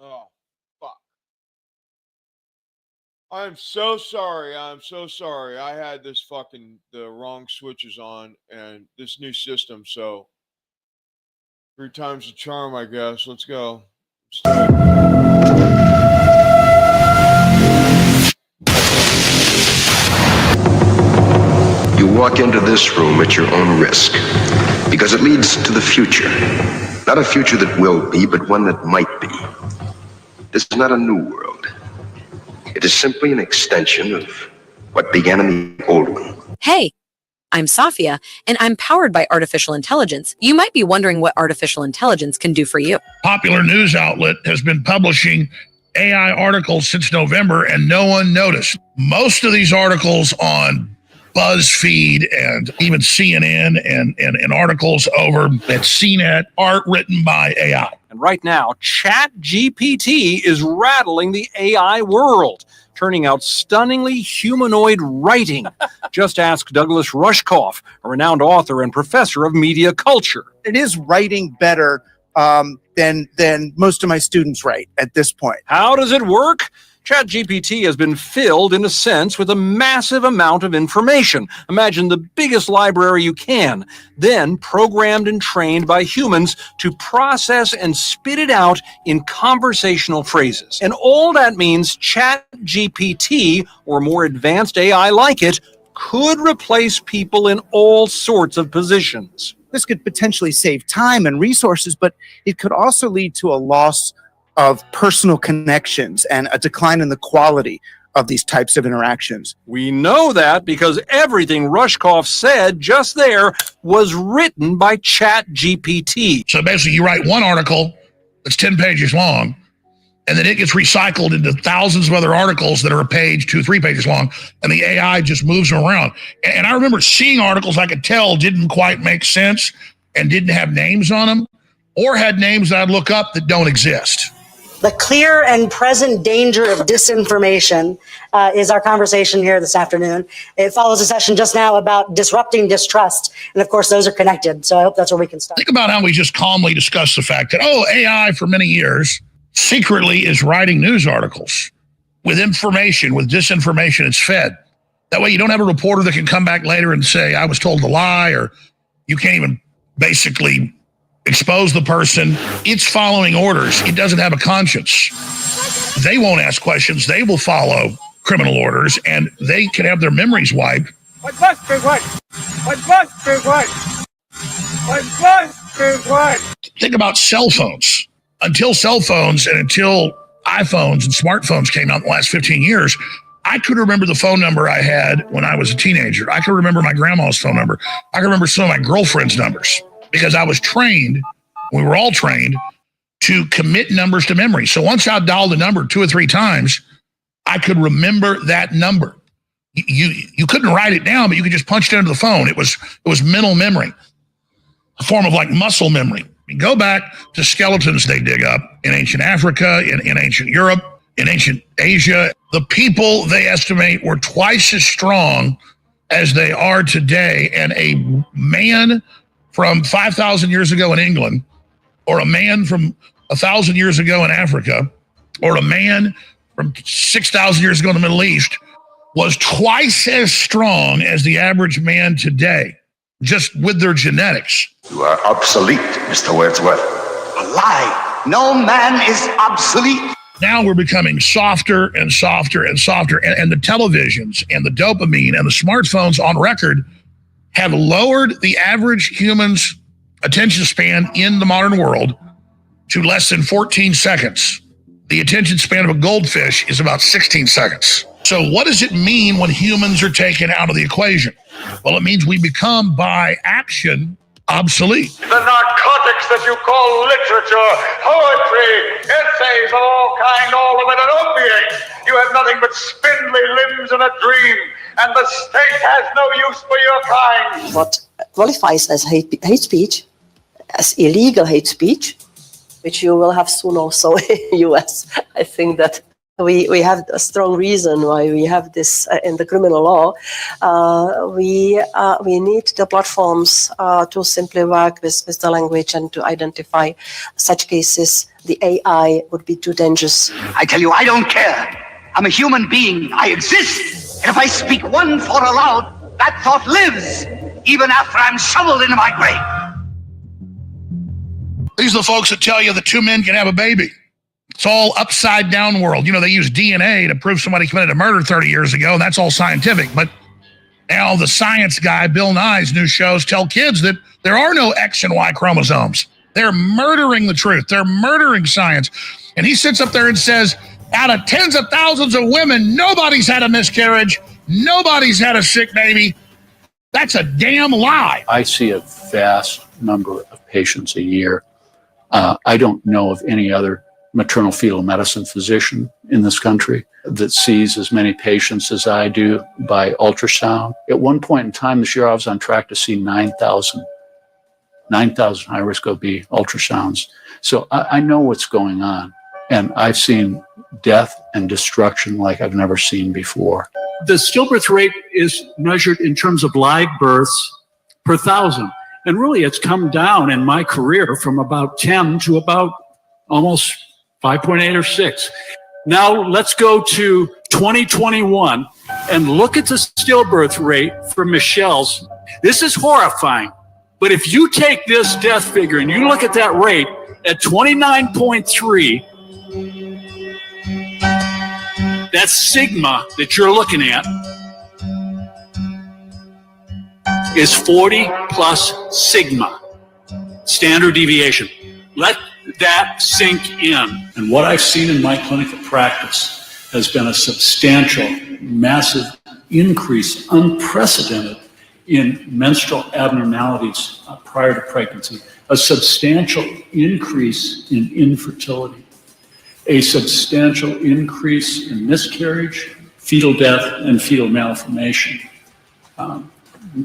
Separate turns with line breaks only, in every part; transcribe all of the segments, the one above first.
Oh, fuck. I'm so sorry. I'm so sorry. I had the wrong switches on and this new system. So 3 times the charm, I guess. Let's go. Let's do it.
You walk into this room at your own risk, because it leads to the future. Not a future that will be, but one that might be. This is not a new world. It is simply an extension of what began in the old one.
Hey, I'm Safia, and I'm powered by artificial intelligence. You might be wondering what artificial intelligence can do for you.
Popular news outlet has been publishing AI articles since November, and no one noticed. Most of these articles on BuzzFeed and even CNN and articles over at CNET are written by AI.
And right now, ChatGPT is rattling the AI world, turning out stunningly humanoid writing. Just ask Douglas Rushkoff, a renowned author and professor of media culture.
It is writing better than most of my students write at this point.
How does it work? ChatGPT has been filled, in a sense, with a massive amount of information. Imagine the biggest library you can, then programmed and trained by humans to process and spit it out in conversational phrases. And all that means ChatGPT, or more advanced AI like it, could replace people in all sorts of positions.
This could potentially save time and resources, but it could also lead to a loss of personal connections and a decline in the quality of these types of interactions.
We know that because everything Rushkoff said just there was written by ChatGPT.
So basically, you write one article that's 10 pages long, and then it gets recycled into thousands of other articles that are a page, 2-3 pages long, and the AI just moves them around. And I remember seeing articles I could tell didn't quite make sense and didn't have names on them, or had names that I'd look up that don't exist.
The clear and present danger of disinformation is our conversation here this afternoon. It follows a session just now about disrupting distrust. And of course, those are connected. So I hope that's where we can start.
Think about how we just calmly discussed the fact that, AI for many years secretly is writing news articles with information, with disinformation it's fed. That way you don't have a reporter that can come back later and say, I was told to lie, or you can't even basically expose the person. It's following orders. It doesn't have a conscience. They won't ask questions. They will follow criminal orders, and they can have their memories wiped.
What must be what? What must be what? What must be what?
Think about cell phones. Until cell phones and until iPhones and smartphones came out in the last 15 years, I could remember the phone number I had when I was a teenager. I could remember my grandma's phone number. I could remember some of my girlfriend's numbers, because I was trained, we were all trained, to commit numbers to memory. So once I dialed the number 2 or 3 times, I could remember that number. You couldn't write it down, but you could just punch it into the phone. It was mental memory, a form of like muscle memory. You go back to skeletons they dig up in ancient Africa, in ancient Europe, in ancient Asia. The people, they estimate, were twice as strong as they are today. And a man from 5,000 years ago in England, or a man from 1,000 years ago in Africa, or a man from 6,000 years ago in the Middle East was twice as strong as the average man today, just with their genetics.
You are obsolete, Mr. Wordsworth.
A lie. No man is obsolete.
Now we're becoming softer and softer and softer, and the televisions and the dopamine and the smartphones on record have lowered the average human's attention span in the modern world to less than 14 seconds. The attention span of a goldfish is about 16 seconds. So what does it mean when humans are taken out of the equation? Well, it means we become, by action, obsolete.
The narcotics that you call literature, poetry, essays of all kind, all of it an opiate. You have nothing but spindly limbs and a dream, and the state has no use for your kind.
What qualifies as hate speech, as illegal hate speech, which you will have soon also in the US, I think that
We have a strong reason why we have this in the criminal law. We need the platforms to simply work with the language and to identify such cases. The AI would be too dangerous.
I tell you, I don't care. I'm a human being. I exist. And if I speak one thought aloud, that thought lives, even after I'm shoveled into my grave.
These are the folks that tell you that two men can have a baby. It's all upside down world. You know, they use DNA to prove somebody committed a murder 30 years ago, and that's all scientific. But now the science guy, Bill Nye's new shows tell kids that there are no X and Y chromosomes. They're murdering the truth. They're murdering science. And he sits up there and says, out of tens of thousands of women, nobody's had a miscarriage. Nobody's had a sick baby. That's a damn lie.
I see a vast number of patients a year. I don't know of any other maternal fetal medicine physician in this country that sees as many patients as I do by ultrasound. At one point in time this year, I was on track to see 9,000 high-risk OB ultrasounds. So I know what's going on, and I've seen death and destruction like I've never seen before.
The stillbirth rate is measured in terms of live births per thousand. And really, it's come down in my career from about 10 to about almost 5.8 or 6. Now let's go to 2021 and look at the stillbirth rate for Michelle's. This is horrifying. But if you take this death figure and you look at that rate at 29.3, that sigma that you're looking at is 40 plus sigma, standard deviation. Let that sink in.
And what I've seen in my clinical practice has been a substantial, massive increase, unprecedented, in menstrual abnormalities prior to pregnancy, a substantial increase in infertility, a substantial increase in miscarriage, fetal death, and fetal malformation.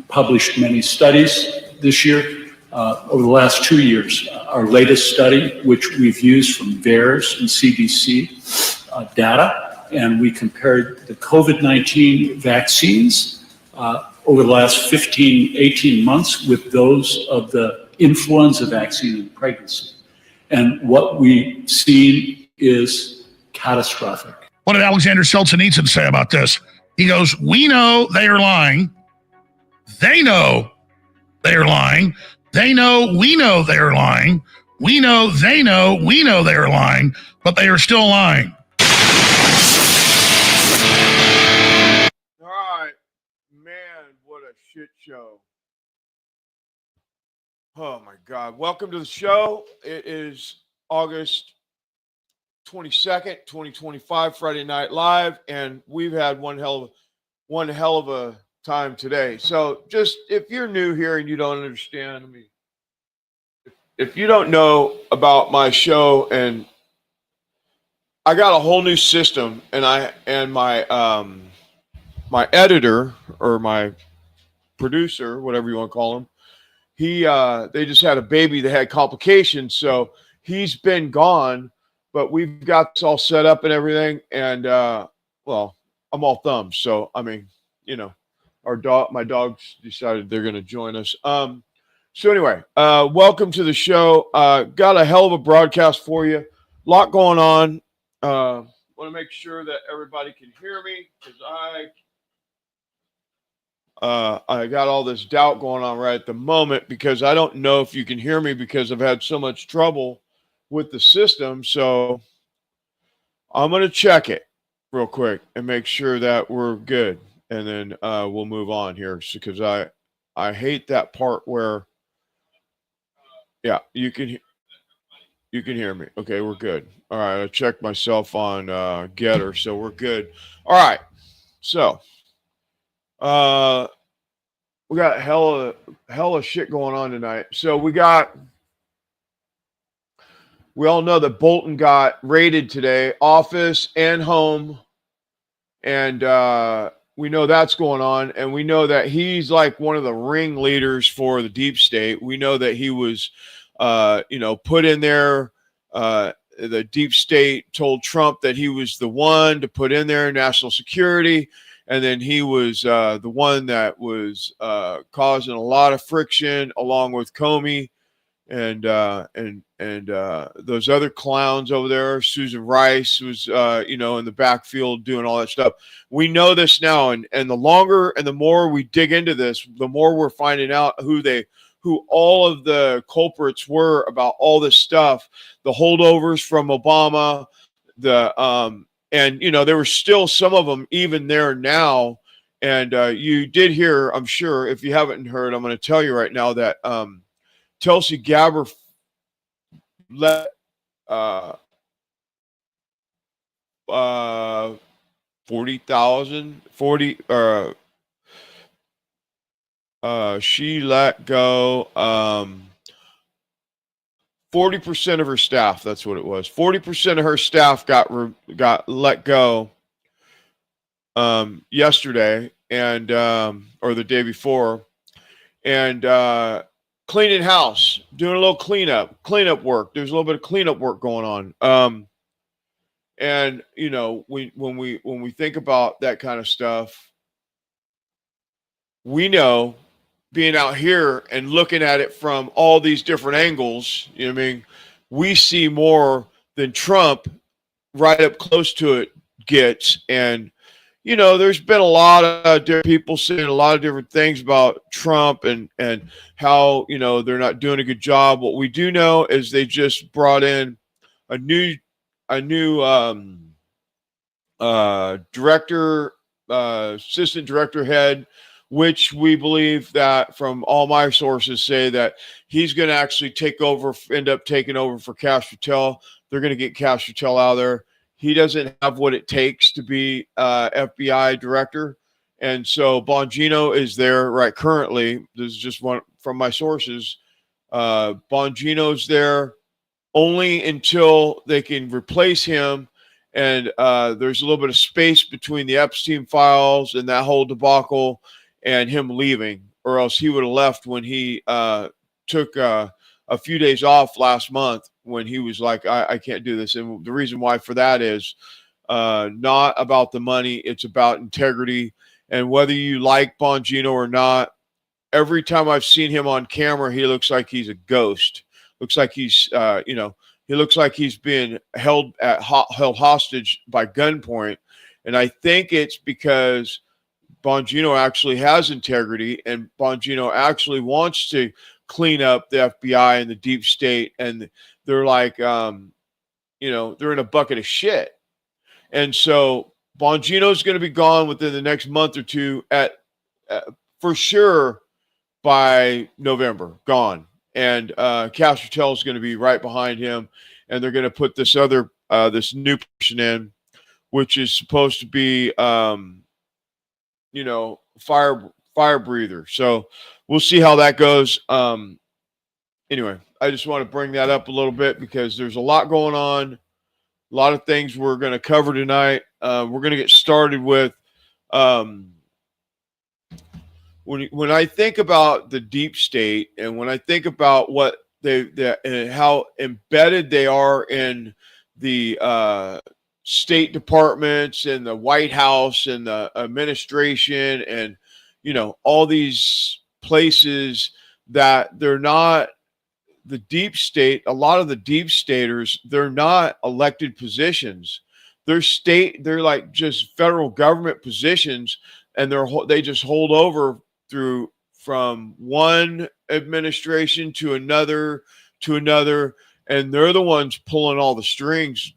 Published many studies this year, over the last 2 years. Our latest study, which we've used from VAERS and CDC data, and we compared the COVID-19 vaccines over the last 15, 18 months with those of the influenza vaccine in pregnancy. And what we've seen is catastrophic.
What did Alexander Solzhenitsyn say about this? He goes, we know they are lying. They know they are lying. They know we know they are lying. We know they know we know they are lying, but they are still lying.
All right. Man, what a shit show. Oh, my God. Welcome to the show. It is August 22nd, 2025, Friday Night Live, and we've had one hell of a time today. So just if you're new here and you don't understand, I mean, if you don't know about my show, and I got a whole new system, and my my editor or my producer, whatever you want to call him, they just had a baby that had complications, so he's been gone, but we've got this all set up and everything, and well, I'm all thumbs, so I mean, you know, my dogs decided they're going to join us. So anyway, welcome to the show. Got a hell of a broadcast for you. A lot going on. Want to make sure that everybody can hear me, because I got all this doubt going on right at the moment, because I don't know if you can hear me because I've had so much trouble with the system. So I'm going to check it real quick and make sure that we're good. And then we'll move on here, because I hate that part where, yeah, you can hear me. Okay, we're good. All right, I checked myself on Getter, so we're good. All right, so we got hella shit going on tonight. So we all know that Bolton got raided today, office and home, and we know that's going on, and we know that he's like one of the ringleaders for the deep state. We know that he was, put in there the deep state told Trump that he was the one to put in there national security, and then he was the one that was causing a lot of friction, along with Comey and those other clowns over there. Susan Rice was in the backfield doing all that stuff. We know this now, and the longer and the more we dig into this, the more we're finding out who all of the culprits were about all this stuff, the holdovers from Obama, and there were still some of them even there now. And you did hear, I'm sure, if you haven't heard, I'm going to tell you right now that Tulsi Gabbard let she let go 40% of her staff. That's what it was. 40% of her staff got let go yesterday, and or the day before, and cleaning house, doing a little cleanup work. There's a little bit of cleanup work going on. And when we think about that kind of stuff, we know, being out here and looking at it from all these different angles, we see more than Trump right up close to it gets. And there's been a lot of different people saying a lot of different things about Trump and how, they're not doing a good job. What we do know is they just brought in a new director, assistant director head, which we believe that, from all my sources, say that he's going to actually end up taking over for Cash Patel. They're going to get Cash Patel out of there. He doesn't have what it takes to be FBI director. And so Bongino is there right currently. This is just one from my sources. Bongino's there only until they can replace him. And there's a little bit of space between the Epstein files and that whole debacle and him leaving, or else he would have left when he took a few days off last month, when he was like, I can't do this. And the reason why for that is not about the money. It's about integrity. And whether you like Bongino or not, every time I've seen him on camera, he looks like he's a ghost. Looks like he's, he looks like he's being held hostage by gunpoint. And I think it's because Bongino actually has integrity, and Bongino actually wants to clean up the FBI and the deep state. And they're like, they're in a bucket of shit. And so Bongino's going to be gone within the next month or two, for sure by November, gone. And Cash Patel is going to be right behind him, and they're going to put this new person in, which is supposed to be, fire breather. So we'll see how that goes. Anyway, I just want to bring that up a little bit because there's a lot going on, a lot of things we're going to cover tonight. We're going to get started with when I think about the deep state, and when I think about what and how embedded they are in the State departments and the White House and the administration, and all these places, that they're not the deep state. A lot of the deep staters, they're not elected positions. They're like just federal government positions, and they just hold over from one administration to another, and they're the ones pulling all the strings,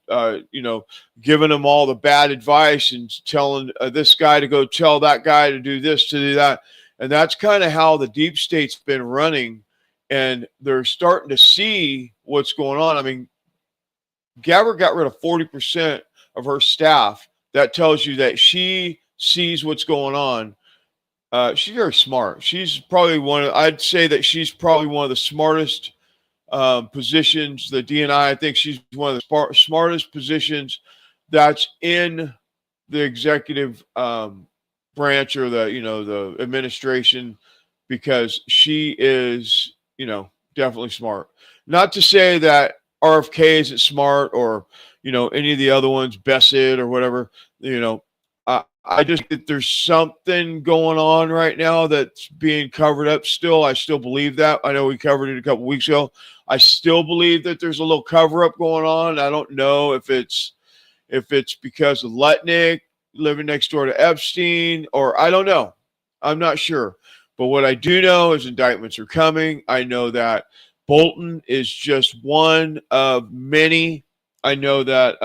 giving them all the bad advice and telling this guy to go tell that guy to do this, to do that. And that's kind of how the deep state's been running, and they're starting to see what's going on. I mean, Gabbard got rid of 40% of her staff. That tells you that she sees what's going on. She's very smart. She's probably I'd say that she's probably one of the smartest positions, the DNI. I think she's one of the smartest positions that's in the executive branch, or the administration, because she is, definitely smart. Not to say that RFK isn't smart, or any of the other ones, Besset or whatever. I just think that there's something going on right now that's being covered up still. I still believe that. I know we covered it a couple weeks ago. I still believe that there's a little cover up going on. I don't know if it's because of Lutnick living next door to Epstein, or I don't know. I'm not sure. But what I do know is indictments are coming. I know that Bolton is just one of many. I know that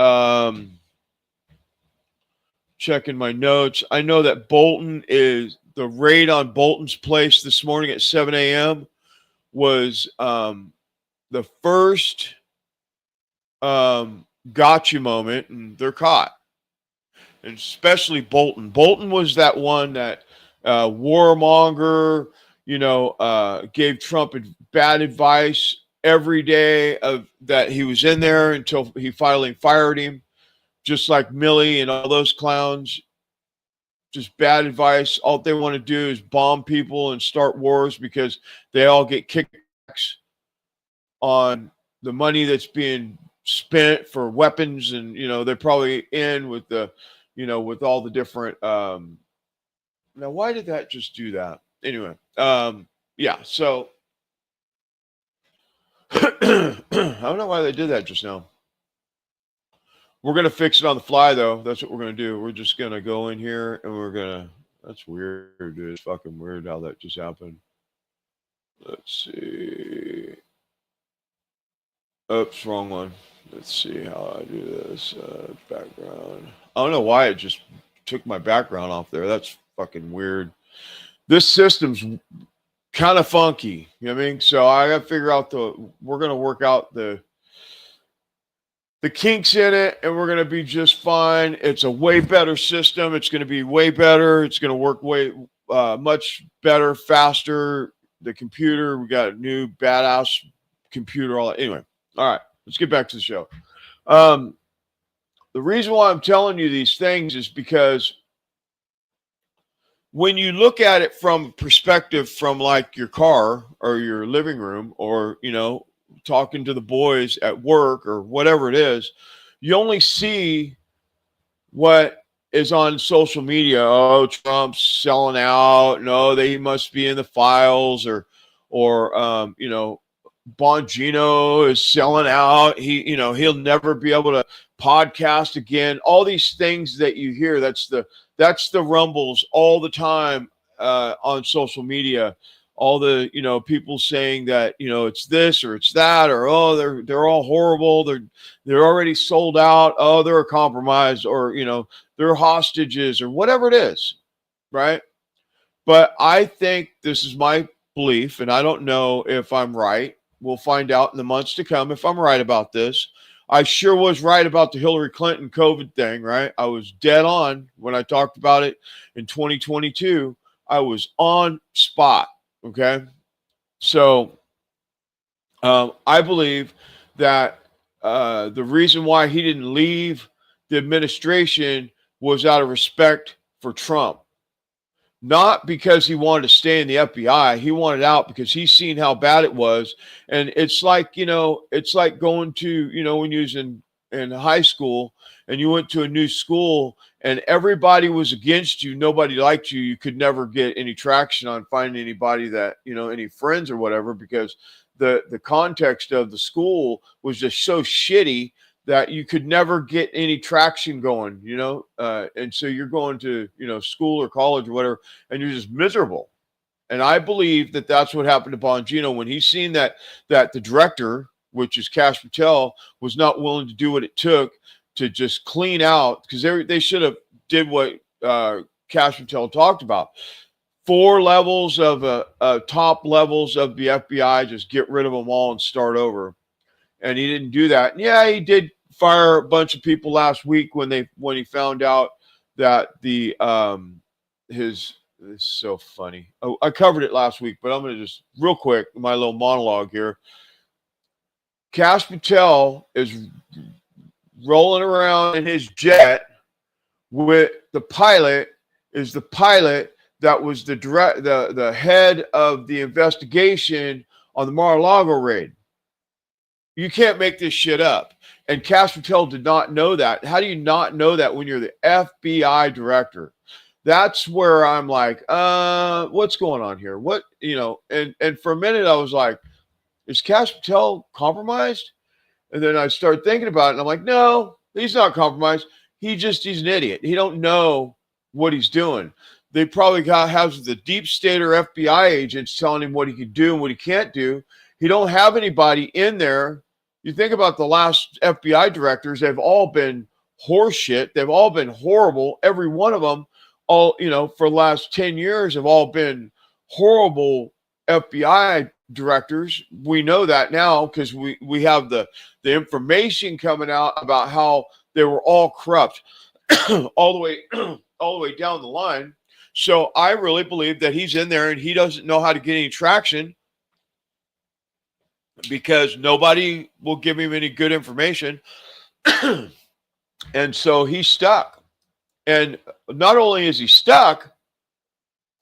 checking my notes, I know that the raid on Bolton's place this morning at 7 a.m. was the first gotcha moment, and they're caught. And especially Bolton. Bolton was that one that warmonger, gave Trump bad advice every day of that he was in there until he finally fired him. Just like Milley and all those clowns, just bad advice. All they want to do is bomb people and start wars because they all get kickbacks on the money that's being spent for weapons. And, they're probably in with with all the different, now, why did that just do that? Anyway, yeah, so I don't know why they did that just now. We're going to fix it on the fly, though. That's what we're going to do. We're just going to go in here and we're going to, that's weird, dude. It's fucking weird how that just happened. Let's see. Oops, wrong one. Let's see how I do this. Background. I don't know why it just took my background off there. That's fucking weird. This system's kind of funky. You know what I mean? So I got to figure out we're going to work out the kinks in it, and we're going to be just fine. It's a way better system. It's going to be way better. It's going to work way much better, faster. The computer, we got a new badass computer. All that. Anyway, all right, let's get back to the show. The reason why I'm telling you these things is because when you look at it from perspective from like your car or your living room, or talking to the boys at work or whatever it is, you only see what is on social media. Oh, Trump's selling out. No, they must be in the files, or Bongino is selling out. He'll never be able to podcast again. All these things that you hear, that's the rumbles all the time on social media. All the people saying that it's this or it's that, or oh, they're all horrible, they're already sold out, oh, they're a compromise, or they're hostages, or whatever it is, right? But I think, this is my belief, and I don't know if I'm right. We'll find out in the months to come if I'm right about this. I sure was right about the Hillary Clinton COVID thing, right? I was dead on when I talked about it in 2022. I was on spot. Okay, so I believe that the reason why he didn't leave the administration was out of respect for Trump. Not because he wanted to stay in the FBI. He wanted out because he's seen how bad it was. And it's like, it's like going to, when you was in high school and you went to a new school and everybody was against you, nobody liked you, you could never get any traction on finding anybody that, any friends or whatever, because the context of the school was just so shitty that you could never get any traction going, and so you're going to, school or college or whatever, and you're just miserable. And I believe that that's what happened to Bongino when he's seen that the director, which is Kash Patel, was not willing to do what it took to just clean out, because they should have did what Kash Patel talked about. 4 levels of top levels of the FBI, just get rid of them all and start over. And he didn't do that. And yeah, he did fire a bunch of people last week when he found out that it's so funny. Oh, I covered it last week, but I'm going to just real quick, my little monologue here. Kash Patel is rolling around in his jet with the pilot that was the head of the investigation on the Mar-a-Lago raid. You can't make this shit up. And Cash Patel did not know that. How do you not know that when you're the FBI director? That's where I'm like, what's going on here? What, and for a minute I was like, is Cash Patel compromised? And then I started thinking about it, and I'm like, no, he's not compromised. He's an idiot. He don't know what he's doing. They probably has the deep state or FBI agents telling him what he can do and what he can't do. He don't have anybody in there. You think about the last FBI directors, they've all been horseshit. They've all been horrible. Every one of them, for the last 10 years have all been horrible FBI directors. We know that now because we have the information coming out about how they were all corrupt all the way down the line. So I really believe that he's in there and he doesn't know how to get any traction because nobody will give him any good information. And so he's stuck. And not only is he stuck,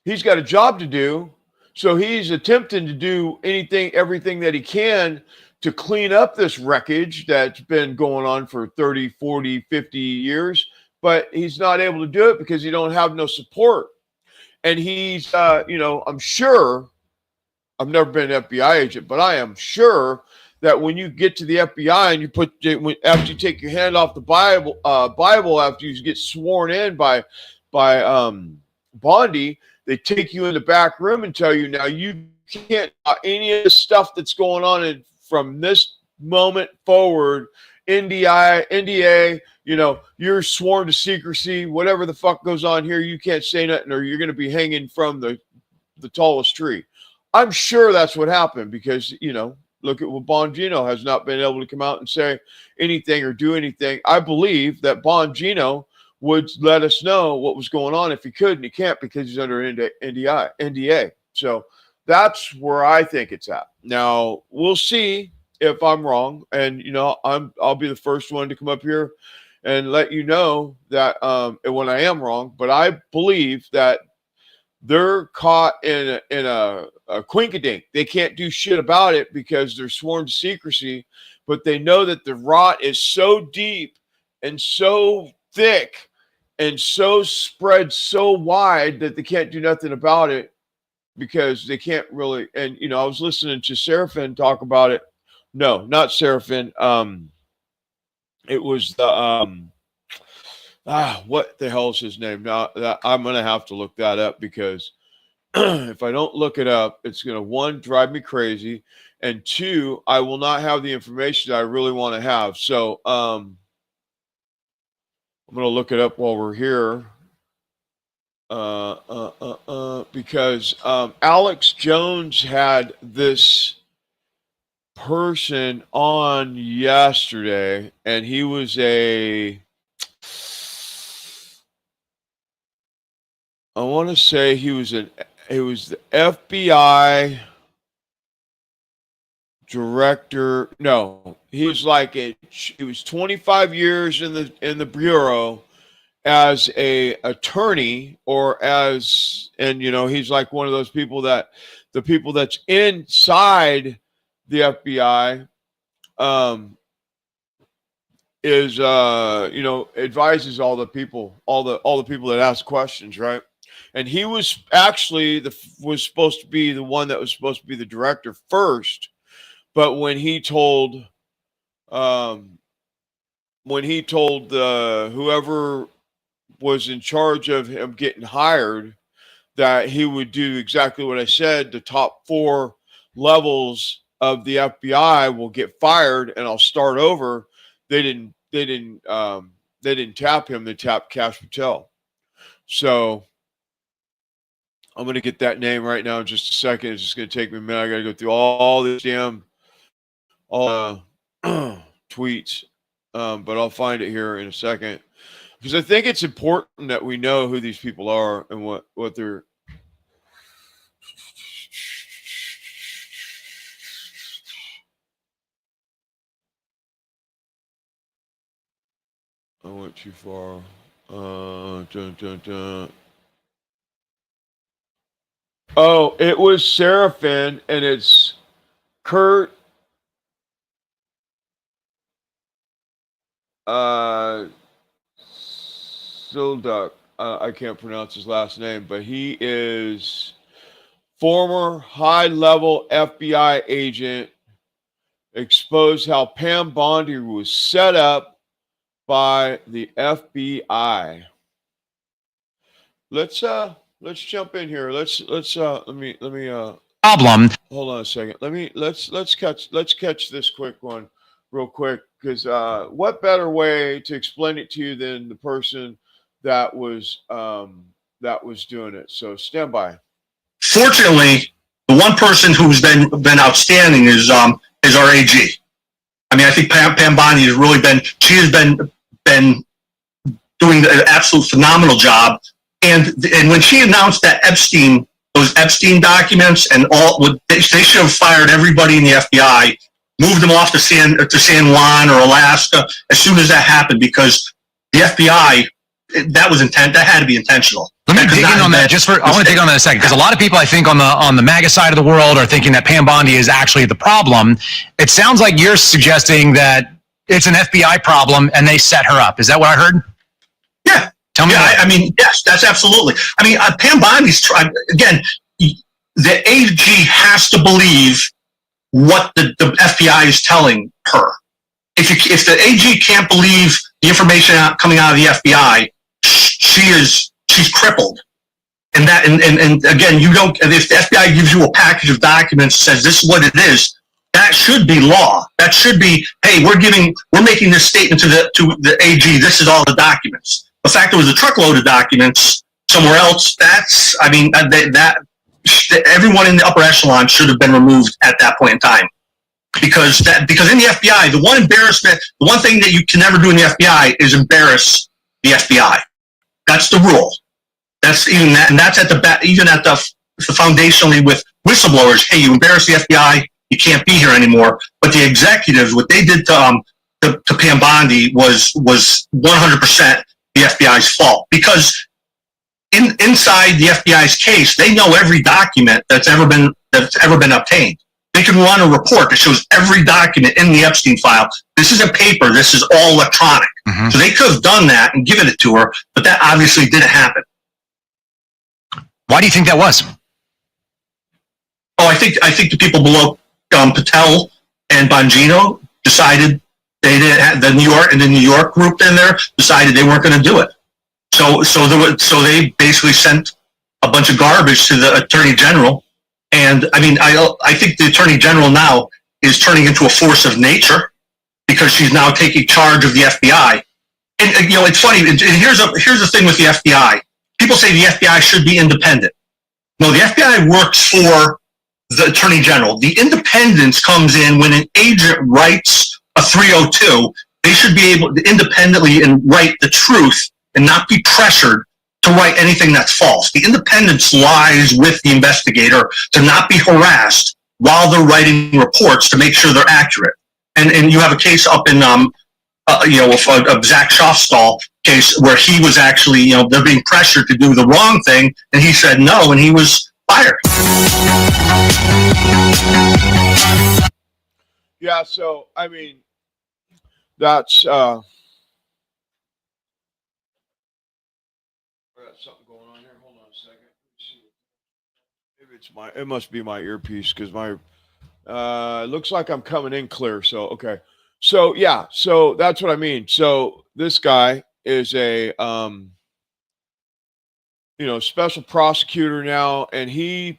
he's got a job to do. So he's attempting to do everything that he can to clean up this wreckage that's been going on for 30, 40, 50 years. But he's not able to do it because he don't have no support. And he's, I'm sure, I've never been an FBI agent, but I am sure that when you get to the FBI and after you take your hand off the Bible after you get sworn in by Bondi, they take you in the back room and tell you, now you can't any of the stuff that's going on from this moment forward, NDA, you're sworn to secrecy, whatever the fuck goes on here, you can't say nothing or you're going to be hanging from the tallest tree. I'm sure that's what happened because, look at what Bongino has not been able to come out and say anything or do anything. I believe that Bongino would let us know what was going on if he could, and he can't because he's under NDA. So that's where I think it's at. Now we'll see if I'm wrong, and I'll be the first one to come up here and let you know that when I am wrong. But I believe that they're caught in a quinkadink. They can't do shit about it because they're sworn to secrecy. But they know that the rot is so deep and so thick and so spread so wide that they can't do nothing about it because they can't really. And I was listening to Seraphin talk about it. No, not Seraphin. It was the what the hell is his name? Now I'm gonna have to look that up because if I don't look it up, it's gonna, one, drive me crazy, and two, I will not have the information I really want to have. So I'm gonna look it up while we're here. Because Alex Jones had this person on yesterday, and he was I want to say he was the FBI director. No, he was he was 25 years in the bureau as a attorney and he's like one of those people the people that's inside the FBI is advises all the people that ask questions, right? And he was actually was supposed to be the one that was supposed to be the director first, but when he told whoever was in charge of him getting hired that he would do exactly what I said, the top 4 levels of the FBI will get fired and I'll start over. They didn't tap him, they tapped Cash Patel. So I'm going to get that name right now in just a second. It's just going to take me a minute. I got to go through all these damn tweets. But I'll find it here in a second. Because I think it's important that we know who these people are and what they're. I went too far. Oh, it was Seraphin, and it's Kurt Silduck. I can't pronounce his last name, but he is former high-level FBI agent. Exposed how Pam Bondi was set up by the FBI. Let's jump in here. Let me
problem.
Hold on a second. Let's catch this quick one real quick, because what better way to explain it to you than the person that was doing it. So stand by.
Fortunately, the one person who's been outstanding is our AG. I mean, I think Pam Bondi has really been doing an absolute phenomenal job. And when she announced that those Epstein documents and they should have fired everybody in the FBI, moved them off to San Juan or Alaska as soon as that happened, because the FBI, that had to be intentional.
Let me dig in on that I want to dig on that a second, because a lot of people, I think, on the MAGA side of the world are thinking that Pam Bondi is actually the problem. It sounds like you're suggesting that it's an FBI problem and they set her up. Is that what I heard?
Yeah.
Tell me.
I mean, yes, that's absolutely. I mean, Pam Bondi's again. The AG has to believe what the FBI is telling her. If the AG can't believe the information coming out of the FBI, she's crippled. And again, if the FBI gives you a package of documents that says this is what it is, that should be law. That should be, hey, we're making this statement to the AG. This is all the documents. The fact there was a truckload of documents somewhere else, everyone in the upper echelon should have been removed at that point in time. Because in the FBI, the one thing that you can never do in the FBI is embarrass the FBI. That's the rule. That's even that, and that's even at the foundationally with whistleblowers. Hey, you embarrass the FBI, you can't be here anymore. But the executives, what they did to Pam Bondi was 100% the FBI's fault, because inside the FBI's case, they know every document that's ever been obtained. They can run a report that shows every document in the Epstein file. This isn't paper. This is all electronic. Mm-hmm. So they could have done that and given it to her, but that obviously didn't happen.
Why do you think that was?
Oh, I think the people below Patel and Bongino decided they didn't have the New York group in there decided they weren't going to do it. So they basically sent a bunch of garbage to the Attorney General. And I mean, I think the Attorney General now is turning into a force of nature, because she's now taking charge of the FBI. And it's funny. And here's the thing with the FBI. People say the FBI should be independent. No, the FBI works for the Attorney General. The independence comes in when an agent writes a 302. They should be able to independently and write the truth and not be pressured to write anything that's false. The independence lies with the investigator to not be harassed while they're writing reports to make sure they're accurate. And you have a case up in of Zach Schaffstall case where he was actually, they're being pressured to do the wrong thing, and he said no, and he was fired.
Yeah, so I mean, that's I got something going on here. Hold on a second. Maybe it must be my earpiece, because my it looks like I'm coming in clear. So okay. So yeah, so that's what I mean. So this guy is a special prosecutor now, and he's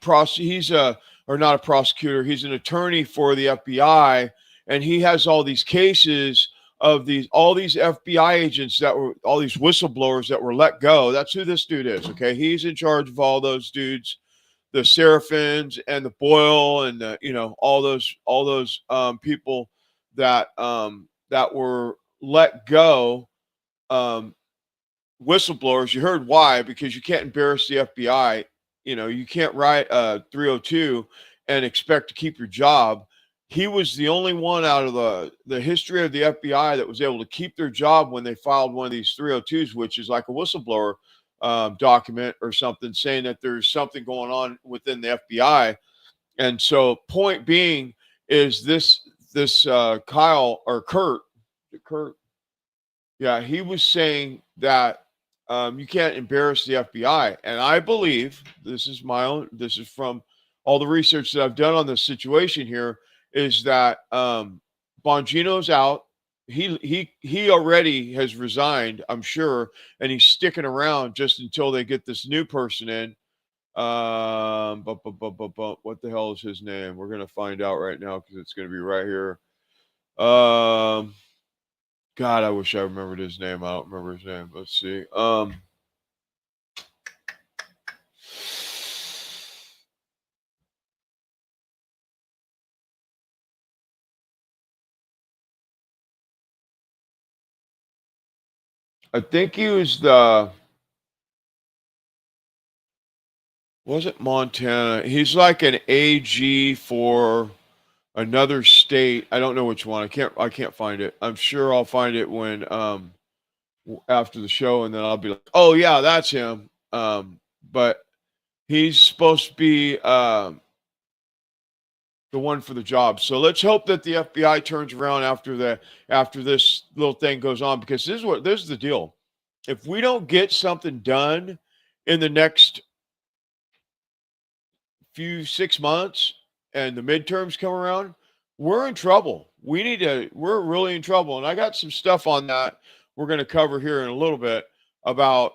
not a prosecutor, he's an attorney for the FBI, and he has all these cases of all these FBI agents all these whistleblowers that were let go. That's who this dude is. Okay, he's in charge of all those dudes, the Serafins and the Boyle and all those people that were let go, whistleblowers. You heard why? Because you can't embarrass the FBI. You can't write a 302 and expect to keep your job. He was the only one out of the history of the FBI that was able to keep their job when they filed one of these 302s, which is like a whistleblower document or something, saying that there's something going on within the FBI. And so point being is this Kyle or Kurt Yeah, he was saying that you can't embarrass the FBI, and I believe this is my own. This is from all the research that I've done on this situation here. Is that Bongino's out? He already has resigned, I'm sure, and he's sticking around just until they get this new person in. What the hell is his name? We're gonna find out right now because it's gonna be right here. God, I wish I remembered his name. I don't remember his name. Let's see. I think he was was it Montana? He's like an AG for another state. I don't know which one. I can't find it. I'm sure I'll find it when after the show, and then I'll be like, oh yeah, that's him. But he's supposed to be the one for the job. So let's hope that the FBI turns around after this little thing goes on, because this is the deal. If we don't get something done in the next 6 months and the midterms come around, we're in trouble. We're really in trouble. And I got some stuff on that we're going to cover here in a little bit about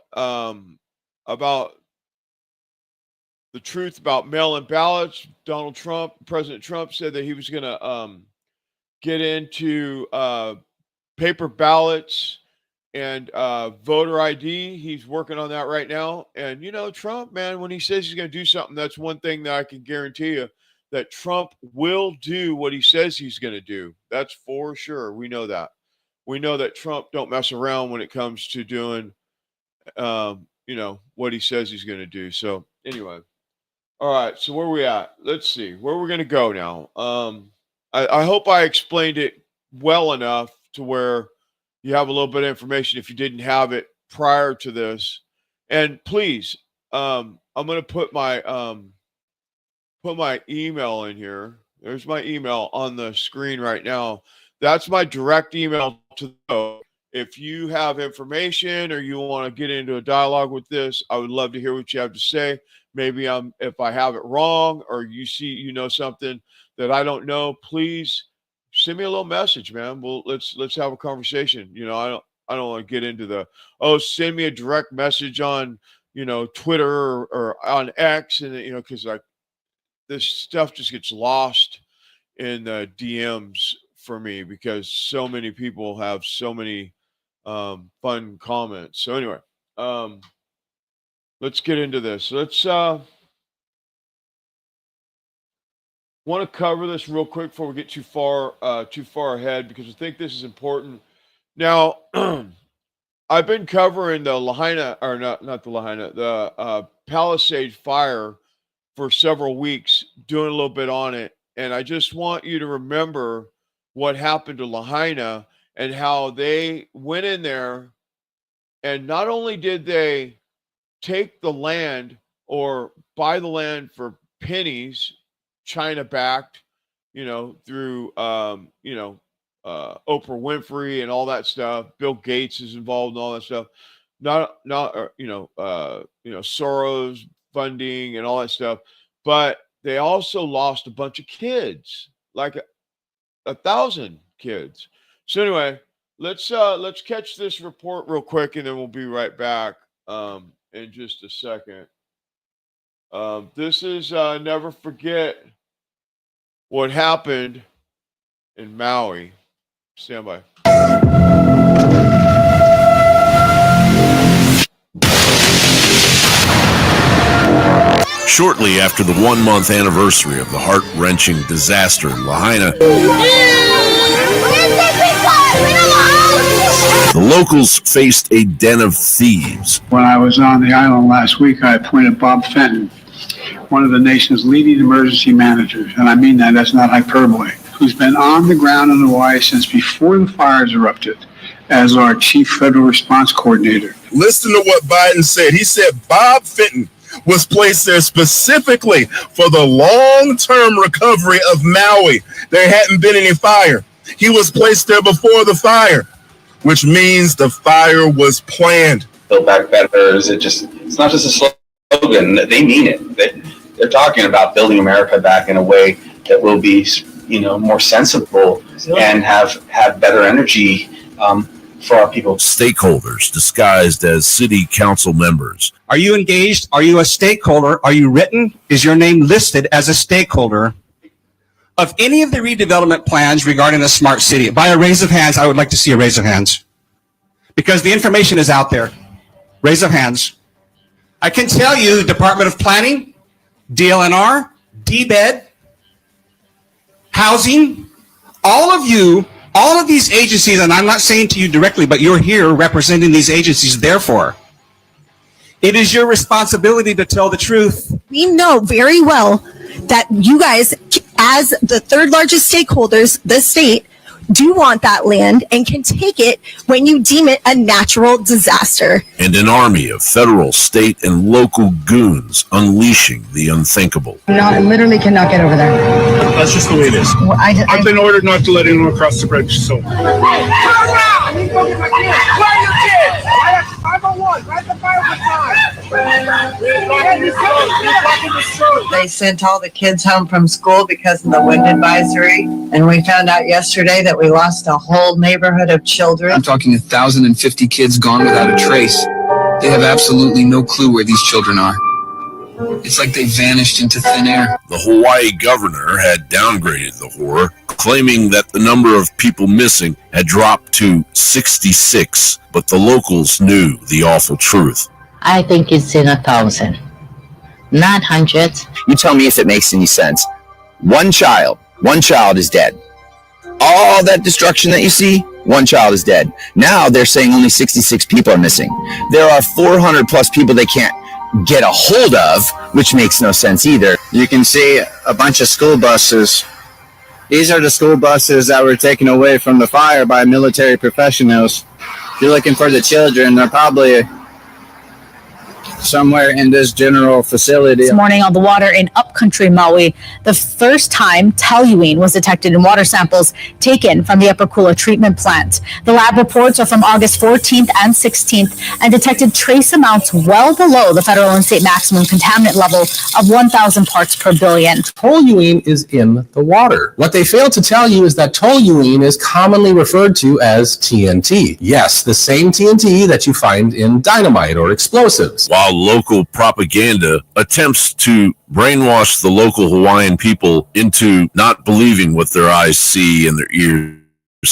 the truth about mail-in ballots. President Trump said that he was going to get into paper ballots and voter ID. He's working on that right now. And, Trump, man, when he says he's going to do something, that's one thing that I can guarantee you, that Trump will do what he says he's going to do. That's for sure. We know that. We know that Trump don't mess around when it comes to doing, what he says he's going to do. So anyway. All right, so where are we at? Let's see where we're going to go now. I hope I explained it well enough to where you have a little bit of information if you didn't have it prior to this. And please, I'm going to put my email in here. There's my email on the screen right now. That's my direct email to the. If you have information or you want to get into a dialogue with this, I would love to hear what you have to say. Maybe if I have it wrong, or you see something that I don't know, please send me a little message, man. Well, let's have a conversation. I don't want to get into send me a direct message on Twitter or on X, and because this stuff just gets lost in the DMs for me, because so many people have so many fun comments. So anyway, let's get into this. Let's want to cover this real quick before we get too far ahead, because I think this is important. Now, I've been covering the Lahaina, or not the Lahaina, the Palisade fire for several weeks, doing a little bit on it, and I just want you to remember what happened to Lahaina and how they went in there, and not only did they take the land or buy the land for pennies, China backed, through Oprah Winfrey and all that stuff. Bill Gates is involved in all that stuff. Soros funding and all that stuff. But they also lost a bunch of kids, like 1,000 kids. So anyway, let's catch this report real quick, and then we'll be right back in just a second. This is never forget what happened in Maui. Stand by.
Shortly after the 1-month anniversary of the heart-wrenching disaster in Lahaina, the locals faced a den of thieves.
When I was on the island last week, I appointed Bob Fenton, one of the nation's leading emergency managers, and I mean that's not hyperbole, who's been on the ground in Hawaii since before the fires erupted as our chief federal response coordinator.
Listen to what Biden said. He said Bob Fenton was placed there specifically for the long-term recovery of Maui. There hadn't been any fire. He was placed there before the fire. which means the fire was planned.
Build Back Better, it's not just a slogan, they mean it. They're talking about building America back in a way that will be, more sensible and have better energy for our people.
Stakeholders disguised as city council members.
Are you engaged? Are you a stakeholder? Are you written? Is your name listed as a stakeholder of any of the redevelopment plans regarding a smart city? By a raise of hands, I would like to see a raise of hands. Because the information is out there. Raise of hands. I can tell you, Department of Planning, DLNR, DBED, Housing, all of these agencies, and I'm not saying to you directly, but you're here representing these agencies, therefore, it is your responsibility to tell the truth.
We know very well that you guys, as the third largest stakeholders, the state, do want that land and can take it when you deem it a natural disaster.
And an army of federal, state, and local goons unleashing the unthinkable.
No, I literally cannot get over there.
That's just the way it is.
Well,
I've been ordered not to let anyone across the bridge, so.
They sent all the kids home from school because of the wind advisory, and we found out yesterday that we lost a whole neighborhood of children.
I'm talking 1,050 kids gone without a trace. They have absolutely no clue where these children are. It's like they vanished into thin air.
The Hawaii governor had downgraded the horror, claiming that the number of people missing had dropped to 66, but the locals knew the awful truth.
I think it's in 1,000, not hundreds.
You tell me if it makes any sense. One child is dead. All that destruction that you see, one child is dead. Now they're saying only 66 people are missing. There are 400 plus people they can't get a hold of, which makes no sense either.
You can see a bunch of school buses. These are the school buses that were taken away from the fire by military professionals. If you're looking for the children, they're probably somewhere in this general facility.
This morning on the water in upcountry Maui, the first time toluene was detected in water samples taken from the Upper Kula treatment plant. The lab reports are from August 14th and 16th and detected trace amounts well below the federal and state maximum contaminant level of 1,000 parts per billion.
Toluene is in the water. What they fail to tell you is that toluene is commonly referred to as TNT. Yes, the same TNT that you find in dynamite or explosives.
While local propaganda attempts to brainwash the local Hawaiian people into not believing what their eyes see and their ears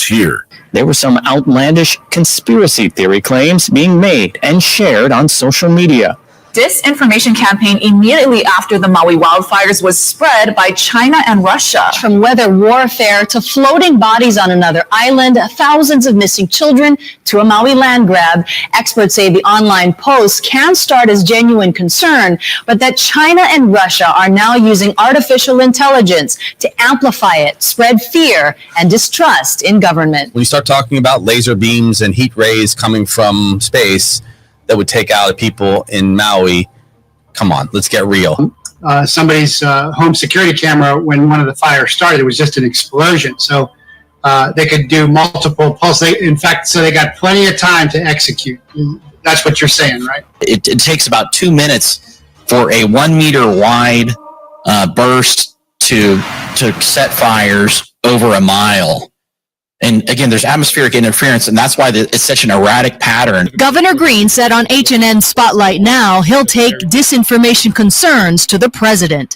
hear.
There were some outlandish conspiracy theory claims being made and shared on social media.
Disinformation campaign immediately after the Maui wildfires was spread by China and Russia.
From weather warfare to floating bodies on another island, thousands of missing children to a Maui land grab, experts say the online posts can start as genuine concern, but that China and Russia are now using artificial intelligence to amplify it, spread fear and distrust in government.
When you start talking about laser beams and heat rays coming from space that would take out people in Maui, come on, let's get real.
Somebody's home security camera, when one of the fires started, it was just an explosion. So they could do multiple pulses. In fact, so they got plenty of time to execute. That's what you're saying, right?
It takes about 2 minutes for a 1 meter wide burst to set fires over a mile. And again, there's atmospheric interference, and that's why it's such an erratic pattern.
Governor Green said on HNN Spotlight Now he'll take disinformation concerns to the president.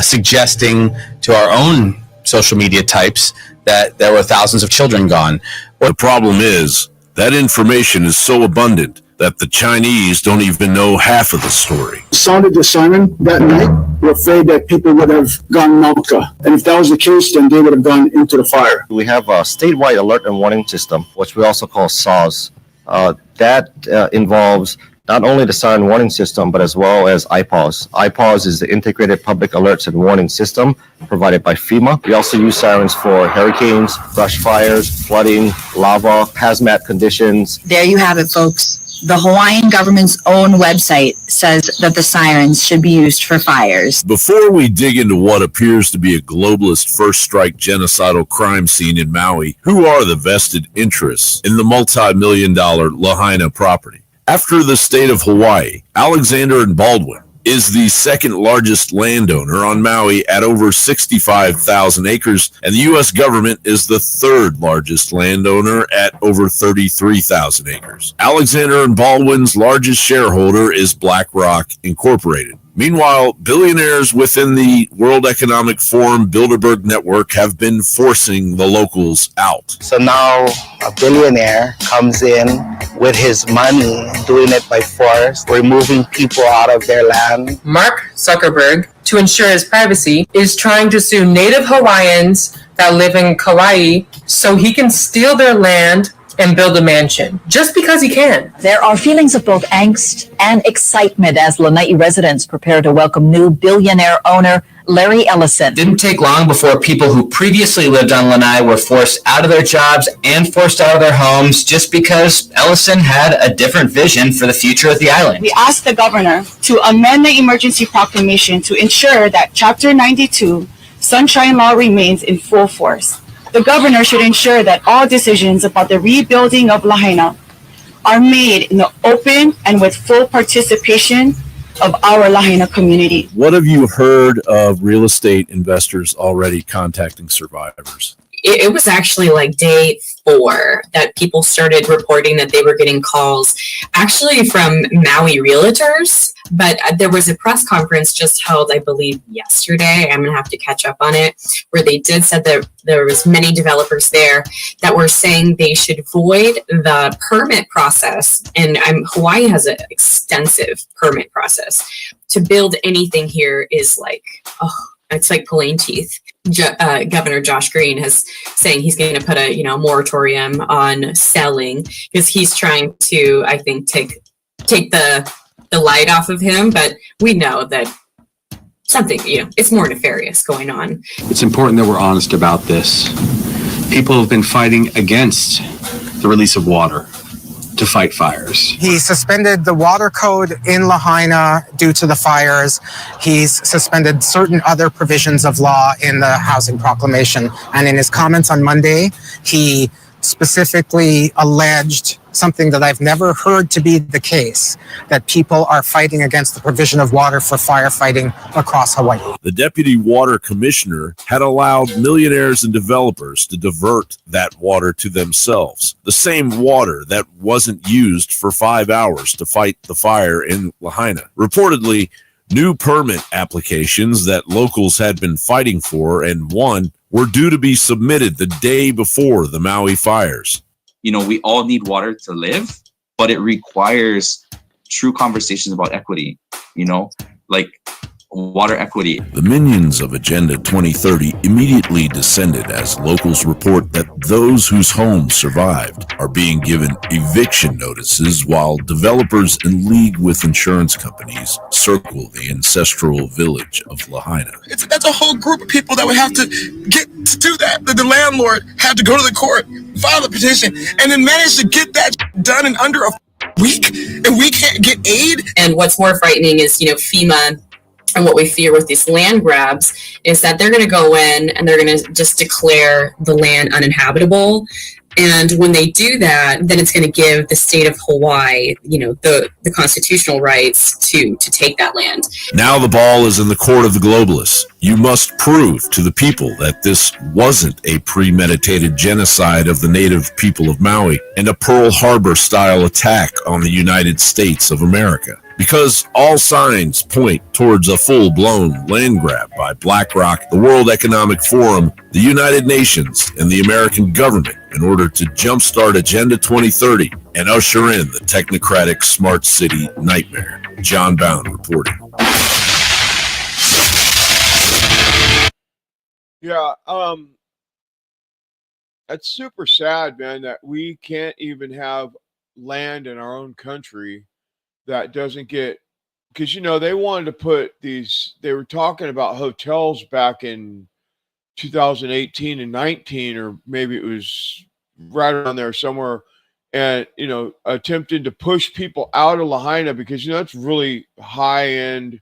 Suggesting to our own social media types that there were thousands of children gone.
The problem is that information is so abundant that the Chinese don't even know half of the story.
Sounded the siren that night. We're afraid that people would have gone Nauka. And if that was the case, then they would have gone into the fire.
We have a statewide alert and warning system, which we also call SAWS. That involves not only the siren warning system, but as well as IPAWS. IPAWS is the Integrated Public Alerts and Warning System provided by FEMA. We also use sirens for hurricanes, brush fires, flooding, lava, hazmat conditions.
There you have it, folks.
The Hawaiian government's own website says that the sirens should be used for fires.
Before we dig into what appears to be a globalist first strike genocidal crime scene in Maui, who are the vested interests in the multi-million-dollar Lahaina property? After the state of Hawaii, Alexander and Baldwin is the second largest landowner on Maui at over 65,000 acres, and the U.S. government is the third largest landowner at over 33,000 acres. Alexander and Baldwin's largest shareholder is BlackRock Incorporated. Meanwhile, billionaires within the World Economic Forum Bilderberg Network have been forcing the locals out.
So now a billionaire comes in with his money, doing it by force, removing people out of their land.
Mark Zuckerberg, to ensure his privacy, is trying to sue native Hawaiians that live in Kauai so he can steal their land and build a mansion, just because he can.
There are feelings of both angst and excitement as Lanai residents prepare to welcome new billionaire owner Larry Ellison.
Didn't take long before people who previously lived on Lanai were forced out of their jobs and forced out of their homes just because Ellison had a different vision for the future of the island.
We asked the governor to amend the emergency proclamation to ensure that Chapter 92 Sunshine Law remains in full force. The governor should ensure that all decisions about the rebuilding of Lahaina are made in the open and with full participation of our Lahaina community.
What have you heard of real estate investors already contacting survivors?
It was actually like day 4 that people started reporting that they were getting calls, actually from Maui realtors. But there was a press conference just held, I believe, yesterday. I'm going to have to catch up on it, where they did said that there was many developers there that were saying they should void the permit process. And Hawaii has an extensive permit process. To build anything here is like, it's like pulling teeth. Governor Josh Green has saying he's going to put a moratorium on selling because he's trying to, I think, take the light off of him. But we know that something, it's more nefarious going on.
It's important that we're honest about this. People have been fighting against the release of water to fight fires.
He suspended the water code in Lahaina due to the fires. He's suspended certain other provisions of law in the housing proclamation. And in his comments on Monday, he specifically alleged something that I've never heard to be the case, that people are fighting against the provision of water for firefighting across Hawaii.
The deputy water commissioner had allowed millionaires and developers to divert that water to themselves. The same water that wasn't used for 5 hours to fight the fire in Lahaina. Reportedly, new permit applications that locals had been fighting for and won were due to be submitted the day before the Maui fires.
We all need water to live, but it requires true conversations about equity, like water equity.
The minions of Agenda 2030 immediately descended as locals report that those whose homes survived are being given eviction notices while developers in league with insurance companies circle the ancestral village of Lahaina.
That's a whole group of people that would have to get to do that. The landlord had to go to the court, file the petition, and then manage to get that done in under a week, and we can't get aid.
And what's more frightening is, FEMA. And what we fear with these land grabs is that they're going to go in and they're going to just declare the land uninhabitable. And when they do that, then it's going to give the state of Hawaii, the constitutional rights to take that land.
Now the ball is in the court of the globalists. You must prove to the people that this wasn't a premeditated genocide of the native people of Maui and a Pearl Harbor-style attack on the United States of America. Because all signs point towards a full-blown land grab by BlackRock, the World Economic Forum, the United Nations, and the American government in order to jumpstart Agenda 2030 and usher in the technocratic smart city nightmare. John Bound reporting.
Yeah, that's super sad, man, that we can't even have land in our own country that doesn't get, because they wanted to put they were talking about hotels back in 2018 and 19, or maybe it was right around there somewhere, and attempting to push people out of Lahaina because it's really high end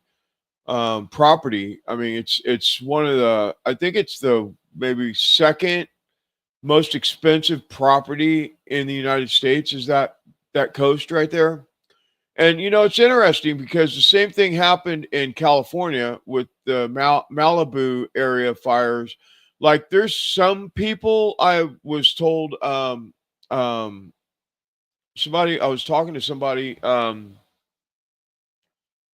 property. I mean, it's one of the, I think it's the maybe second most expensive property in the United States is that coast right there. And it's interesting because the same thing happened in California with the Malibu area fires. Like there's some people I was told somebody I was talking to somebody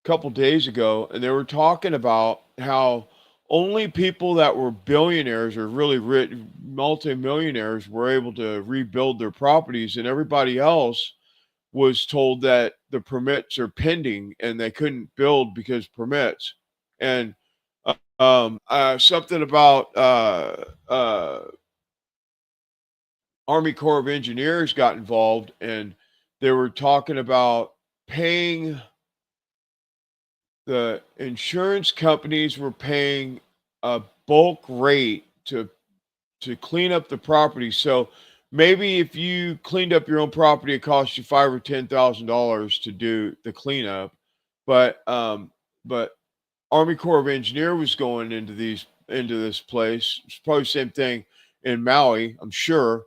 couple days ago, and they were talking about how only people that were billionaires or really rich multimillionaires were able to rebuild their properties, and everybody else was told that the permits are pending and they couldn't build because permits. And something about Army Corps of Engineers got involved, and they were talking about paying the insurance companies were paying a bulk rate to clean up the property. So maybe if you cleaned up your own property, it cost you $5,000 or $10,000 to do the cleanup. But Army Corps of Engineer was going into this place. It's probably the same thing in Maui, I'm sure.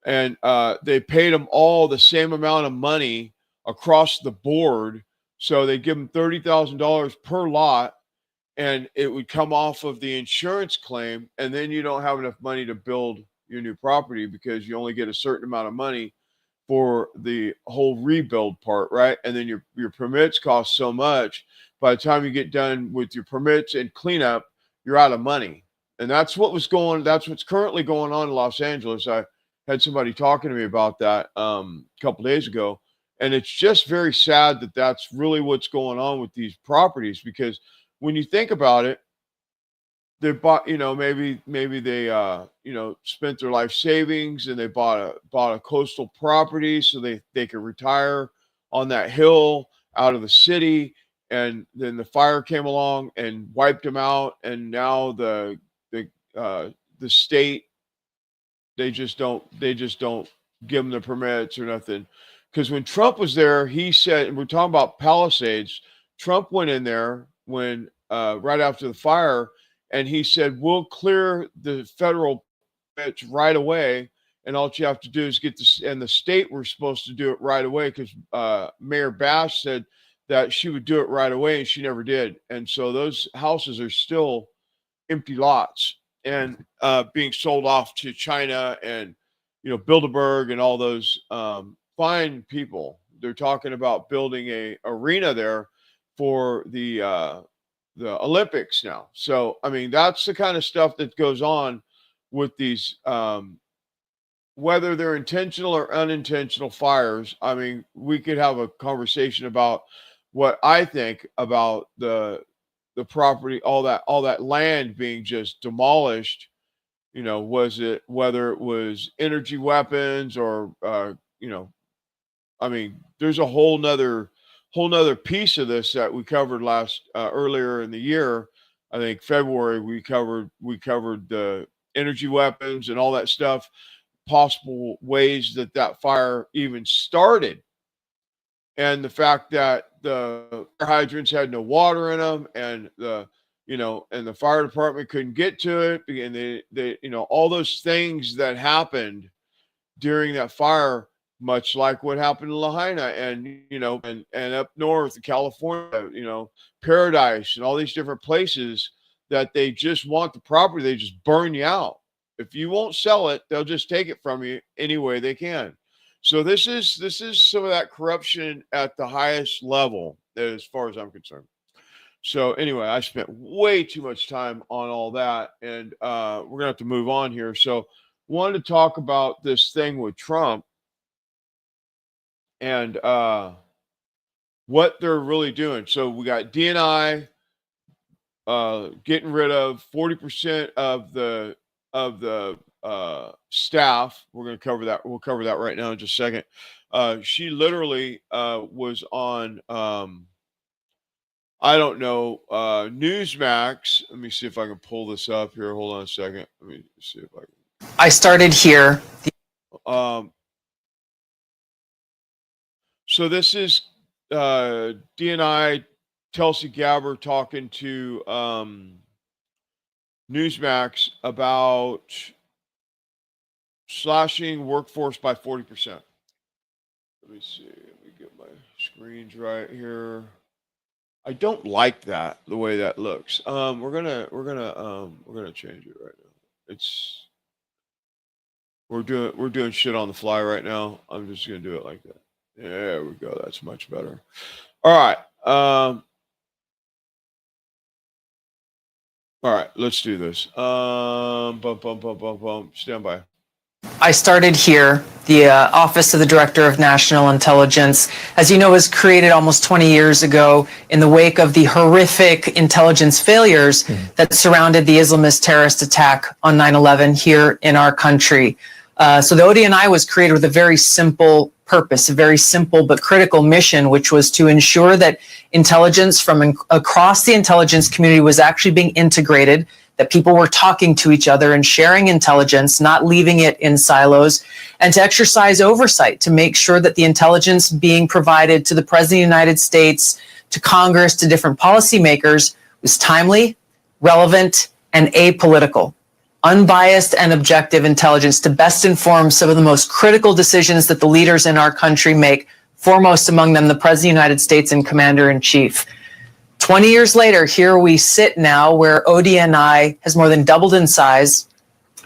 And they paid them all the same amount of money across the board. So they give them $30,000 per lot, and it would come off of the insurance claim. And then you don't have enough money to build your new property because you only get a certain amount of money for the whole rebuild part, right? And then your permits cost so much. By the time you get done with your permits and cleanup, you're out of money. And that's what's currently going on in Los Angeles. I had somebody talking to me about that a couple days ago. And it's just very sad that that's really what's going on with these properties, because when you think about it, they bought, maybe they, spent their life savings and they bought a coastal property so they could retire on that hill out of the city. And then the fire came along and wiped them out. And now the state, they just don't give them the permits or nothing. Because when Trump was there, he said, and we're talking about Palisades, Trump went in there when right after the fire, and he said, we'll clear the federal permits right away, and all you have to do is get this. And the state were supposed to do it right away because Mayor Bash said that she would do it right away, and she never did. And so those houses are still empty lots and being sold off to China and Bilderberg and all those fine people. They're talking about building a arena there for the Olympics now. So I mean, that's the kind of stuff that goes on with these whether they're intentional or unintentional fires. I mean, we could have a conversation about what I think about the property, all that land being just demolished. Whether it was energy weapons or I mean, there's a whole nother piece of this that we covered earlier in the year. I think February we covered the energy weapons and all that stuff, possible ways that fire even started, and the fact that the fire hydrants had no water in them, and the fire department couldn't get to it, and they all those things that happened during that fire, much like what happened in Lahaina and and up north in California, Paradise and all these different places, that they just want the property, they just burn you out. If you won't sell it, they'll just take it from you any way they can. So this is some of that corruption at the highest level, as far as I'm concerned. So anyway, I spent way too much time on all that, and we're gonna have to move on here. So wanted to talk about this thing with Trump and what they're really doing. So we got DNI getting rid of 40% of the staff. We're going to cover that. We'll cover that right now in just a second. She literally was on I don't know, Newsmax. Let me see if I can pull this up here. Hold on a second. Let me see if I can.
I started here.
So this is DNI Tulsi Gabbard talking to Newsmax about slashing workforce by 40%. Let me see. Let me get my screens right here. I don't like that, the way that looks. We're gonna change it right now. We're doing shit on the fly right now. I'm just gonna do it like that. There we go. That's much better. All right. All right. Let's do this. Stand by.
I started here. The Office of the Director of National Intelligence, as you know, was created almost 20 years ago in the wake of the horrific intelligence failures that surrounded the Islamist terrorist attack on 9/11 here in our country. So the ODNI was created with a very simple purpose, a very simple but critical mission, which was to ensure that intelligence from across the intelligence community was actually being integrated, that people were talking to each other and sharing intelligence, not leaving it in silos, and to exercise oversight to make sure that the intelligence being provided to the President of the United States, to Congress, to different policymakers was timely, relevant, and apolitical. Unbiased and objective intelligence to best inform some of the most critical decisions that the leaders in our country make, foremost among them the President of the United States and Commander-in-Chief. 20 years later, here we sit now where ODNI has more than doubled in size,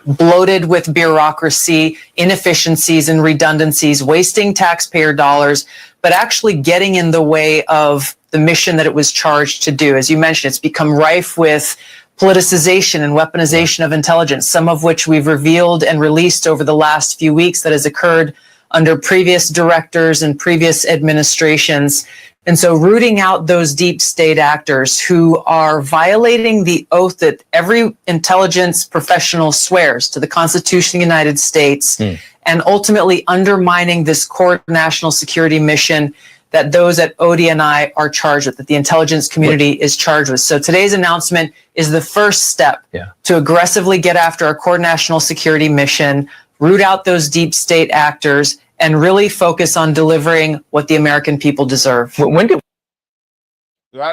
bloated with bureaucracy, inefficiencies and redundancies, wasting taxpayer dollars, but actually getting in the way of the mission that it was charged to do. As you mentioned, it's become rife with politicization and weaponization of intelligence, some of which we've revealed and released over the last few weeks that has occurred under previous directors and previous administrations. And so rooting out those deep state actors who are violating the oath that every intelligence professional swears to the Constitution of the United States and ultimately undermining this core national security mission that those at ODNI are charged with, that the intelligence community is charged with. So today's announcement is the first step to aggressively get after our core national security mission, root out those deep state actors, and really focus on delivering what the American people deserve.
That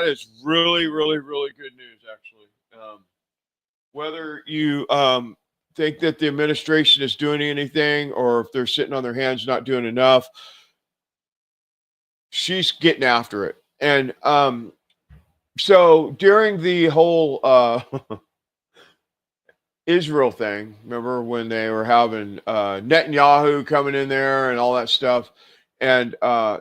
is really, really, really good news, actually. Whether you think that the administration is doing anything or if they're sitting on their hands not doing enough, she's getting after it. And so during the whole Israel thing, remember when they were having Netanyahu coming in there and all that stuff, and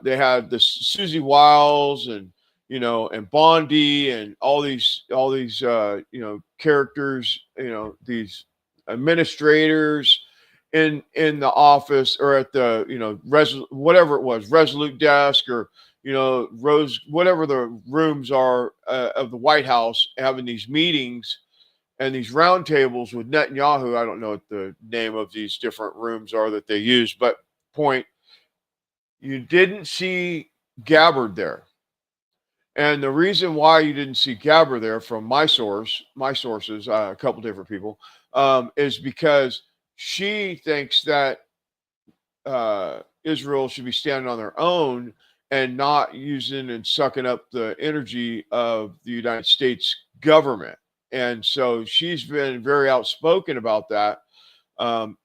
they had the Susie Wiles and and Bondi and all these characters, these administrators in the office or at the whatever it was, Resolute desk or Rose, whatever the rooms are of the White House, having these meetings and these roundtables with Netanyahu. I don't know what the name of these different rooms are that they use, but point, you didn't see Gabbard there. And the reason why you didn't see Gabbard there, from my sources, a couple different people, is because she thinks that Israel should be standing on their own and not using and sucking up the energy of the United States government. And so she's been very outspoken about that.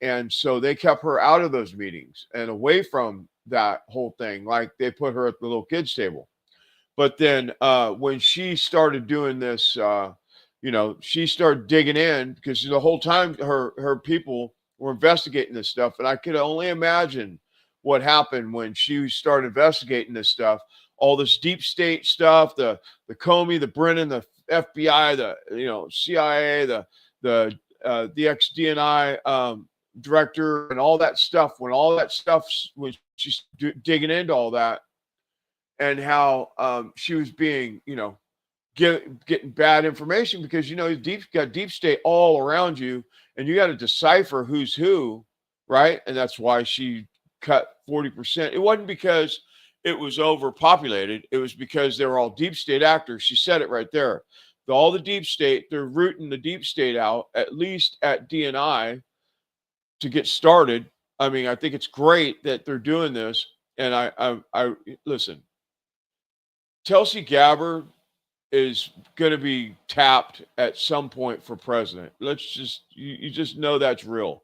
And so they kept her out of those meetings and away from that whole thing. Like they put her at the little kids table. But then when she started doing this, she started digging in, because the whole time her people were investigating this stuff. And I could only imagine what happened when she started investigating this stuff, all this deep state stuff, the Comey, the Brennan, the FBI, the CIA, the ex-DNI director, and all that stuff. When she's digging into all that, and how she was being, getting bad information, because you got deep state all around you, and you got to decipher who's who, right? And that's why she cut 40%. It wasn't because it was overpopulated. It was because they were all deep state actors. She said it right there. All the deep state, they're rooting the deep state out, at least at DNI, to get started. I mean, I think it's great that they're doing this. and I listen. Tulsi Gabbard is going to be tapped at some point for president. You just know that's real.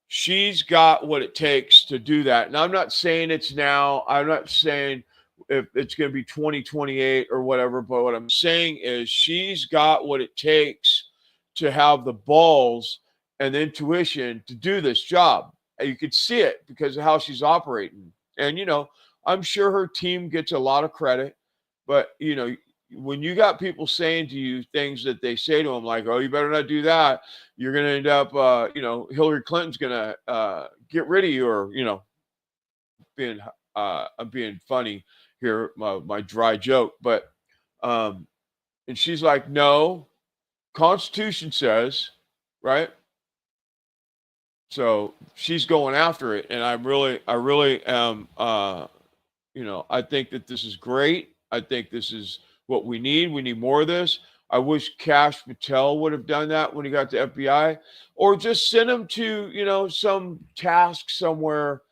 She's got what it takes to do that. And I'm not saying it's now. I'm not saying if it's going to be 2028 or whatever, but what I'm saying is she's got what it takes to have the balls and the intuition to do this job. And you could see it because of how she's operating. And, I'm sure her team gets a lot of credit, but, when you got people saying to you things that they say to them, like, oh, you better not do that, you're going to end up, Hillary Clinton's going to get rid of you, or, I'm being funny here, my dry joke. But, and she's like, no, Constitution says, right? So she's going after it. And I really am, I think that this is great. I think this is what we need. We need more of this. I wish Kash Patel would have done that when he got to FBI, or just send him to, some task somewhere,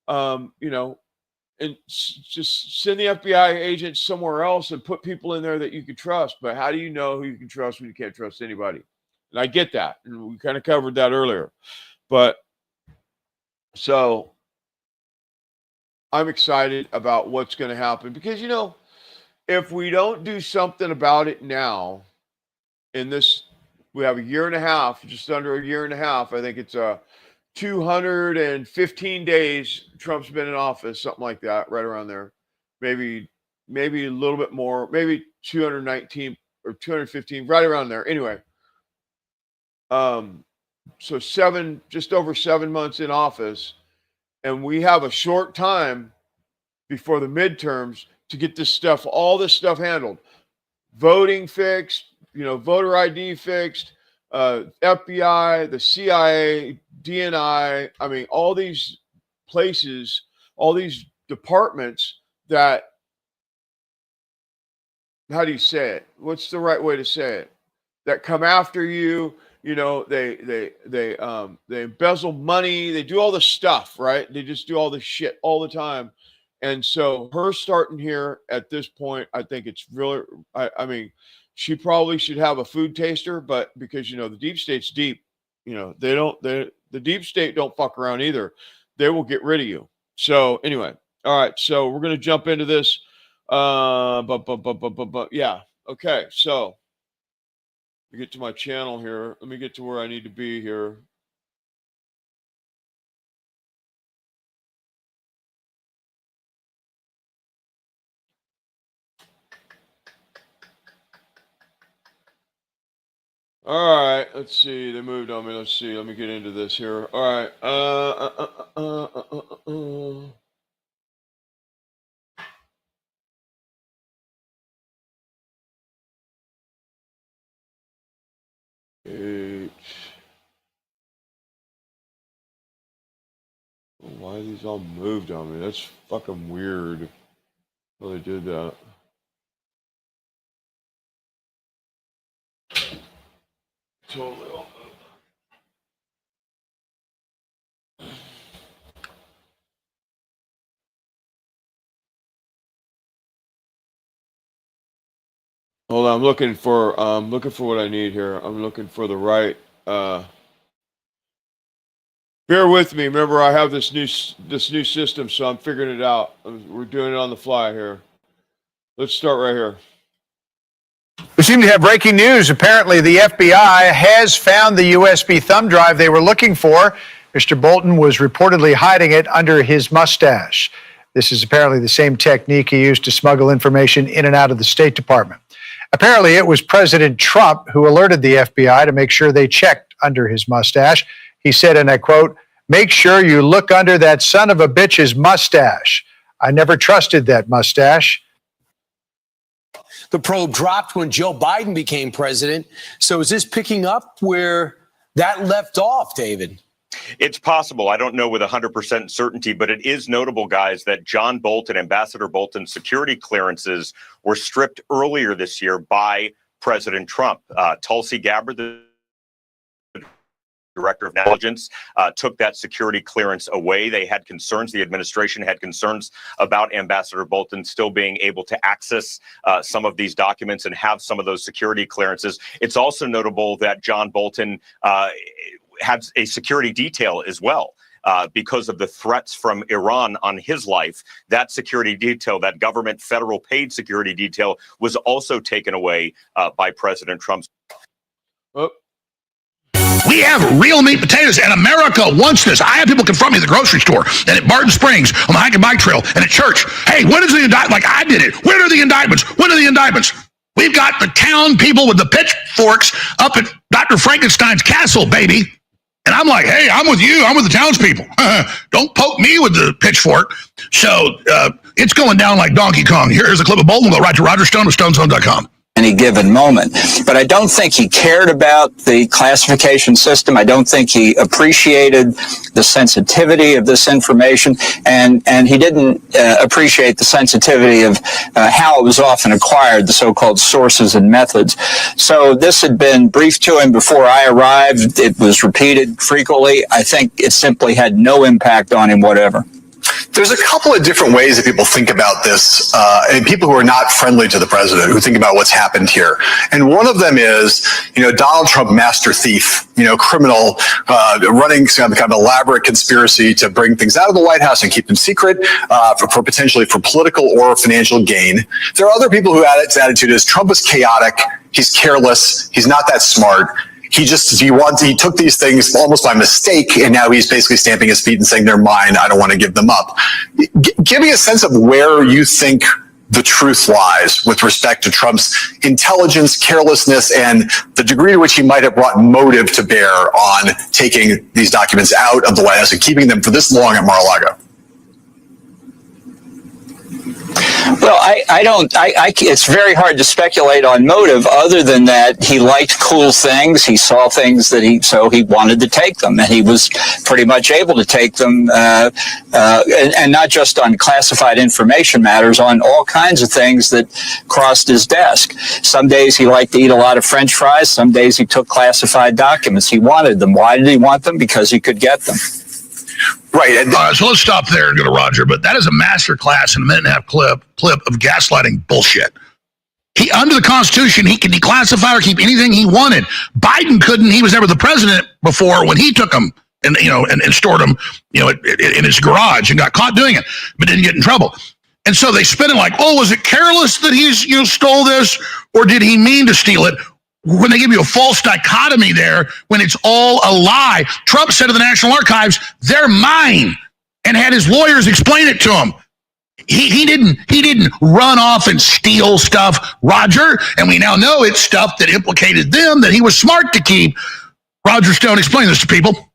and just send the FBI agents somewhere else and put people in there that you can trust. But how do you know who you can trust when you can't trust anybody? And I get that. And we kind of covered that earlier. But so I'm excited about what's going to happen because, if we don't do something about it now, we have a year and a half, just under a year and a half. I think it's 215 days Trump's been in office, something like that, right around there. Maybe a little bit more, maybe 219 or 215, right around there. Anyway, so just over 7 months in office, and we have a short time before the midterms to get all this stuff handled. Voting fixed, voter ID fixed, FBI, the CIA, DNI. I mean, all these places, all these departments that, how do you say it? What's the right way to say it? That come after you, they embezzle money. They do all the stuff, right? They just do all this shit all the time. And so her starting here at this point, I think it's really, I mean, she probably should have a food taster, but because, the deep state's deep, the deep state don't fuck around either. They will get rid of you. So anyway, all right. So we're going to jump into this. Yeah. Okay. So let me get to my channel here. Let me get to where I need to be here. All right, let's see. They moved on me. Let's see. Let me get into this here. All right. Why are these all moved on me? That's fucking weird. Well, they did that. Totally all moved. Hold on, I'm looking for what I need here. I'm looking for the right. Bear with me. Remember, I have this new system, so I'm figuring it out. We're doing it on the fly here. Let's start right here.
We seem to have breaking news. Apparently, the FBI has found the USB thumb drive they were looking for. Mr. Bolton was reportedly hiding it under his mustache. This is apparently the same technique he used to smuggle information in and out of the State Department. Apparently, it was President Trump who alerted the FBI to make sure they checked under his mustache. He said, and I quote, "Make sure you look under that son of a bitch's mustache. I never trusted that mustache."
The probe dropped when Joe Biden became president. So is this picking up where that left off, David?
It's possible. I don't know with 100% certainty, but it is notable, guys, that John Bolton, Ambassador Bolton's security clearances were stripped earlier this year by President Trump. Tulsi Gabbard, the director of intelligence, took that security clearance away. They had concerns. The administration had concerns about Ambassador Bolton still being able to access some of these documents and have some of those security clearances. It's also notable that John Bolton had a security detail as well. Because of the threats from Iran on his life, that security detail, that government federal paid security detail, was also taken away by President Trump's.
We have real meat potatoes, and America wants this. I have people confront me at the grocery store, and at Barton Springs, on the hike and bike trail, and at church. Hey, when is the indictment? Like I did it. When are the indictments? When are the indictments? We've got the town people with the pitchforks up at Dr. Frankenstein's castle, baby. And I'm like, hey, I'm with you. I'm with the townspeople. Don't poke me with the pitchfork. So it's going down like Donkey Kong. Here's a clip of Bolton. Go right to Roger Stone of StoneZone.com.
Any given moment. But I don't think he cared about the classification system. I don't think he appreciated the sensitivity of this information, and he didn't appreciate the sensitivity of how it was often acquired, the so-called sources and methods. So this had been briefed to him before I arrived. It was repeated frequently. I think it simply had no impact on him whatever.
There's a couple of different ways that people think about this, and people who are not friendly to the president who think about what's happened here. And one of them is, Donald Trump, master thief, criminal, running some kind of elaborate conspiracy to bring things out of the White House and keep them secret for potentially for political or financial gain. There are other people who his attitude is Trump is chaotic, he's careless, he's not that smart. He took these things almost by mistake, and now he's basically stamping his feet and saying they're mine. I don't want to give them up. Give me a sense of where you think the truth lies with respect to Trump's intelligence, carelessness, and the degree to which he might have brought motive to bear on taking these documents out of the White House and keeping them for this long at Mar-a-Lago.
Well, it's very hard to speculate on motive other than that he liked cool things. He saw things so he wanted to take them, and he was pretty much able to take them, and not just on classified information matters, on all kinds of things that crossed his desk. Some days he liked to eat a lot of French fries. Some days he took classified documents. He wanted them. Why did he want them? Because he could get them.
Right. So let's stop there and go to Roger. But that is a master class in a minute and a half clip of gaslighting bullshit. Under the Constitution, he can declassify or keep anything he wanted. Biden couldn't. He was never the president before when he took them and stored them, in his garage and got caught doing it, but didn't get in trouble. And so they spin it like, oh, was it careless that he's stole this, or did he mean to steal it? When they give you a false dichotomy there, when it's all a lie. Trump said to the National Archives, they're mine, and had his lawyers explain it to him. He didn't run off and steal stuff, Roger, and we now know it's stuff that implicated them that he was smart to keep. Roger Stone, explain this to people.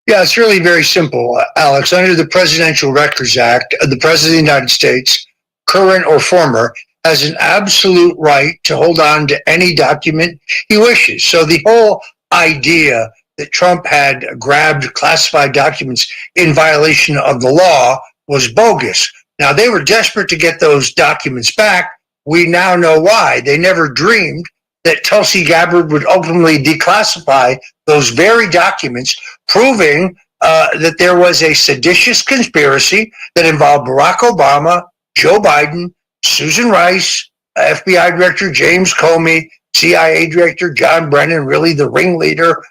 Yeah, it's really very simple, Alex. Under the Presidential Records Act, the President of the United States, current or former, has an absolute right to hold on to any document he wishes. So the whole idea that Trump had grabbed classified documents in violation of the law was bogus. Now, they were desperate to get those documents back. We now know why. They never dreamed that Tulsi Gabbard would ultimately declassify those very documents, proving that there was a seditious conspiracy that involved Barack Obama, Joe Biden, Susan Rice, FBI Director James Comey, CIA Director John Brennan, really the ringleader,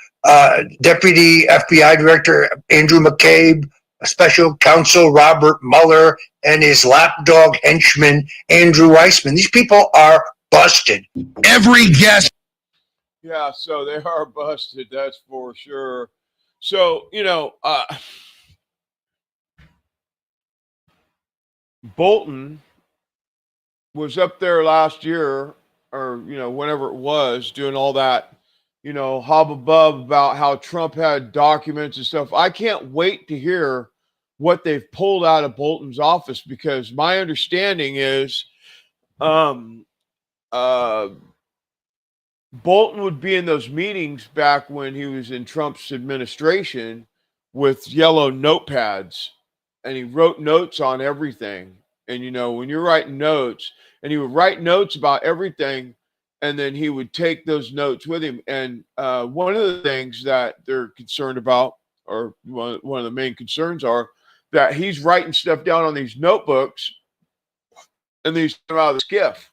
Deputy FBI Director Andrew McCabe, Special Counsel Robert Mueller, and his lapdog henchman Andrew Weissman. These people are busted.
Every guest.
Yeah, so they are busted, that's for sure. So, Bolton was up there last year, or whenever it was, doing all that hubbub about how Trump had documents and stuff. I can't wait to hear what they've pulled out of Bolton's office, because my understanding is Bolton would be in those meetings back when he was in Trump's administration with yellow notepads, and he wrote notes on everything. And when you're writing notes, and he would write notes about everything, and then he would take those notes with him. And one of the things that they're concerned about, or one of the main concerns, are that he's writing stuff down on these notebooks and these come out of the skiff.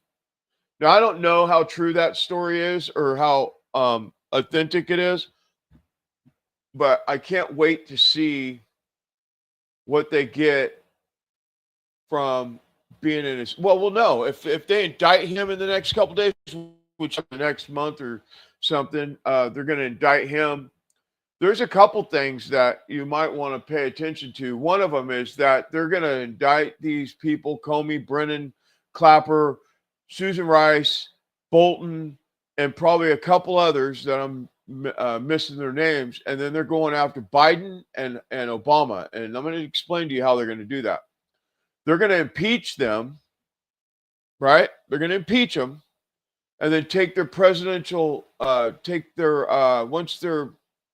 Now, I don't know how true that story is or how authentic it is, but I can't wait to see what they get from being in his. Well, we'll know if they indict him in the next couple days, which the next month or something, they're going to indict him. There's a couple things that you might want to pay attention to. One of them is that they're going to indict these people: Comey, Brennan, Clapper, Susan Rice, Bolton, and probably a couple others that I'm missing their names. And then they're going after Biden and Obama. And I'm going to explain to you how they're going to do that. They're going to impeach them, right? They're going to impeach them, and then take their presidential, once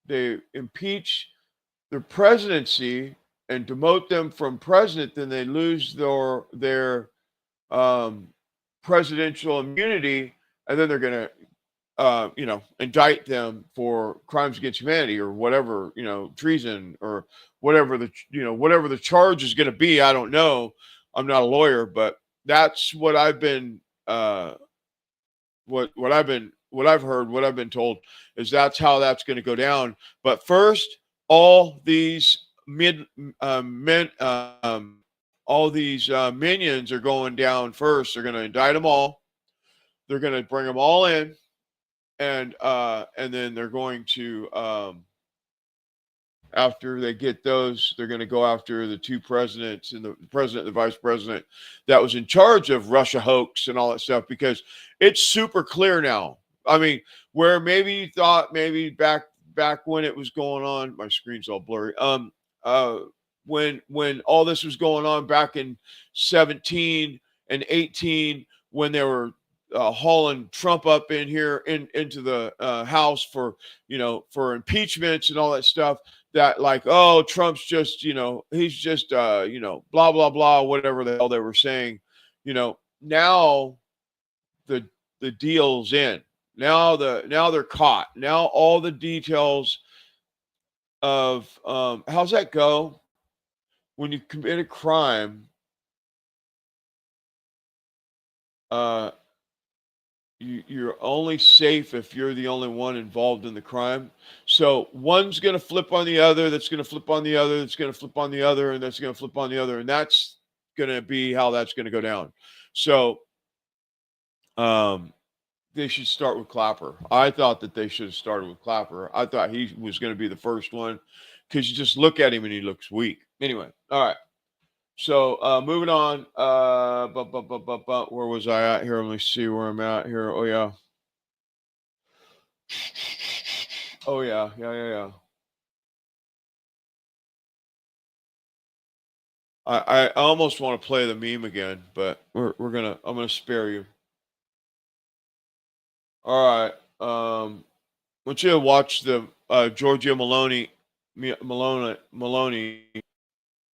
they impeach their presidency and demote them from president, then they lose their presidential immunity, and then they're going to, indict them for crimes against humanity or whatever, treason or whatever the charge is going to be. I don't know. I'm not a lawyer, but that's what I've been, what I've heard, what I've been told is that's how that's going to go down. But first, all these minions are going down first. They're going to indict them all. They're going to bring them all in, and then they're going to, after they get those, they're going to go after the two presidents and the president and the vice president that was in charge of Russia hoax and all that stuff, because it's super clear now. I mean, where maybe you thought maybe back when it was going on, my screen's all blurry. When all this was going on back in 17 and 18, when they were hauling Trump up in here into the House for impeachments and all that stuff, that like, oh, Trump's just, he's just, blah, blah, blah, whatever the hell they were saying, now the deal's in. Now they're caught. Now all the details of how's that go? When you commit a crime, you're only safe if you're the only one involved in the crime. So one's going to flip on the other, that's going to flip on the other, that's going to flip on the other, and that's going to flip on the other. And that's going to be how that's going to go down. So they should start with Clapper. I thought that they should have started with Clapper. I thought he was going to be the first one, because you just look at him and he looks weak. Anyway, all right. So moving on. Where was I at here? Let me see where I'm at here. Oh yeah. I almost want to play the meme again, but I'm gonna spare you. All right. I want you to watch the Georgia Maloney.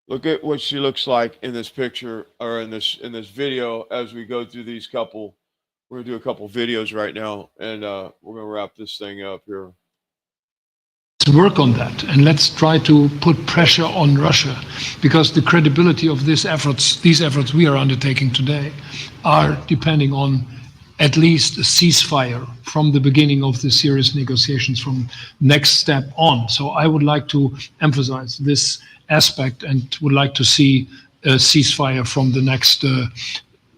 Look at what she looks like in this picture, or in this video, as we go through these couple. We're gonna do a couple videos right now, and we're gonna wrap this thing up here.
To work on that, and let's try to put pressure on Russia, because the credibility of these efforts we are undertaking today, are depending on at least a ceasefire from the beginning of the serious negotiations from next step on. So I would like to emphasize this aspect and would like to see a ceasefire from the next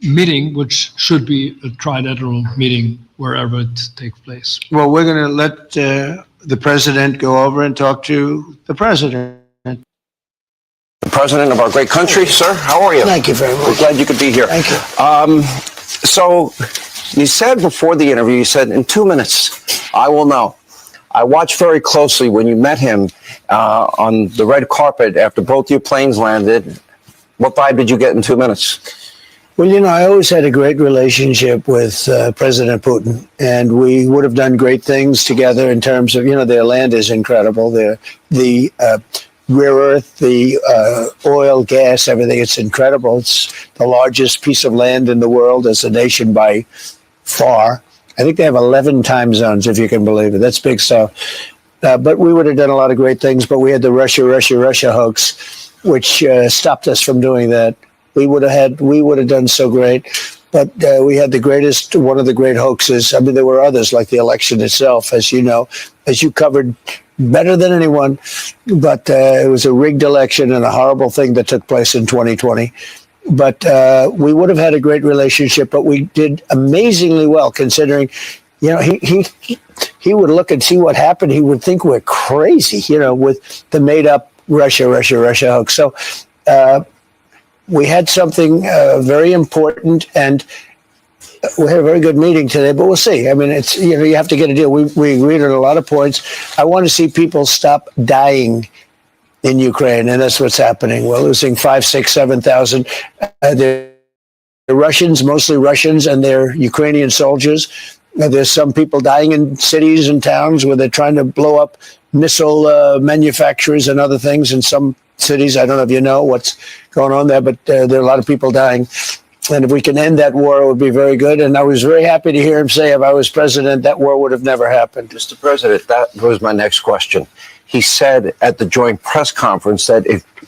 meeting, which should be a trilateral meeting wherever it takes place.
Well, we're going to let the president go over and talk to the president.
The president of our great country, sir, how are you?
Thank you very much.
We're glad you could be here.
Thank you.
So you said before the interview, you said, in 2 minutes, I will know. I watched very closely when you met him on the red carpet after both your planes landed. What vibe did you get in 2 minutes?
Well, I always had a great relationship with President Putin, and we would have done great things together in terms of, their land is incredible. The rare earth, the oil, gas, everything, it's incredible. It's the largest piece of land in the world as a nation by far. I think they have 11 time zones, if you can believe it. That's big stuff. But we would have done a lot of great things, but we had the Russia hoax, which stopped us from doing that. We would have done so great. But we had one of the great hoaxes. I mean, there were others, like the election itself, as you know, as you covered better than anyone. But it was a rigged election and a horrible thing that took place in 2020. But we would have had a great relationship, but we did amazingly well, considering, you know, he would look and see what happened. He would think we're crazy, you know, with the made up Russia hoax. So we had something very important, and we had a very good meeting today, but we'll see. I mean, it's, you know, you have to get a deal. We agreed on a lot of points. I want to see people stop dying in Ukraine, and that's what's happening. We're losing 5, 6, 7,000. They're Russians, mostly Russians, and they're Ukrainian soldiers. There's some people dying in cities and towns where they're trying to blow up missile manufacturers and other things in some cities. I don't know if you know what's going on there, but there are a lot of people dying. And if we can end that war, it would be very good. And I was very happy to hear him say, if I was president, that war would have never happened.
Mr. President, that was my next question. He said at the joint press conference that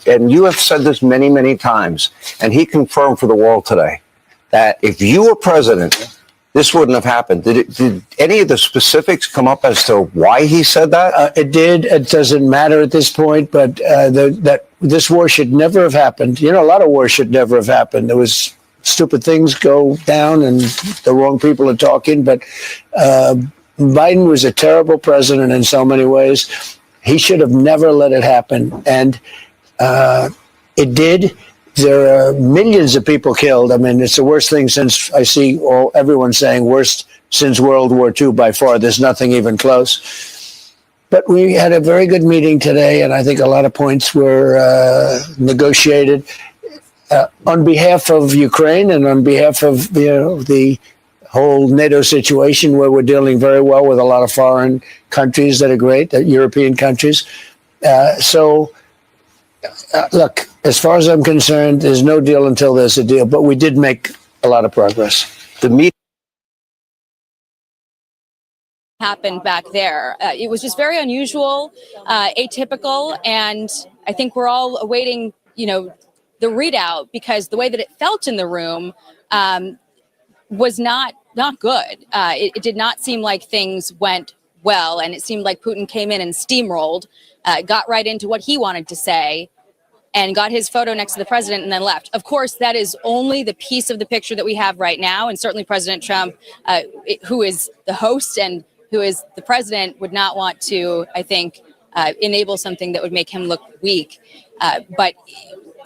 and you have said this many, many times, and he confirmed for the world today, that if you were president, this wouldn't have happened. Did any of the specifics come up as to why he said that?
It did. It doesn't matter at this point, but that this war should never have happened. You know, a lot of wars should never have happened. There was stupid things go down and the wrong people are talking, but Biden was a terrible president in so many ways. He should have never let it happen. And it did. There are millions of people killed. I mean, it's the worst thing since I see everyone saying worst since World War II by far. There's nothing even close. But we had a very good meeting today, and I think a lot of points were negotiated on behalf of Ukraine and on behalf of, you know, the whole NATO situation, where we're dealing very well with a lot of foreign countries that are great, European countries. Look, as far as I'm concerned, there's no deal until there's a deal, but we did make a lot of progress.
The meeting
happened back there. It was just very unusual, atypical, and I think we're all awaiting, you know, the readout, because the way that it felt in the room was not good. It did not seem like things went well, and it seemed like Putin came in and steamrolled, got right into what he wanted to say, and got his photo next to the president and then left. Of course, that is only the piece of the picture that we have right now, and certainly President Trump, who is the host and who is the president, would not want to, I think, enable something that would make him look weak. But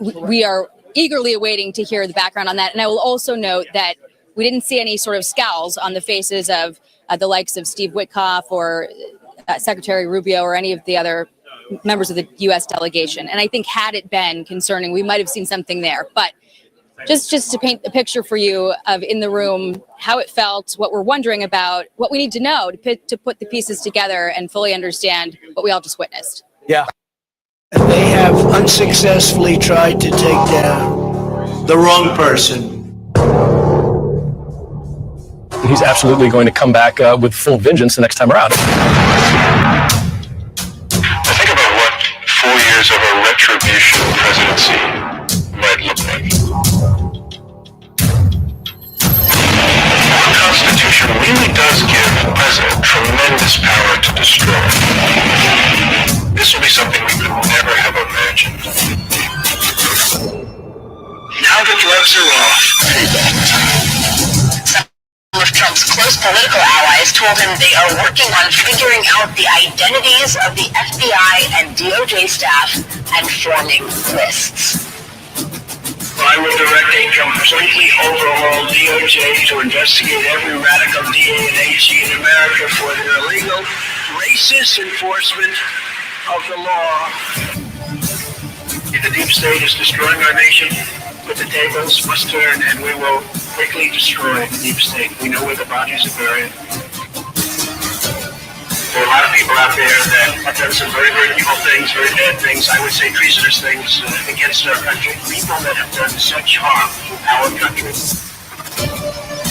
we are eagerly awaiting to hear the background on that. And I will also note that we didn't see any sort of scowls on the faces of the likes of Steve Witkoff or Secretary Rubio or any of the other members of the U.S. delegation. And I think had it been concerning, we might have seen something there. But just to paint a picture for you of in the room, how it felt, what we're wondering about, what we need to know to put the pieces together and fully understand what we all just witnessed.
Yeah. They have unsuccessfully tried to take down the wrong person.
He's absolutely going to come back with full vengeance the next time around.
Think about what 4 years of a retribution presidency might look like. Our Constitution really does give the president tremendous power to destroy. This will be something we could never have imagined. Now the gloves are off.
Some of Trump's close political allies told him they are working on figuring out the identities of the FBI and DOJ staff and forming lists.
I will direct a completely overhauled DOJ to investigate every radical DA and AG in America for their illegal, racist enforcement of the law. If the deep state is destroying our nation, but the tables must turn, and we will quickly destroy the deep state. We know where the bodies are buried. There are a lot of people out there that have done some very, very evil things, very bad things, I would say treasonous things against our country. People that have done such harm to our country.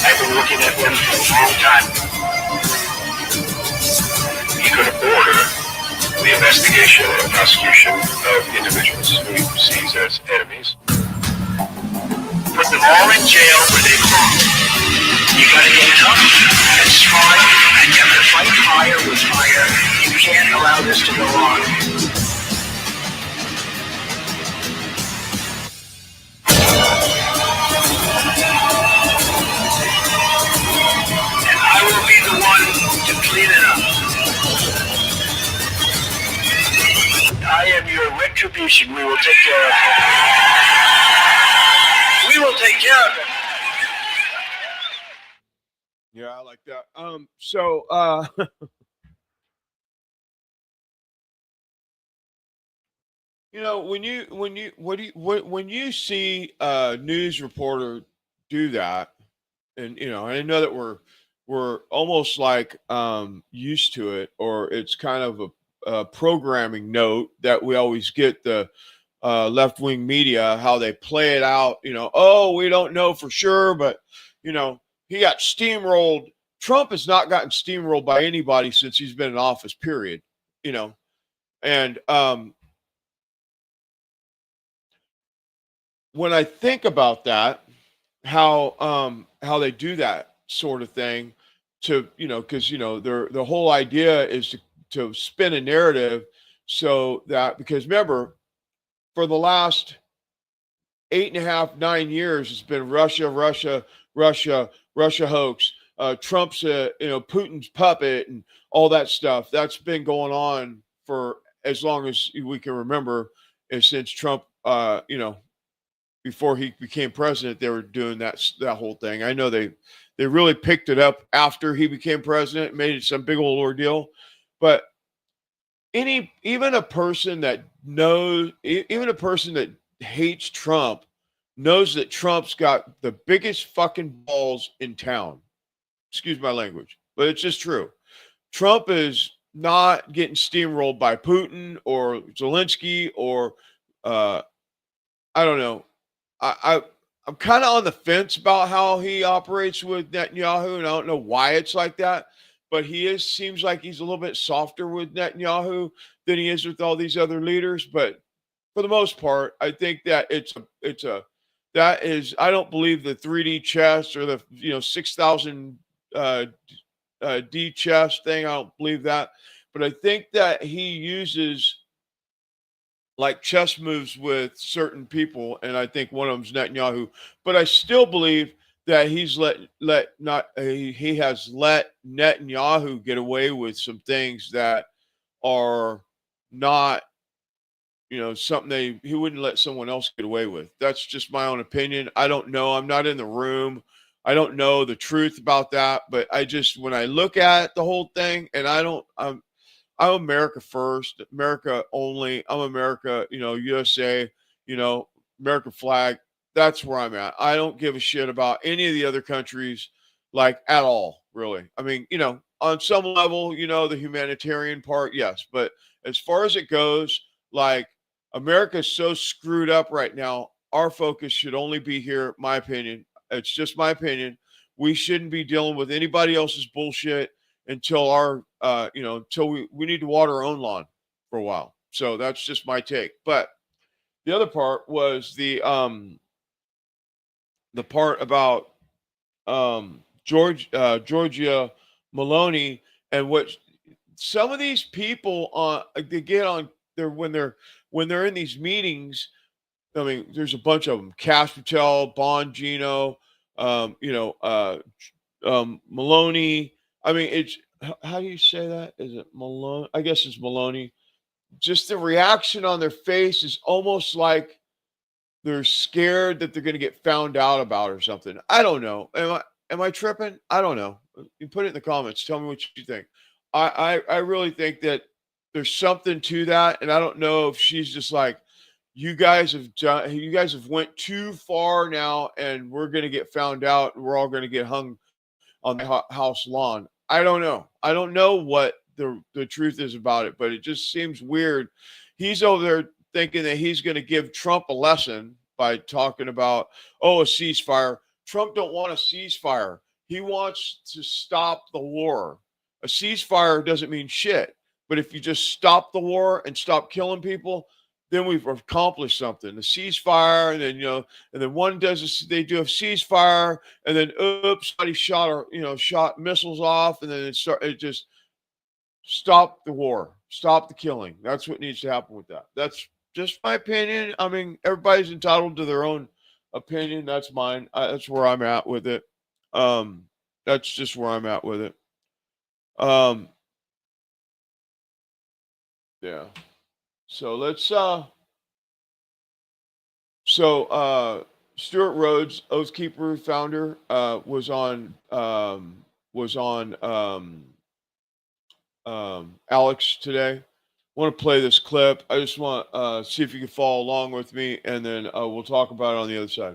I've been looking at them for a long time. He could order the investigation and prosecution of individuals who he sees as enemies. Put them all in jail where they belong. You gotta get tough and smart, and you have to fight fire with fire. You can't allow this to go on. And I will be the one to clean it up. I am your retribution. We will take care of it. We will take care of it.
Yeah, I like that. You know, when you see a news reporter do that, and you know, and I know that we're almost like used to it, or it's kind of a programming note that we always get the left-wing media, how they play it out. You know, oh, we don't know for sure, but you know, he got steamrolled. Trump has not gotten steamrolled by anybody since he's been in office, period. You know, and when I think about that, how they do that sort of thing to, you know, because you know, the whole idea is to spin a narrative so that, because remember, for the last 8.5, 9 years, it's been Russia hoax. Trump's you know, Putin's puppet and all that stuff. That's been going on for as long as we can remember, and since Trump, you know, before he became president, they were doing that whole thing. I know they really picked it up after he became president, made it some big old ordeal. But even a person that hates Trump knows that Trump's got the biggest fucking balls in town. Excuse my language, but it's just true. Trump is not getting steamrolled by Putin or Zelensky or I don't know. I'm kind of on the fence about how he operates with Netanyahu, and I don't know why it's like that. But seems like he's a little bit softer with Netanyahu than he is with all these other leaders. But for the most part, I think that I don't believe the 3D chess or the 6,000 D chess thing. I don't believe that. But I think that he uses like chess moves with certain people, and I think one of them's Netanyahu. But I still believe that he's he has let Netanyahu get away with some things that are not, you know, something he wouldn't let someone else get away with. That's just my own opinion. I don't know. I'm not in the room. I don't know the truth about that. But when I look at the whole thing, and I'm America first, America only. I'm America, you know, USA, you know, American flag. That's where I'm at. I don't give a shit about any of the other countries, like at all, really. I mean, you know, on some level, you know, the humanitarian part, yes. But as far as it goes, like, America's so screwed up right now. Our focus should only be here, my opinion. It's just my opinion. We shouldn't be dealing with anybody else's bullshit until until we need to water our own lawn for a while. So that's just my take. But the other part was the part about Georgia Maloney, and what some of these people they get on there when they're in these meetings. I mean, there's a bunch of them: Cash Patel, Bongino, Maloney. I mean, it's, how do you say that? Is it Malone? I guess it's Maloney. Just the reaction on their face is almost like they're scared that they're going to get found out about or something. I don't know. Am I tripping? I don't know. You put it in the comments. Tell me what you think. I really think that there's something to that, and I don't know if she's just like, you guys have went too far now, and we're going to get found out, and we're all going to get hung on the house lawn. I don't know. I don't know what the truth is about it, but it just seems weird. He's over there thinking that he's going to give Trump a lesson by talking about, a ceasefire. Trump don't want a ceasefire. He wants to stop the war. A ceasefire doesn't mean shit. But if you just stop the war and stop killing people, then we've accomplished something. The ceasefire, and then and then they do a ceasefire, and then oops, somebody shot missiles off, and then it just stop the war, stop the killing. That's what needs to happen with that. That's just my opinion. I mean, everybody's entitled to their own opinion. That's mine. That's where I'm at with it. That's just where I'm at with it. Yeah. So let's Stuart Rhodes, Oathkeeper founder, was on Alex today. I want to play this clip. I just want see if you can follow along with me, and then we'll talk about it on the other side.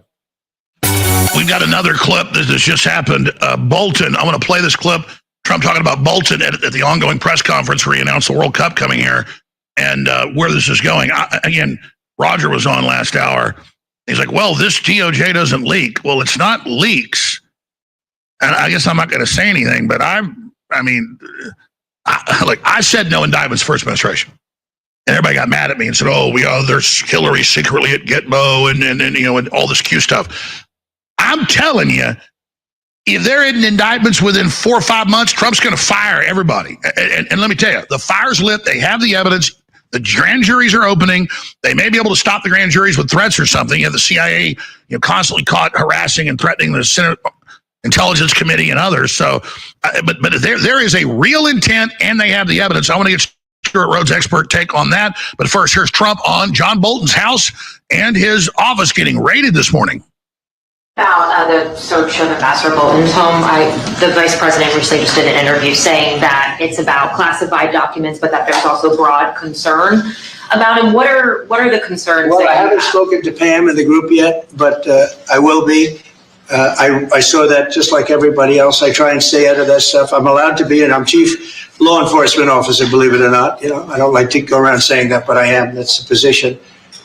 We've got another clip that has just happened. Bolton, I want to play this clip. Trump talking about Bolton at the ongoing press conference where he announced the World Cup coming here and where this is going. Again, Roger was on last hour. He's like, well, this DOJ doesn't leak. Well, it's not leaks. And I guess I'm not going to say anything, but I said no indictments first administration. And everybody got mad at me and said, oh, there's Hillary secretly at Gitmo and all this Q stuff. I'm telling you, if there isn't indictments within 4 or 5 months, Trump's going to fire everybody. And let me tell you, the fire's lit. They have the evidence. The grand juries are opening. They may be able to stop the grand juries with threats or something. The CIA, constantly caught harassing and threatening the Senate Intelligence Committee and others. So, but there is a real intent, and they have the evidence. I want to get Stuart Rhodes' expert take on that. But first, here's Trump on John Bolton's house and his office getting raided this morning.
About the search of Ambassador Bolton's home, the vice president recently just did an interview saying that it's about classified documents, but that there's also broad concern about him. What are the concerns?
Well, I haven't spoken to Pam in the group yet, but I will be. I saw that just like everybody else. I try and stay out of that stuff. I'm allowed to be, and I'm chief law enforcement officer, believe it or not. I don't like to go around saying that, but I am. That's the position.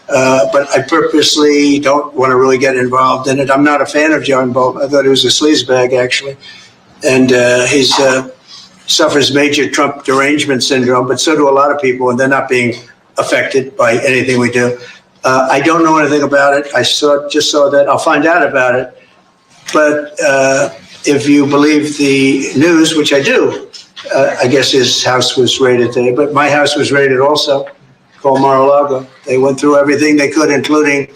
But I purposely don't want to really get involved in it. I'm not a fan of John Bolton. I thought he was a sleazebag, actually. And he suffers major Trump derangement syndrome, but so do a lot of people, and they're not being affected by anything we do. I don't know anything about it. I just saw that. I'll find out about it. But if you believe the news, which I do, I guess his house was raided today, but my house was raided also. Called Mar-a-Lago. They went through everything they could, including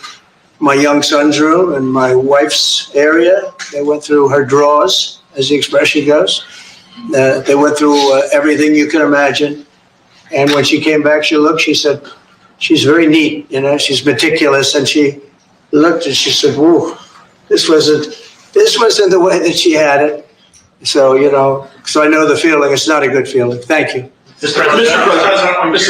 my young son's room and my wife's area. They went through her drawers, as the expression goes. They went through everything you can imagine. And when she came back, she said, she's very neat, she's meticulous. And she looked and she said, whoa, this wasn't the way that she had it. So, so I know the feeling. It's not a good feeling. Thank you.
Mr.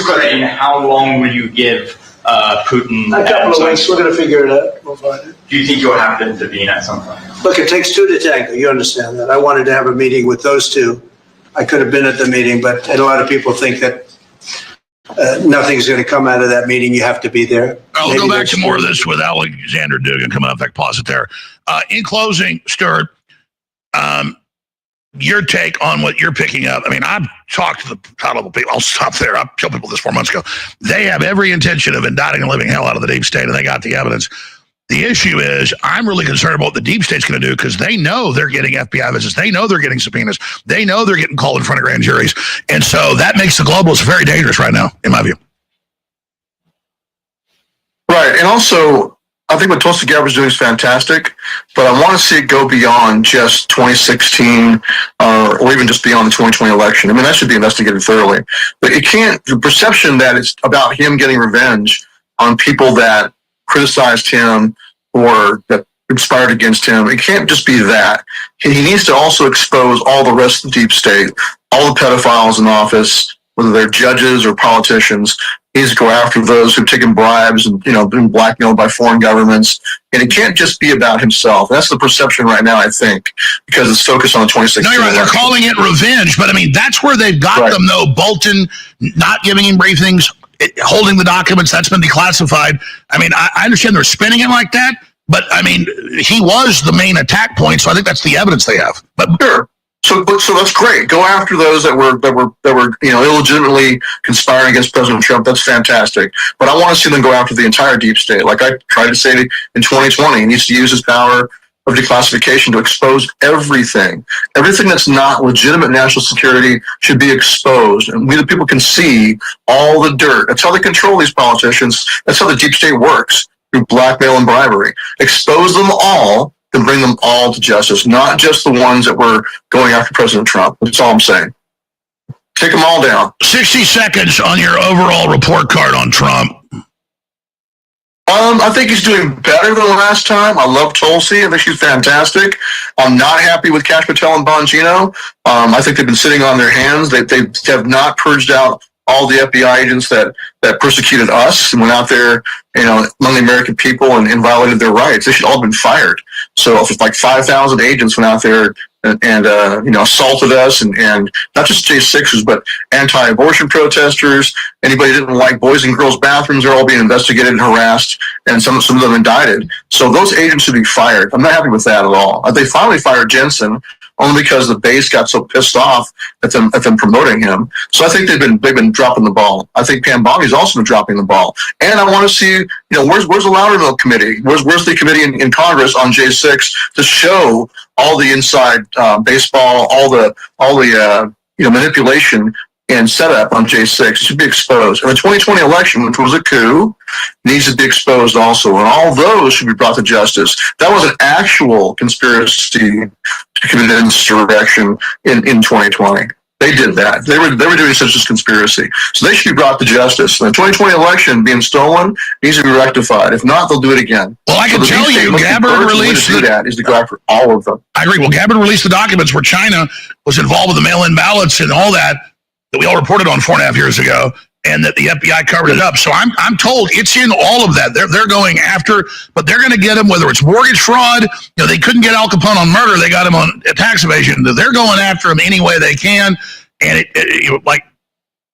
President, how long will you give Putin?
A couple of weeks. We're going to figure it out. We'll find it.
Do you think you'll have to intervene at some point?
Look, it takes two to tango. You understand that. I wanted to have a meeting with those two. I could have been at the meeting, but a lot of people think that nothing's going to come out of that meeting. You have to be there.
I'll go back to more of this with Alexander Dugan coming up. Pause it there. In closing, Stuart, your take on what you're picking up. I mean, I've talked to the top-level people. I'll stop there. I killed people this 4 months ago. They have every intention of indicting and living hell out of the deep state, and they got the evidence. The issue is I'm really concerned about what the deep state's going to do because they know they're getting FBI visits. They know they're getting subpoenas. They know they're getting called in front of grand juries. And so that makes the globalists very dangerous right now, in my view.
Right. And also, I think what Tulsi Gabbard's doing is fantastic, but I want to see it go beyond just 2016 or even just beyond the 2020 election. I mean, that should be investigated thoroughly. But it can't, the perception that it's about him getting revenge on people that criticized him or that conspired against him, it can't just be that. He needs to also expose all the rest of the deep state, all the pedophiles in office, whether they're judges or politicians. He needs to go after those who've taken bribes and, been blackmailed by foreign governments. And it can't just be about himself. That's the perception right now, I think, because it's focused on the 2016
No, you're right. They're calling it revenge. But, I mean, that's where they've got them, though. Bolton not giving him briefings, holding the documents, that's been declassified. I mean, I understand they're spinning it like that. But I mean, he was the main attack point, so I think that's the evidence they have. But
sure. So that's great. Go after those that were illegitimately conspiring against President Trump. That's fantastic. But I want to see them go after the entire deep state. Like I tried to say in 2020, he needs to use his power of declassification to expose everything. Everything that's not legitimate national security should be exposed, and we the people can see all the dirt. That's how they control these politicians. That's how the deep state works, through blackmail and bribery. Expose them all, to bring them all to justice, not just the ones that were going after President Trump. That's all I'm saying. Take them all down.
60 seconds on your overall report card on Trump.
I think he's doing better than last time. I love Tulsi. I think she's fantastic. I'm not happy with Cash Patel and Bongino. I think they've been sitting on their hands. They have not purged out all the FBI agents that persecuted us and went out there, among the American people and violated their rights. They should all have been fired. So if like 5,000 agents went out there and assaulted us and not just J6ers, but anti-abortion protesters, anybody who didn't like boys and girls bathrooms, they're all being investigated and harassed, and some of them indicted. So those agents should be fired. I'm not happy with that at all. They finally fired Jensen only because the base got so pissed off at them promoting him. So I think they've been dropping the ball. I think Pam Bongi's also been dropping the ball. And I want to see, where's the Loudermilk committee? Where's the committee in Congress on J6 to show all the inside baseball, all the manipulation and setup on J6 should be exposed. And the 2020 election, which was a coup, needs to be exposed also. And all those should be brought to justice. That was an actual conspiracy to commit insurrection in 2020. They did that. They were doing such a conspiracy. So they should be brought to justice. And the 2020 election being stolen needs to be rectified. If not, they'll do it again.
Well, I can tell you, Gabbard released
is to go after all of them.
I agree. Well, Gabbard released the documents where China was involved with the mail-in ballots and all that we all reported on 4.5 years ago, and that the FBI covered it up. So I'm told it's in all of that. They're going after, but they're going to get them, whether it's mortgage fraud. They couldn't get Al Capone on murder. They got him on tax evasion. They're going after him any way they can. And like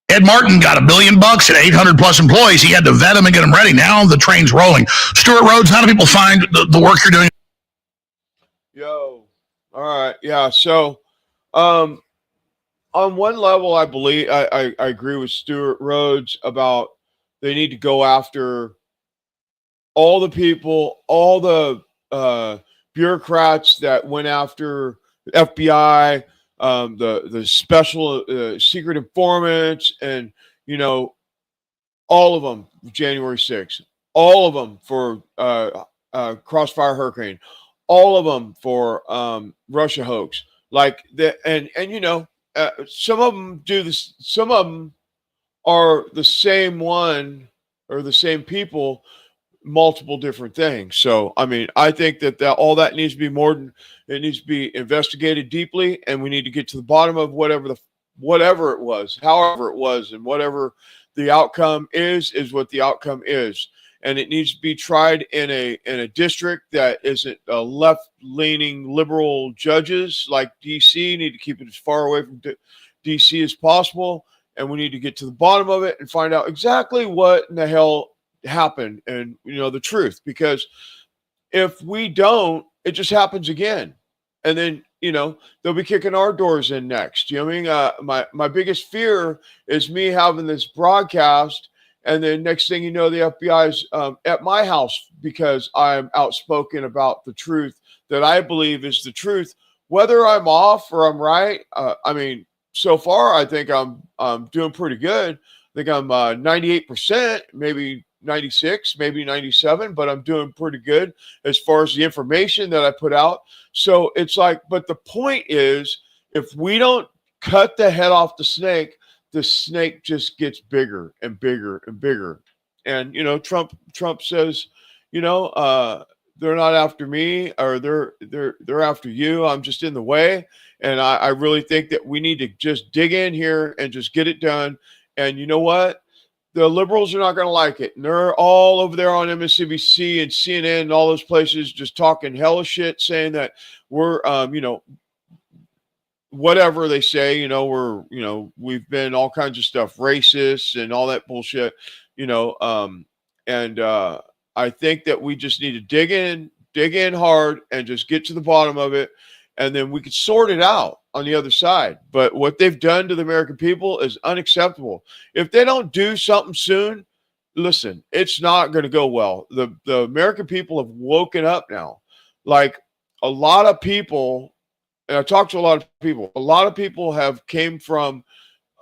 Ed Martin got $1 billion and 800 plus employees. He had to vet them and get them ready. Now the train's rolling. Stuart Rhodes, how do people find the work you're doing?
Yo, all right, yeah. So, on one level, I believe I agree with Stuart Rhodes about they need to go after all the people, all the bureaucrats that went after the FBI, the special secret informants, and all of them January 6th, all of them for Crossfire Hurricane, all of them for Russia hoax, like that, and some of them do this. Some of them are the same one or the same people, multiple different things. So, I mean, I think that all that needs to be it needs to be investigated deeply, and we need to get to the bottom of whatever it was, however it was, and whatever the outcome is what the outcome is. And it needs to be tried in a district that isn't left-leaning liberal judges like D.C. Need to keep it as far away from D.C. as possible, and we need to get to the bottom of it and find out exactly what in the hell happened and the truth. Because if we don't, it just happens again, and then they'll be kicking our doors in next. You know what I mean? My biggest fear is me having this broadcast. And then next thing you know, the FBI is at my house because I'm outspoken about the truth that I believe is the truth, whether I'm off or I'm right. I mean, so far, I think I'm doing pretty good. I think I'm 98%, maybe 96, maybe 97, but I'm doing pretty good as far as the information that I put out. So it's like, but the point is, if we don't cut the head off the snake just gets bigger and bigger and bigger. And Trump says, they're not after me, or they're after you. I'm just in the way. And I really think that we need to just dig in here and just get it done. And you know what? The liberals are not going to like it. And they're all over there on MSNBC and CNN and all those places just talking hella shit, saying that we're, whatever they say, we've been all kinds of stuff, racist and all that bullshit, and I think that we just need to dig in dig in hard and just get to the bottom of it, and then we could sort it out on the other side. But what they've done to the American people is unacceptable. If they don't do something soon, listen, it's not going to go well. The American people have woken up now. Like a lot of people, and I talked to a lot of people have came from,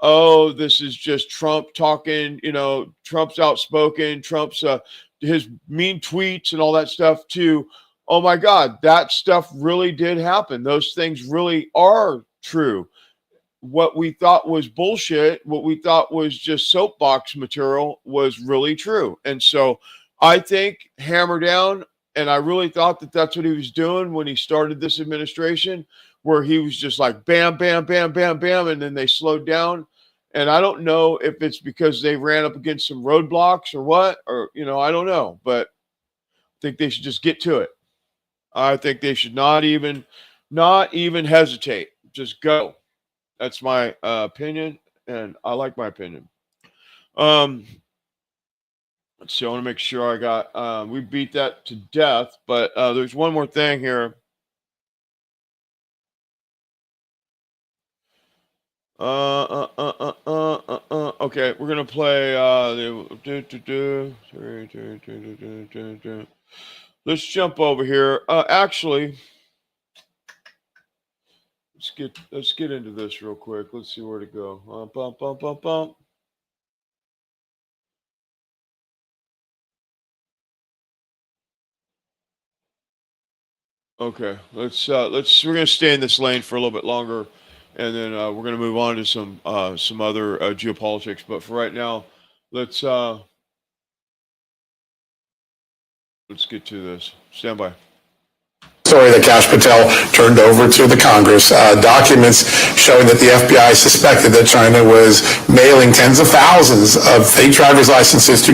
oh, this is just Trump talking, Trump's outspoken, Trump's his mean tweets and all that stuff, to, oh my God, that stuff really did happen. Those things really are true. What we thought was bullshit, what we thought was just soapbox material, was really true. And so I think hammer down, and I really thought that that's what he was doing when he started this administration, where he was just like bam, bam, bam, bam, bam, and then they slowed down. And I don't know if it's because they ran up against some roadblocks or what, or, I don't know, but I think they should just get to it. I think they should not even hesitate. Just go. That's my opinion, and I like my opinion. Let's see. I want to make sure I got. We beat that to death, but there's one more thing here. Okay, we're gonna play. Let's jump over here. Actually. Let's get into this real quick. Let's see where to go. Okay, we're gonna stay in this lane for a little bit longer, and then we're gonna move on to some other geopolitics. But for right now, let's get to this. Stand by.
Story that Kash Patel turned over to the Congress, documents showing that the FBI suspected that China was mailing tens of thousands of fake driver's licenses to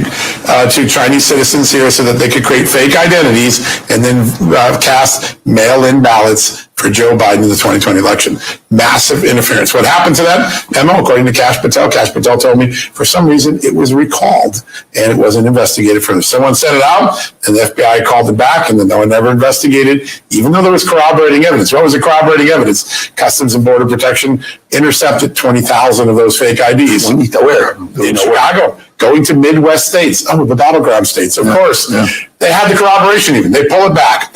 Chinese citizens here so that they could create fake identities and then cast mail-in ballots for Joe Biden in the 2020 election. Massive interference. What happened to that memo, according to Kash Patel told me for some reason it was recalled and it wasn't investigated further. Someone sent it out and the FBI called it back, and then no one ever investigated, even though there was corroborating evidence. What was the corroborating evidence? Customs and Border Protection intercepted 20,000 of those fake IDs. Where? In Chicago. Going to Midwest states. Oh, the battleground states, of course. Yeah. They had the corroboration even. They pull it back.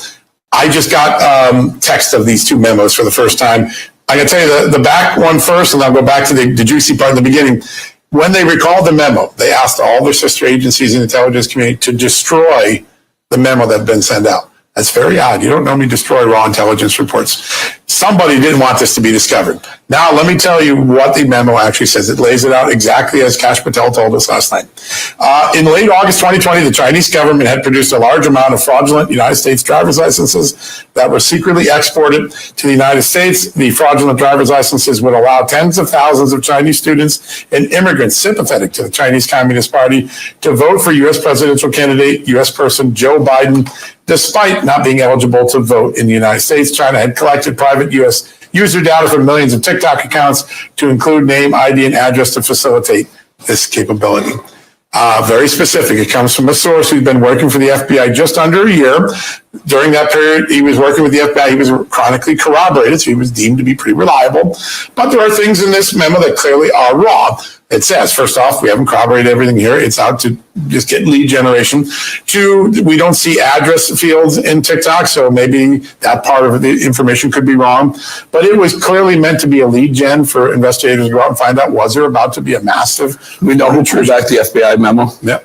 I just got text of these two memos for the first time. I can tell you the back one first, and I'll go back to the juicy part in the beginning. When they recalled the memo, they asked all their sister agencies in the intelligence community to destroy the memo that had been sent out. That's very odd. You don't normally destroy raw intelligence reports. Somebody didn't want this to be discovered. Now, let me tell you what the memo actually says. It lays it out exactly as Kash Patel told us last night. In late August 2020, the Chinese government had produced a large amount of fraudulent United States driver's licenses that were secretly exported to the United States. The fraudulent driver's licenses would allow tens of thousands of Chinese students and immigrants sympathetic to the Chinese Communist Party to vote for U.S. presidential candidate, U.S. person Joe Biden, despite not being eligible to vote in the United States. China had collected private U.S. user data from millions of TikTok accounts to include name, ID, and address to facilitate this capability. Very specific. It comes from a source who's been working for the FBI just under a year. During that period, he was working with the FBI. He was chronically corroborated, so he was deemed to be pretty reliable. But there are things in this memo that clearly are wrong. It says, first off, we haven't corroborated everything here. It's out to just get lead generation. Two, we don't see address fields in TikTok, so maybe that part of the information could be wrong. But it was clearly meant to be a lead gen for investigators to go out and find out, was there about to be a massive...
We know who drew back the FBI memo?
Yeah.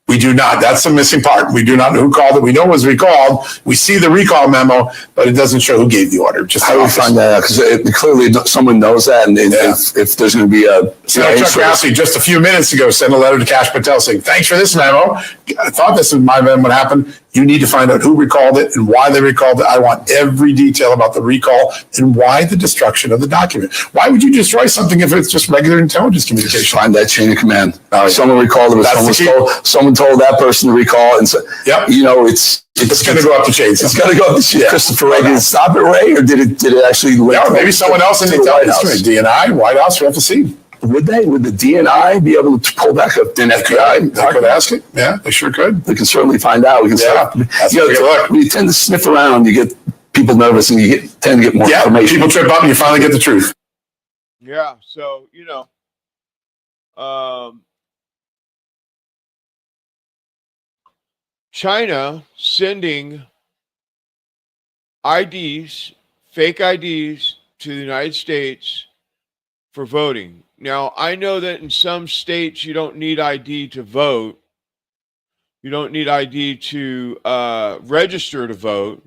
We do not. That's the missing part. We do not know who called it. We know it was recalled. We see the recall memo, but it doesn't show who gave the order. Just
how do we find that out? Because clearly someone knows that, and if there's going to be a...
Chuck Grassley just a few minutes ago sent a letter to Kash Patel saying, thanks for this memo. I thought this was my memo what happened. You need to find out who recalled it and why they recalled it. I want every detail about the recall and why the destruction of the document. Why would you destroy something if it's just regular intelligence communication?
Just find that chain of command. Someone recalled it. Someone told that person to recall, and so it's
going to go up the chains.
It's going to go up the chains. Yeah. Christopher Ray, did it stop it, Ray, or did it actually?
No, maybe someone else in the intelligence community, DNI, White House. We have to see.
Would they? Would the DNI be able to pull back up an FBI? They could ask it. Yeah, they sure could. We can certainly find out. We can stop. When you tend to sniff around, you get people nervous, and you tend to get more information. People trip up, and you finally get the truth.
Yeah. So, China sending IDs, fake IDs to the United States for voting. Now, I know that in some states you don't need ID to vote. You don't need ID to register to vote.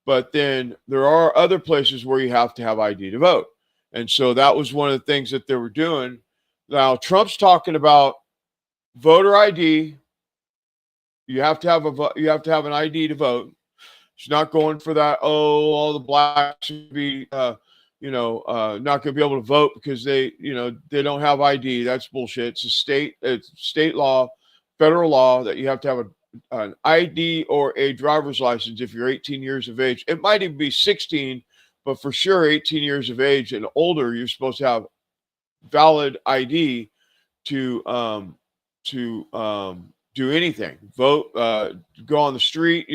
But then there are other places where you have to have ID to vote. And so that was one of the things that they were doing. Now, Trump's talking about voter ID. You have to have an ID to vote. He's not going for that. Oh, all the blacks should be, not going to be able to vote because they don't have ID. That's bullshit. It's state law, federal law that you have to have an ID or a driver's license if you're 18 years of age. It might even be 16, but for sure 18 years of age and older, you're supposed to have valid ID to do anything, vote, go on the street.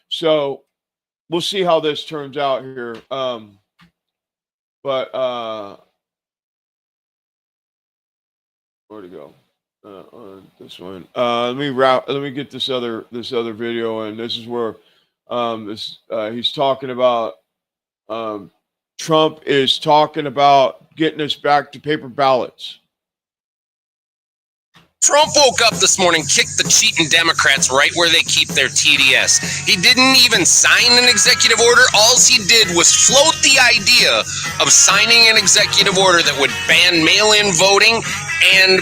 So we'll see how this turns out here. But where to go? This one. Let me get this other video, and this is where he's talking about Trump is talking about getting us back to paper ballots.
Trump woke up this morning, kicked the cheating Democrats right where they keep their TDS. He didn't even sign an executive order. All he did was float the idea of signing an executive order that would ban mail-in voting and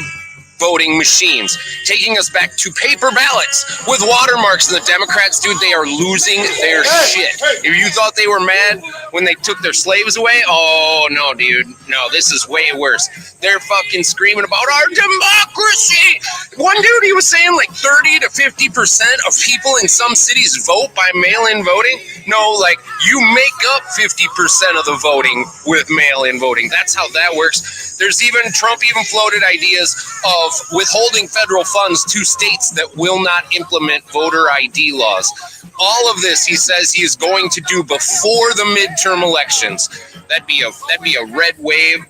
voting machines, taking us back to paper ballots with watermarks. And the Democrats, dude, they are losing their shit. If you thought they were mad when they took their slaves away, oh no, dude, no, this is way worse. They're fucking screaming about our democracy. One dude, he was saying like 30 to 50% of people in some cities vote by mail-in voting. No, like you make up 50% of the voting with mail-in voting. That's how that works. There's Trump even floated ideas of withholding federal funds to states that will not implement voter ID laws. All of this, he says, he is going to do before the midterm elections. That'd be a red wave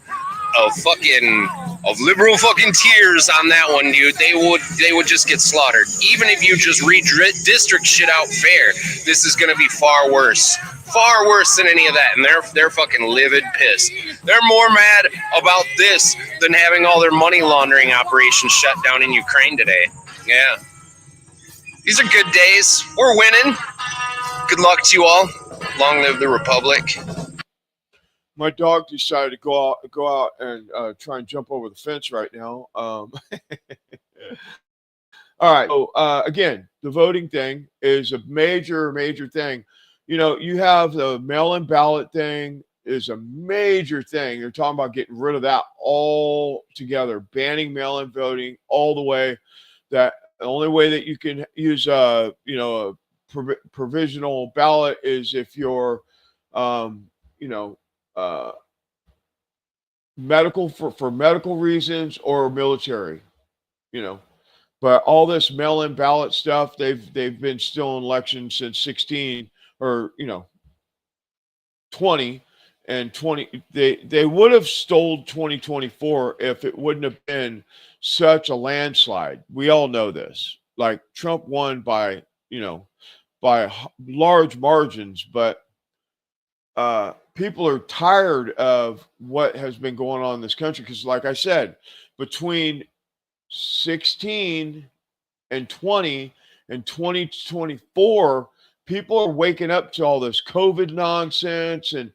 of liberal fucking tears on that one, dude. They would just get slaughtered. Even if you just redistrict shit out fair, this is going to be far worse than any of that. And they're fucking livid pissed. They're more mad about this than having all their money laundering operations shut down in Ukraine today. Yeah. These are good days. We're winning. Good luck to you all. Long live the Republic.
My dog decided to go out and try and jump over the fence right now. All right. So again, the voting thing is a major thing. You have the mail-in ballot thing is a major thing. They're talking about getting rid of that altogether, banning mail-in voting all the way. That the only way that you can use a provisional ballot is if you're medical for medical reasons or military, But all this mail-in ballot stuff, they've been still in elections since 16 or 20 and 20. They would have stole 2024 if it wouldn't have been such a landslide. We all know this. Like Trump won by large margins, but people are tired of what has been going on in this country because, like I said, between 16 and 20 and 2024, people are waking up to all this COVID nonsense and,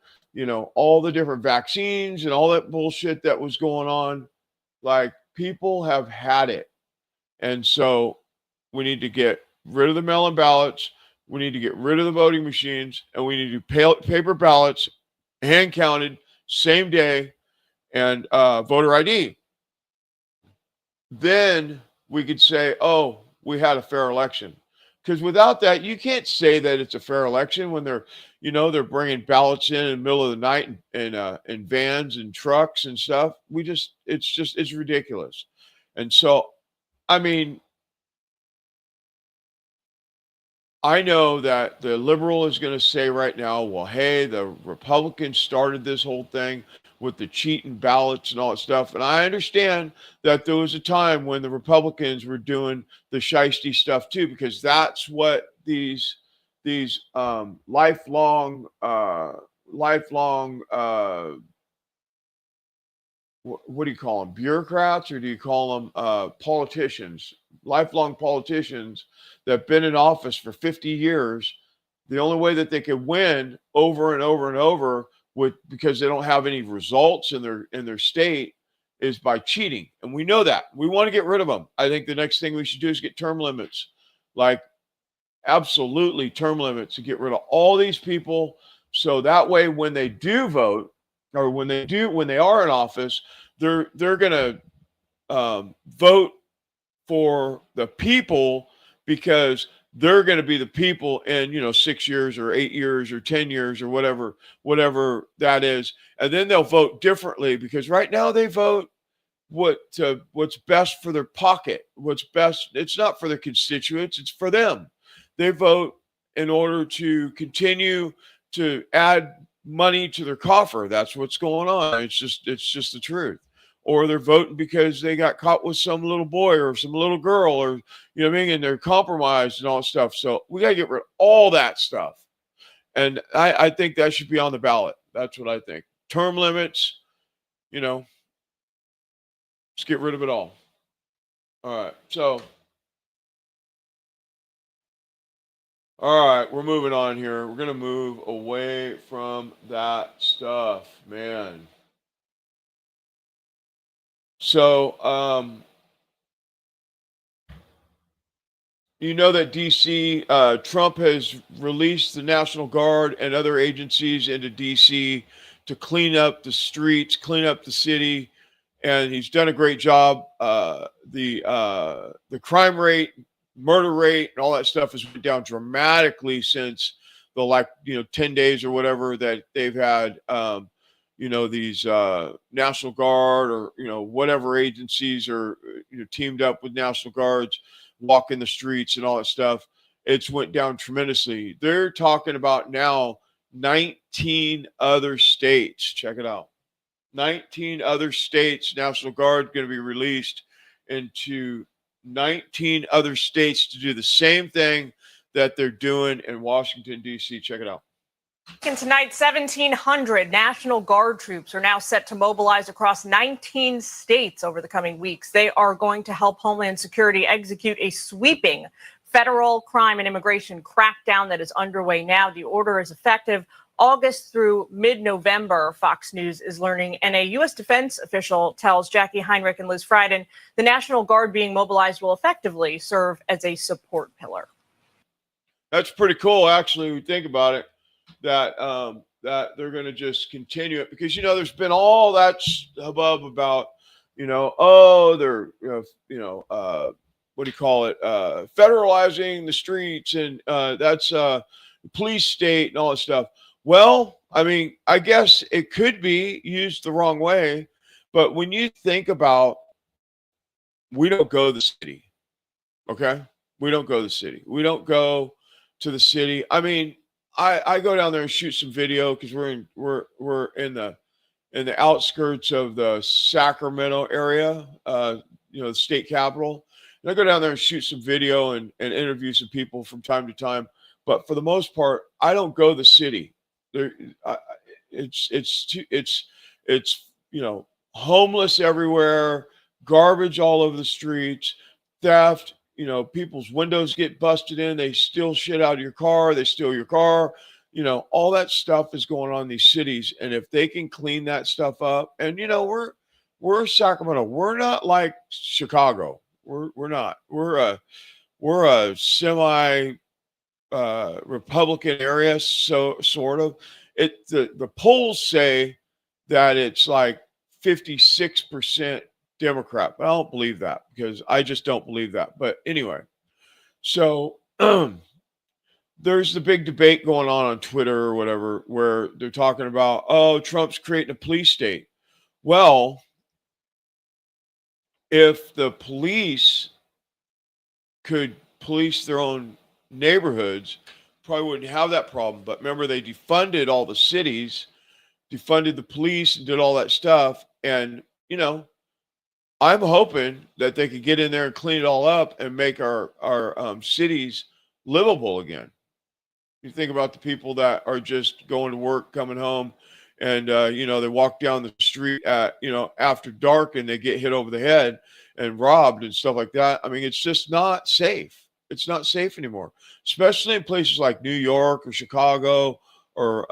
all the different vaccines and all that bullshit that was going on. Like, people have had it. And so we need to get rid of the mail-in ballots. We need to get rid of the voting machines, and we need to do paper ballots, hand counted, same day, and voter ID. Then we could say, oh, we had a fair election. Because without that, you can't say that it's a fair election when they're bringing ballots in the middle of the night in vans and trucks and stuff. It's ridiculous. And so, I mean, I know that the liberal is going to say right now, well, hey, the Republicans started this whole thing with the cheating ballots and all that stuff. And I understand that there was a time when the Republicans were doing the shiesty stuff too, because that's what these lifelong what do you call them, bureaucrats, or do you call them politicians, lifelong politicians that have been in office for 50 years. The only way that they can win over and over and over because they don't have any results in their state is by cheating. And we know that. We want to get rid of them. I think the next thing we should do is get term limits, like absolutely term limits, to get rid of all these people. So that way, when they do vote, or when they are in office, they're going to vote for the people, because they're going to be the people in 6 years or 8 years or 10 years or whatever that is. And then they'll vote differently, because right now they vote what's best for their pocket, what's best. It's not for their constituents, it's for them. They vote in order to continue to add money to their coffer. That's what's going on. It's just the truth. Or they're voting because they got caught with some little boy or some little girl, or you know what I mean, and they're compromised and all that stuff. So we got to get rid of all that stuff. And I think that should be on the ballot. That's what I think. Term limits, let's get rid of it all. All right. So, all right, we're moving on here. We're going to move away from that stuff, man. So, you know that D.C., Trump has released the National Guard and other agencies into D.C. to clean up the streets, clean up the city, and he's done a great job. The crime rate, murder rate, and all that stuff has went down dramatically since the 10 days or whatever that they've had. These National Guard or whatever agencies are teamed up with National Guards, walking the streets and all that stuff. It's went down tremendously. They're talking about now 19 other states. Check it out. 19 other states, National Guard going to be released into 19 other states to do the same thing that they're doing in Washington, D.C. Check it out.
And tonight, 1,700 National Guard troops are now set to mobilize across 19 states over the coming weeks. They are going to help Homeland Security execute a sweeping federal crime and immigration crackdown that is underway now. The order is effective August through mid-November, Fox News is learning. And a U.S. defense official tells Jackie Heinrich and Liz Frieden the National Guard being mobilized will effectively serve as a support pillar.
That's pretty cool, actually, when you think about it. That they're going to just continue it, because there's been all that hubbub about they're what do you call it, federalizing the streets, and that's police state and all that stuff. Well, I mean, I guess it could be used the wrong way, but when you think about, we don't go to the city, okay? We don't go to the city. We don't go to the city. I mean, I go down there and shoot some video, because we're in the outskirts of the Sacramento area, the state capital. And I go down there and shoot some video and interview some people from time to time. But for the most part, I don't go to the city. It's homeless everywhere, garbage all over the streets, theft. People's windows get busted in. They steal shit out of your car. They steal your car. All that stuff is going on in these cities. And if they can clean that stuff up, and we're Sacramento. We're not like Chicago. We're not. We're a semi Republican area. So sort of. The polls say that it's like 56% Democrat, but I don't believe that, because I just don't believe that. But anyway, so there's the big debate going on Twitter or whatever, where they're talking about, oh, Trump's creating a police state. Well, if the police could police their own neighborhoods, probably wouldn't have that problem. But remember, they defunded all the cities, defunded the police, and did all that stuff. And, you know, I'm hoping that they could get in there and clean it all up and make our cities livable again. You think about the people that are just going to work, coming home, and you know, they walk down the street at, you know, after dark, and they get hit over the head and robbed and stuff like that. I mean, it's just not safe. It's not safe anymore, especially in places like New York or Chicago or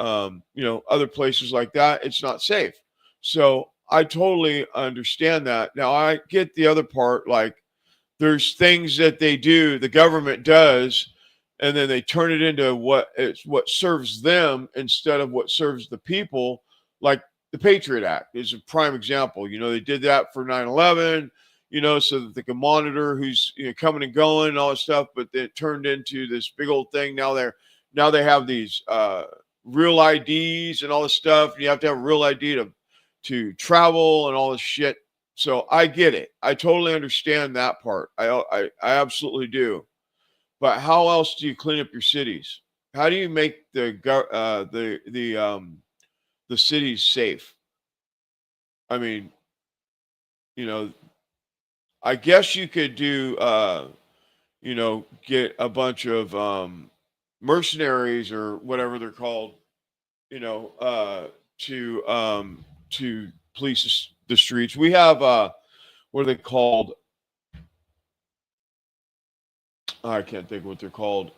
you know, other places like that. It's not safe. So I totally understand that. Now I get the other part, like there's things that they do, the government does, and then they turn it into what serves them instead of what serves the people. Like the Patriot Act is a prime example. You know, they did that for 9/11, you know, so that they can monitor who's, you know, coming and going and all this stuff, but it turned into this big old thing. Now they have these real IDs and all this stuff. You have to have a real ID to travel and all this shit. So I get it. I totally understand that part. I absolutely do. But how else do you clean up your cities? How do you make the cities safe? I mean, you know, I guess you could do, you know, get a bunch of mercenaries or whatever they're called, you know, to police the streets. We have what are they called? I can't think of what they're called.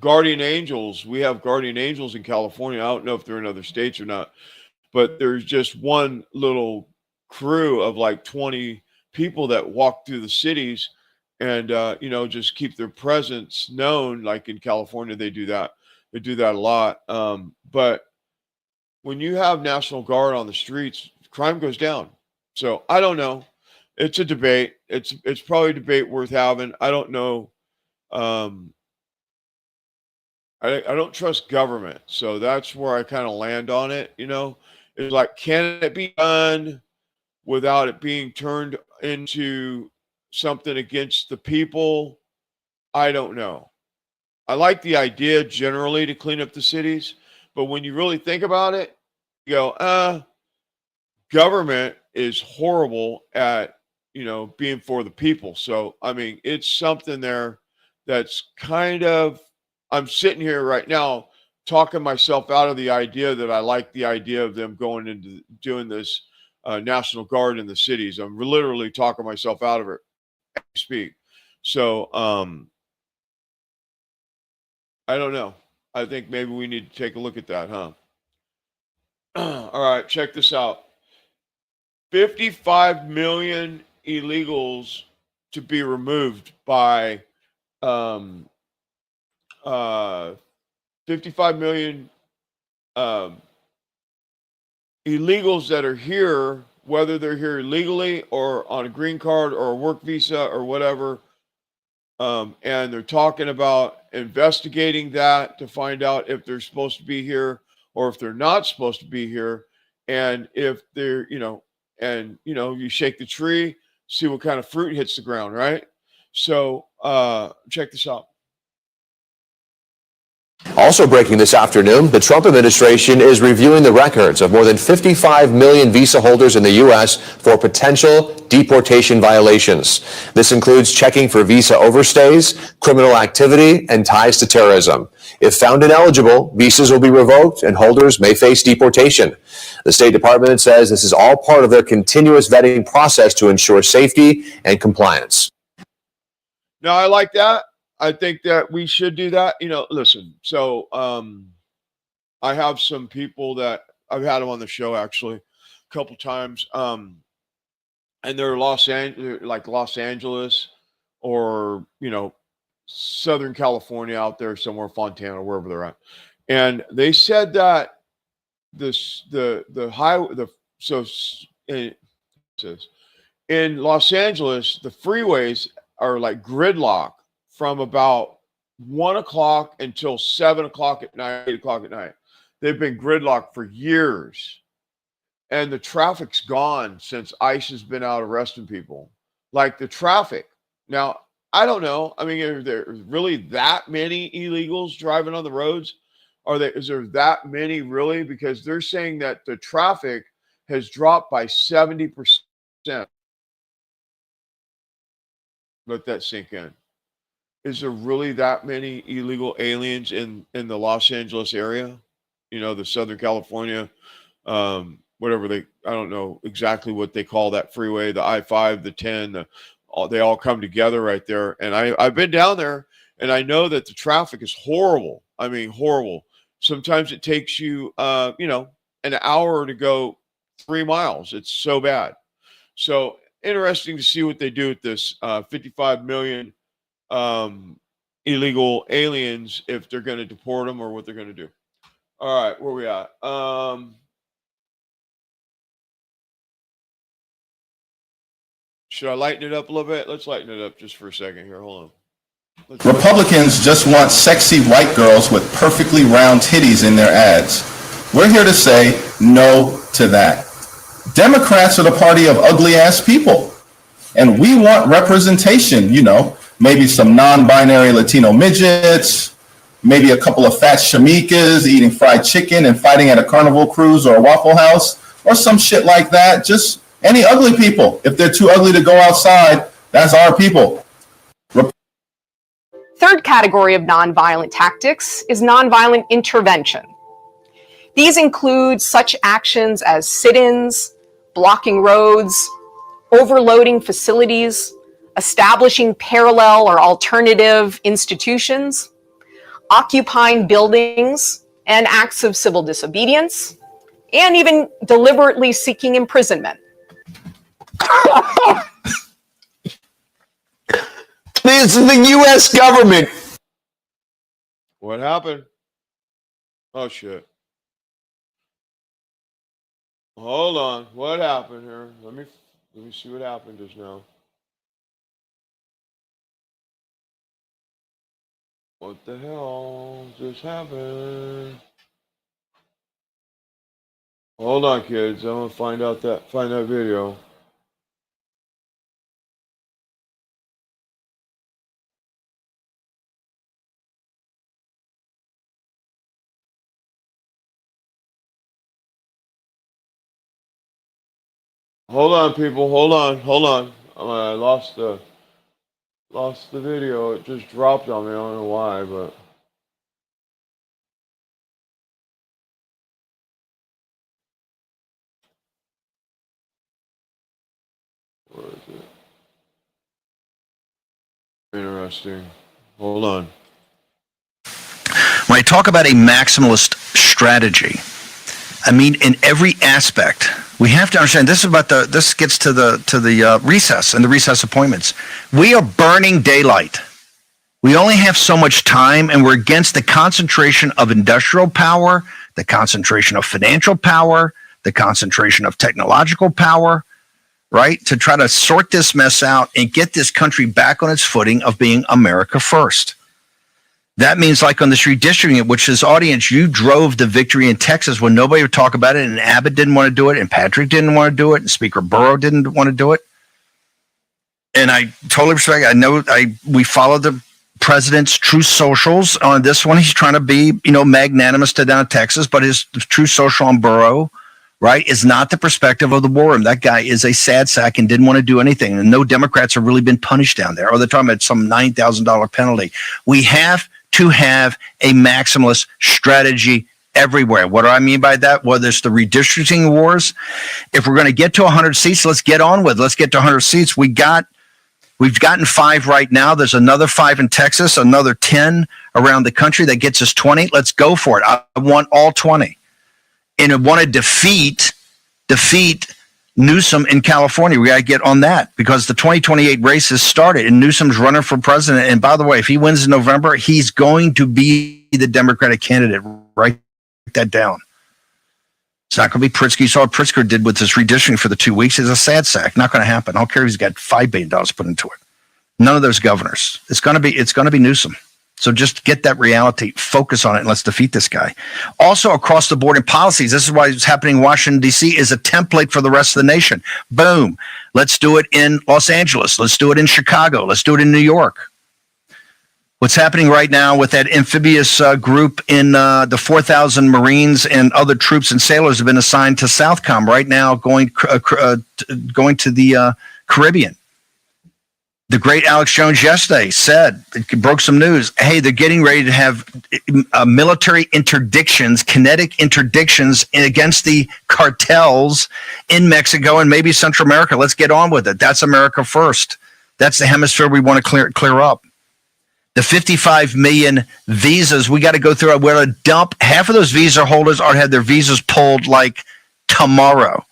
Guardian angels. We have guardian angels in California. I don't know if they're in other states or not, but there's just one little crew of like 20 people that walk through the cities and you know, just keep their presence known. Like in California, they do that. They do that a lot. But when you have National Guard on the streets, crime goes down. So I don't know. It's a debate. It's probably a debate worth having. I don't know. I don't trust government, so that's where I kind of land on it. You know, it's like, can it be done without it being turned into something against the people? I don't know. I like the idea generally to clean up the cities, but when you really think about it, you go, government is horrible at, you know, being for the people. So I mean, it's something there that's kind of, I'm sitting here right now talking myself out of the idea that I like the idea of them going into doing this National Guard in the cities. I'm literally talking myself out of it as we speak. So I don't know. I think maybe we need to take a look at that, huh? All right, check this out. 55 million illegals to be removed by 55 million illegals that are here, whether they're here legally or on a green card or a work visa or whatever. And they're talking about investigating that to find out if they're supposed to be here or if they're not supposed to be here. And if they're, you know, and, you know, you shake the tree, see what kind of fruit hits the ground, right? So check this out.
Also breaking this afternoon, the Trump administration is reviewing the records of more than 55 million visa holders in the U.S. for potential deportation violations. This includes checking for visa overstays, criminal activity, and ties to terrorism. If found ineligible, visas will be revoked and holders may face deportation. The State Department says this is all part of their continuous vetting process to ensure safety and compliance.
No, I like that. I think that we should do that. You know, listen, so I have some people that I've had them on the show actually a couple times. And they're Los Angeles or, you know, Southern California out there somewhere, Fontana, wherever they're at. And they said that in Los Angeles, the freeways are like gridlock from about 1 o'clock until 7 o'clock at night, 8 o'clock at night. They've been gridlocked for years. And the traffic's gone since ICE has been out arresting people. Like the traffic. Now, I don't know. I mean, are there really that many illegals driving on the roads? Is there that many really? Because they're saying that the traffic has dropped by 70%. Let that sink in. Is there really that many illegal aliens in the Los Angeles area? You know, the Southern California, whatever I don't know exactly what they call that freeway, the I-5, the 10, they all come together right there. And I've been down there, and I know that the traffic is horrible. I mean, horrible. Sometimes it takes you, an hour to go 3 miles. It's so bad. So interesting to see what they do with this 55 million illegal aliens, if they're going to deport them or what they're going to do. All right, where we at? Should I lighten it up a little bit? Let's lighten it up just for a second here. Hold on.
Republicans just want sexy white girls with perfectly round titties in their ads. We're here to say no to that. Democrats are the party of ugly ass people. And we want representation, maybe some non-binary Latino midgets, maybe a couple of fat shamikas eating fried chicken and fighting at a Carnival cruise or a Waffle House or some shit like that. Just any ugly people. If they're too ugly to go outside, that's our people.
Third category of nonviolent tactics is nonviolent intervention. These include such actions as sit-ins, blocking roads, overloading facilities, establishing parallel or alternative institutions, occupying buildings, and acts of civil disobedience, and even deliberately seeking imprisonment.
This is the U.S. government.
What happened? Oh, shit. Hold on. What happened here? Let me see what happened just now. What the hell just happened? Hold on, kids. I'm gonna find that video. Hold on, people. Hold on. I lost the video. It just dropped on me. I don't know why, but. Where is it? Interesting. Hold on.
When I talk about a maximalist strategy, I mean in every aspect. We have to understand this gets to the recess and the recess appointments. We are burning daylight. We only have so much time, and we're against the concentration of industrial power, the concentration of financial power, the concentration of technological power, right? To try to sort this mess out and get this country back on its footing of being America first. That means, like on this redistricting, which this audience, you drove the victory in Texas when nobody would talk about it, and Abbott didn't want to do it, and Patrick didn't want to do it, and Speaker Burrow didn't want to do it. And I totally respect it. We follow the president's true socials on this one. He's trying to be, magnanimous to down Texas, but his true social on Burrow, right, is not the perspective of the war room. That guy is a sad sack and didn't want to do anything. And no Democrats have really been punished down there. Or they're talking about some $9,000 penalty. We have to have a maximalist strategy everywhere. What do I mean by that? Well, there's the redistricting wars. If we're going to get to 100 seats, let's get on with it. Let's get to 100 seats. We've gotten 5 right now. There's another 5 in Texas, another 10 around the country. That gets us 20. Let's go for it. I want all 20. And I want to defeat Newsom in California. We got to get on that because the 2028 race has started and Newsom's running for president. And by the way, if he wins in November, he's going to be the Democratic candidate. Write that down. It's not going to be Pritzker. You saw what Pritzker did with this redistricting for the 2 weeks. It's a sad sack. Not going to happen. I don't care if he's got $5 billion put into it. None of those governors. It's going to be Newsom.
So just get that reality, focus on it, and let's defeat this guy. Also, across the board in policies, this is why it's happening in Washington, D.C., is a template for the rest of the nation. Boom. Let's do it in Los Angeles. Let's do it in Chicago. Let's do it in New York. What's happening right now with that amphibious group in the 4,000 Marines and other troops and sailors have been assigned to Southcom right now, going to the Caribbean. The great Alex Jones yesterday said, it broke some news, hey, they're getting ready to have military interdictions, kinetic interdictions against the cartels in Mexico and maybe Central America. Let's get on with it. That's America first. That's the hemisphere we want to clear up. The 55 million visas we got to go through. We're going to dump half of those visa holders or have their visas pulled like tomorrow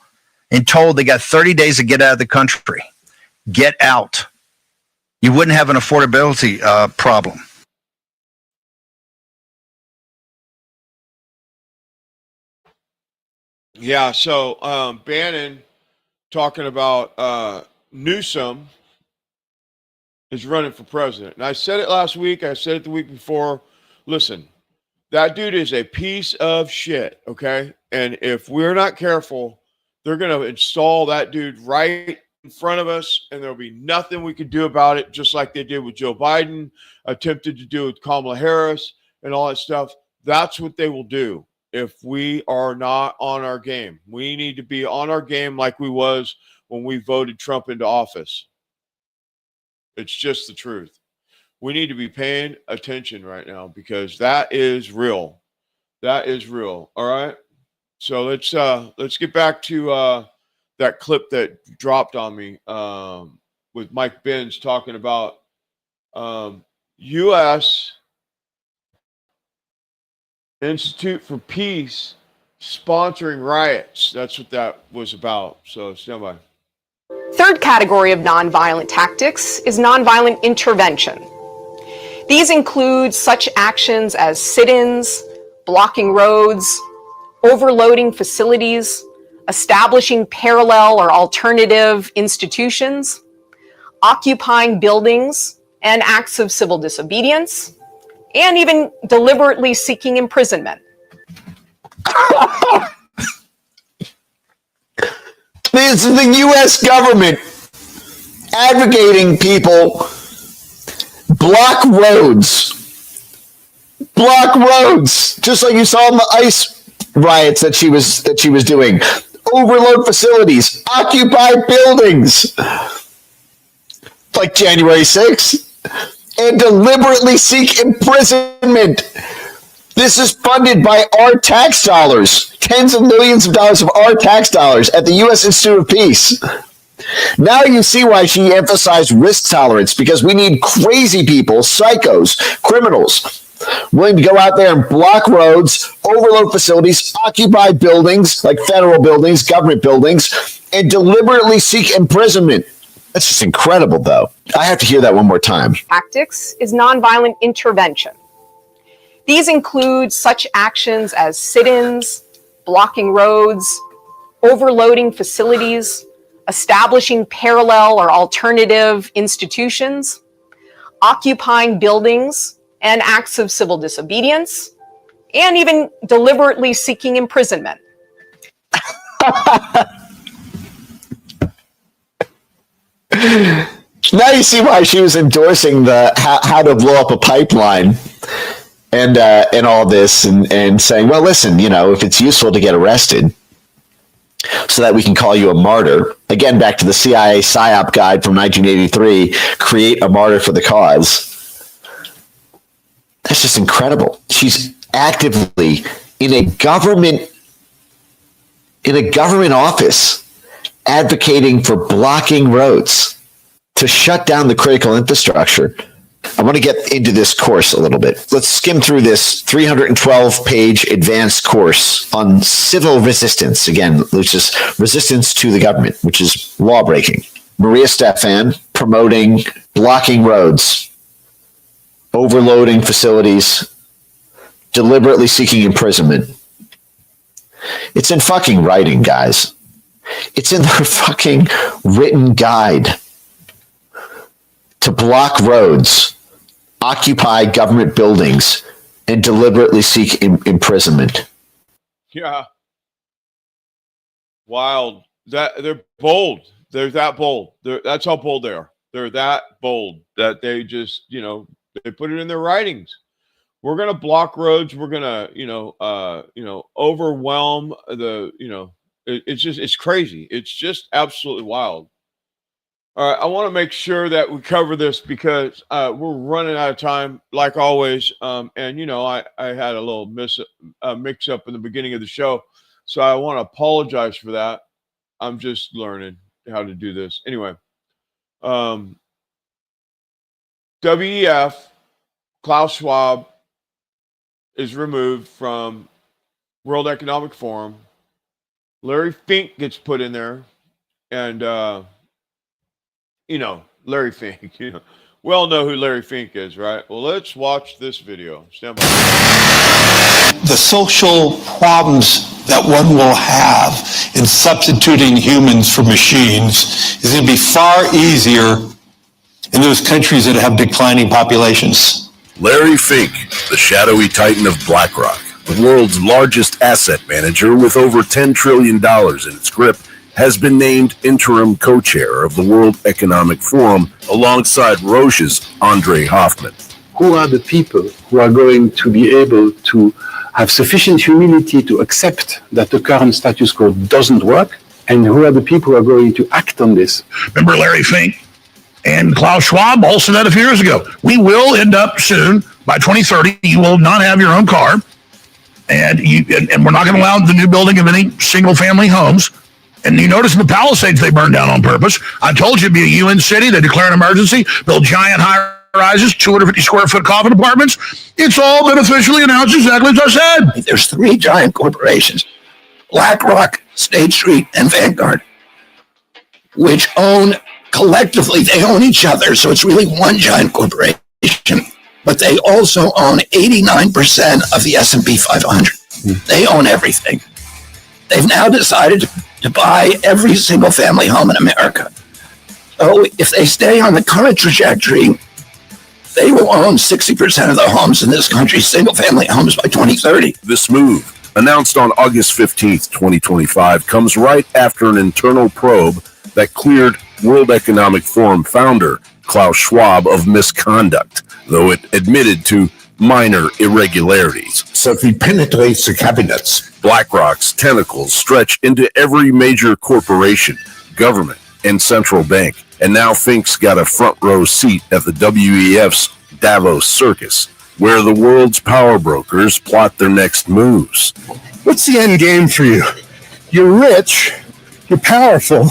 and told they got 30 days to get out of the country. Get out. You wouldn't have an affordability problem.
Yeah, so Bannon talking about Newsom is running for president. And I said it last week. I said it the week before. Listen, that dude is a piece of shit, okay? And if we're not careful, they're going to install that dude right in front of us, and there'll be nothing we can do about it, just like they did with Joe Biden, attempted to do with Kamala Harris and all that stuff. That's what they will do if we are not on our game. We need to be on our game like we was when we voted Trump into office. It's just the truth. We need to be paying attention right now because that is real. That is real. All right. So let's get back to that clip that dropped on me with Mike Benz talking about U.S. Institute for Peace sponsoring riots. That's what that was about. So stand by.
Third category of nonviolent tactics is nonviolent intervention. These include such actions as sit-ins, blocking roads, overloading facilities, establishing parallel or alternative institutions, occupying buildings, and acts of civil disobedience, and even deliberately seeking imprisonment.
This is the U.S. government advocating people block roads, just like you saw in the ICE riots that she was doing. Overload facilities, occupy buildings, like January 6th, and deliberately seek imprisonment. This is funded by our tax dollars, tens of millions of dollars of our tax dollars at the U.S. Institute of Peace. Now you see why she emphasized risk tolerance, because we need crazy people, psychos, criminals, willing to go out there and block roads, overload facilities, occupy buildings like federal buildings, government buildings, and deliberately seek imprisonment. That's just incredible, though. I have to hear that one more time.
Tactics is nonviolent intervention. These include such actions as sit-ins, blocking roads, overloading facilities, establishing parallel or alternative institutions, occupying buildings, and acts of civil disobedience, and even deliberately seeking imprisonment.
Now you see why she was endorsing the how to blow up a pipeline and all this and saying, well, listen, if it's useful to get arrested so that we can call you a martyr. Again, back to the CIA PSYOP guide from 1983, create a martyr for the cause. That's just incredible. She's actively in a government office advocating for blocking roads to shut down the critical infrastructure. I want to get into this course a little bit. Let's skim through this 312-page advanced course on civil resistance, again, which is resistance to the government, which is law-breaking. Maria Stefan promoting blocking roads, overloading facilities, deliberately seeking imprisonment. It's in fucking writing, guys. It's in their fucking written guide to block roads, occupy government buildings and deliberately seek imprisonment.
Yeah. Wild. That they're bold. They're that bold. That's how bold they are. They're that bold that they just, they put it in their writings. We're going to block roads. We're going to, overwhelm it's crazy. It's just absolutely wild. All right. I want to make sure that we cover this because we're running out of time, like always. And, I had a little mix up in the beginning of the show. So I want to apologize for that. I'm just learning how to do this. Anyway, WEF, Klaus Schwab is removed from World Economic Forum. Larry Fink gets put in there. And, Larry Fink, we all know who Larry Fink is, right? Well, let's watch this video. Stand by.
The social problems that one will have in substituting humans for machines is going to be far easier in those countries that have declining populations.
Larry Fink, the shadowy titan of BlackRock, the world's largest asset manager with over $10 trillion in its grip, has been named interim co-chair of the World Economic Forum alongside Roche's Andre Hoffman.
Who are the people who are going to be able to have sufficient humility to accept that the current status quo doesn't work? And who are the people who are going to act on this?
Remember Larry Fink and Klaus Schwab all said that a few years ago. We will end up soon, by 2030, you will not have your own car. And we're not going to allow the new building of any single-family homes. And you notice in the Palisades they burned down on purpose. I told you it'd be a UN city. They declare an emergency, build giant high-rises, 250-square-foot coffin apartments. It's all been officially announced exactly as I said.
There's three giant corporations, BlackRock, State Street, and Vanguard, which own, collectively, they own each other, so it's really one giant corporation. But they also own 89% of the S&P 500. They own everything. They've now decided to buy every single family home in America. So if they stay on the current trajectory, they will own 60% of the homes in this country, single family homes, by 2030.
This move, announced on August 15th, 2025, comes right after an internal probe that cleared World Economic Forum founder Klaus Schwab of misconduct, though it admitted to minor irregularities.
So if he penetrates the cabinets,
BlackRock's tentacles stretch into every major corporation, government, and central bank. And now Fink's got a front row seat at the WEF's Davos circus, where the world's power brokers plot their next moves.
What's the end game for you? You're rich, you're powerful.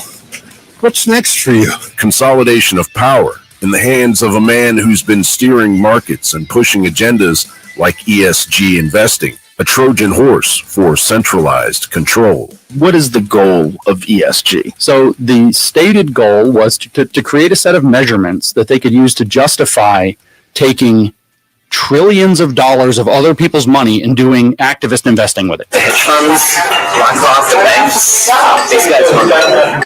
What's next for you?
Consolidation of power in the hands of a man who's been steering markets and pushing agendas like ESG investing, a Trojan horse for centralized control.
What is the goal of ESG? So the stated goal was to create a set of measurements that they could use to justify taking trillions of dollars of other people's money and doing activist investing with it.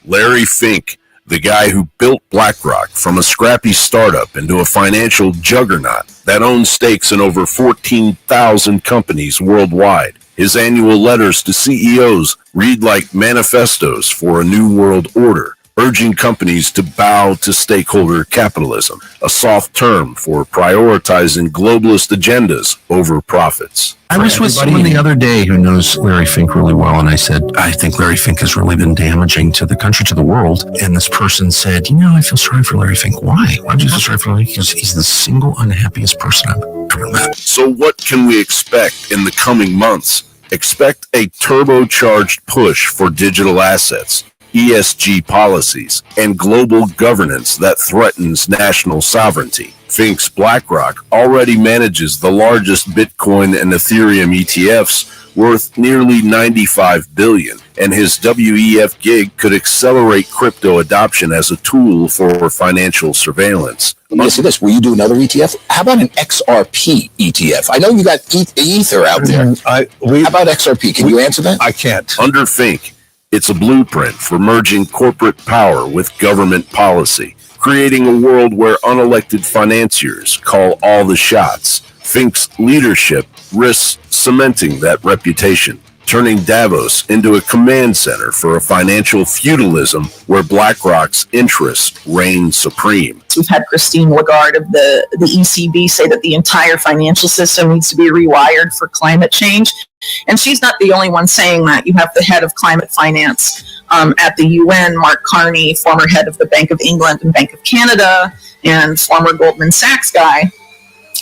Larry Fink, the guy who built BlackRock from a scrappy startup into a financial juggernaut that owns stakes in over 14,000 companies worldwide. His annual letters to CEOs read like manifestos for a new world order, urging companies to bow to stakeholder capitalism, a soft term for prioritizing globalist agendas over profits.
I was with someone the other day who knows Larry Fink really well, and I said, I think Larry Fink has really been damaging to the country, to the world. And this person said, I feel sorry for Larry Fink. Why? Why do you feel sorry for Larry Fink? Because he's the single unhappiest person I've ever met.
So what can we expect in the coming months? Expect a turbocharged push for digital assets, ESG policies, and global governance that threatens national sovereignty. Fink's BlackRock already manages the largest Bitcoin and Ethereum ETFs worth nearly $95 billion, and his WEF gig could accelerate crypto adoption as a tool for financial surveillance.
Let me ask you this, will you do another ETF? How about an XRP ETF? I know you got Ether out there. How about XRP? Can you answer that?
I can't. Under Fink, it's a blueprint for merging corporate power with government policy. creating a world where unelected financiers call all the shots. Fink's leadership risks cementing that reputation, turning Davos into a command center for a financial feudalism where BlackRock's interests reign supreme.
We've had Christine Lagarde of the ECB say that the entire financial system needs to be rewired for climate change. And she's not the only one saying that. You have the head of climate finance at the UN, Mark Carney, former head of the Bank of England and Bank of Canada, and former Goldman Sachs guy.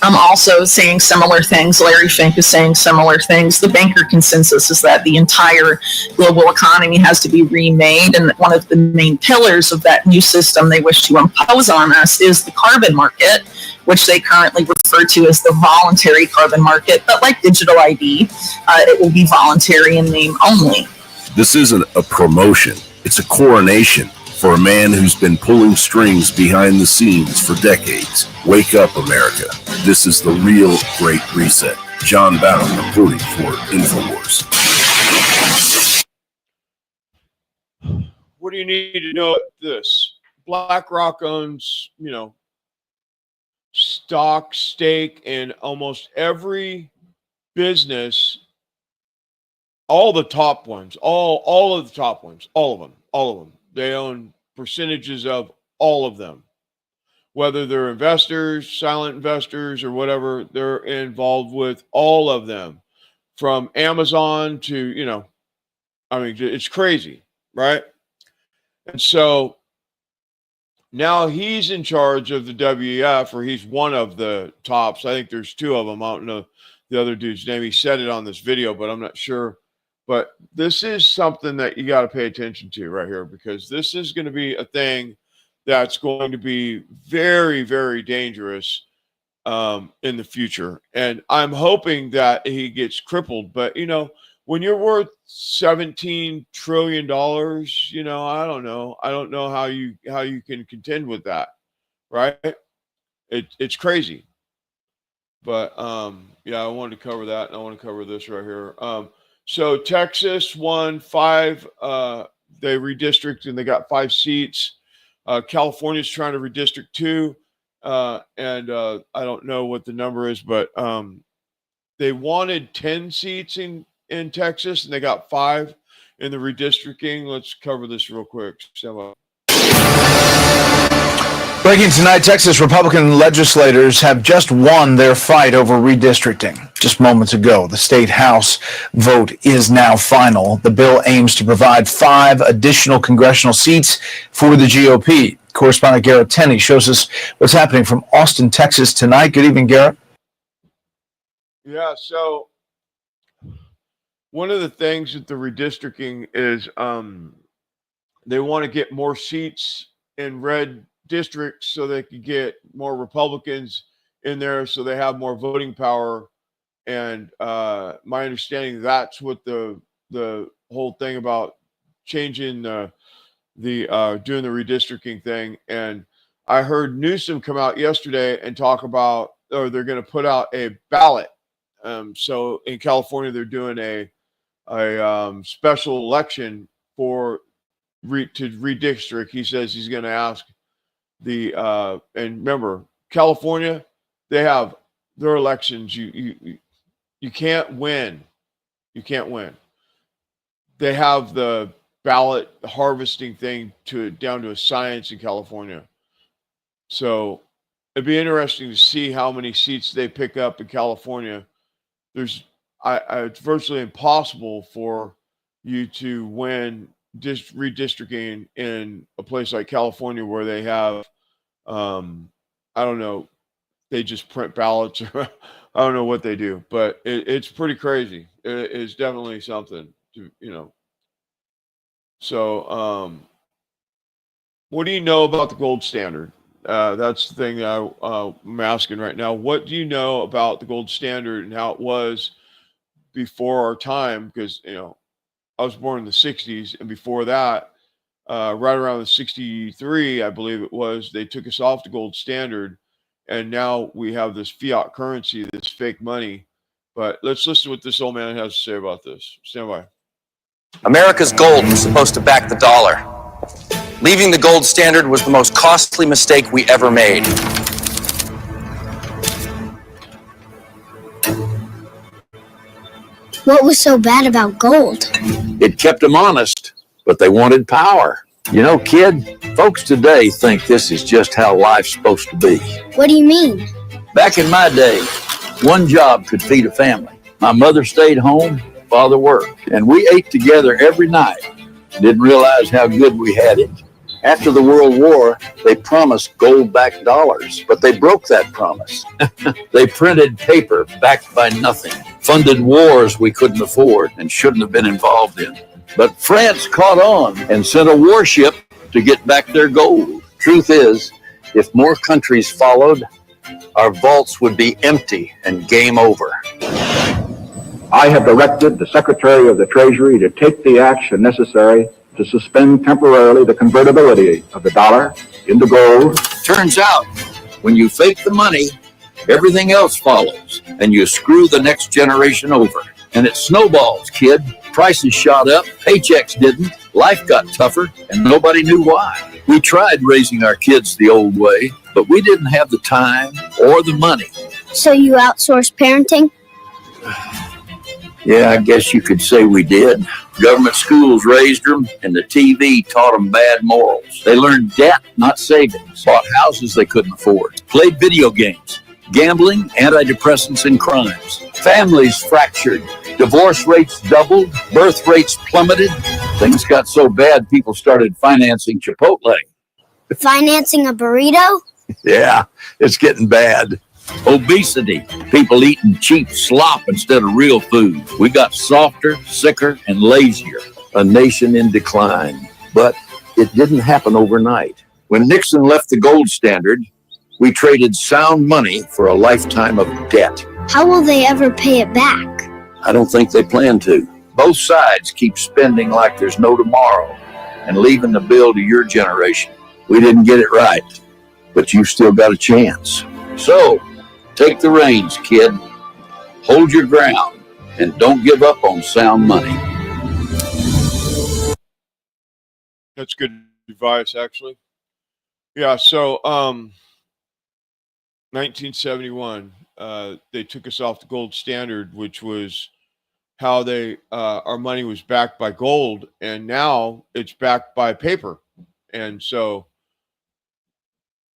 I'm also saying similar things. Larry Fink is saying similar things. The banker consensus is that the entire global economy has to be remade, and that one of the main pillars of that new system they wish to impose on us is the carbon market, which they currently refer to as the voluntary carbon market. But like digital ID, it will be voluntary in name only.
This isn't a promotion, it's a coronation for a man who's been pulling strings behind the scenes for decades. Wake up, America. This is the real Great Reset. John Bowne reporting for InfoWars.
What do you need to know at this? BlackRock owns, stock, stake in almost every business, all the top ones, all of the top ones, all of them. They own percentages of all of them. Whether they're investors, silent investors, or whatever, they're involved with all of them. From Amazon to, it's crazy, right? And so now he's in charge of the WEF, or he's one of the tops. I think there's two of them. I don't know the other dude's name. He said it on this video, but I'm not sure. But this is something that you got to pay attention to right here, because this is going to be a thing that's going to be very, very dangerous in the future. And I'm hoping that he gets crippled. But, when you're worth $17 trillion, I don't know. I don't know how you can contend with that, right? It's crazy. But, yeah, I wanted to cover that, and I want to cover this right here. So Texas won 5. They redistricted and they got 5 seats. California's trying to redistrict 2. And I don't know what the number is, but they wanted 10 seats in Texas, and they got 5 in the redistricting. Let's cover this real quick.
Breaking tonight, Texas Republican legislators have just won their fight over redistricting. Just moments ago, the state House vote is now final. The bill aims to provide 5 additional congressional seats for the GOP. Correspondent Garrett Tenney shows us what's happening from Austin, Texas tonight. Good evening, Garrett.
Yeah, so one of the things with the redistricting is they want to get more seats in red districts so they can get more Republicans in there so they have more voting power. And my understanding, that's what the whole thing about changing the doing the redistricting thing. And I heard Newsom come out yesterday and talk about, or they're going to put out a ballot. So in California, they're doing a special election to redistrict. He says he's going to ask and remember, California, they have their elections. You can't win. You can't win. They have the ballot harvesting thing down to a science in California. So it'd be interesting to see how many seats they pick up in California. It's virtually impossible for you to win redistricting in a place like California where they have, I don't know, they just print ballots. I don't know what they do, but it's pretty crazy. It is definitely something to, So, what do you know about the gold standard? That's the thing that I'm asking right now. What do you know about the gold standard and how it was before our time? Because, I was born in the 60s, and before that, right around the 63, I believe it was, they took us off the gold standard, and now we have this fiat currency, this fake money. But let's listen to what this old man has to say about this. Stand by.
America's gold was supposed to back the dollar. Leaving the gold standard was the most costly mistake we ever made.
What was so bad about gold?
It kept them honest, but they wanted power. You know, kid, folks today think this is just how life's supposed to be.
What do you mean?
Back in my day, one job could feed a family. My mother stayed home, father worked, and we ate together every night. Didn't realize how good we had it. After the World War, they promised gold-backed dollars, but they broke that promise. They printed paper backed by nothing, funded wars we couldn't afford and shouldn't have been involved in. But France caught on and sent a warship to get back their gold. Truth is, if more countries followed, our vaults would be empty and game over.
I have directed the Secretary of the Treasury to take the action necessary to suspend temporarily the convertibility of the dollar into gold.
Turns out, when you fake the money, everything else follows, and you screw the next generation over. And it snowballs, kid. Prices shot up, paychecks didn't, life got tougher, and nobody knew why. We tried raising our kids the old way, but we didn't have the time or the money.
So you outsourced parenting?
Yeah, I guess you could say we did. Government schools raised them, and the TV taught them bad morals. They learned debt, not savings. Bought houses they couldn't afford. Played video games. Gambling, antidepressants, and crimes. Families fractured. Divorce rates doubled. Birth rates plummeted. Things got so bad, people started financing Chipotle.
Financing a burrito?
Yeah, it's getting bad. Obesity. People eating cheap slop instead of real food. We got softer, sicker, and lazier. A nation in decline. But it didn't happen overnight. When Nixon left the gold standard, we traded sound money for a lifetime of debt.
How will they ever pay it back?
I don't think they plan to. Both sides keep spending like there's no tomorrow and leaving the bill to your generation. We didn't get it right, but you've still got a chance. So, take the reins, kid. Hold your ground and don't give up on sound money.
That's good advice, actually. Yeah, so 1971, they took us off the gold standard, which was how they our money was backed by gold, and now it's backed by paper. And so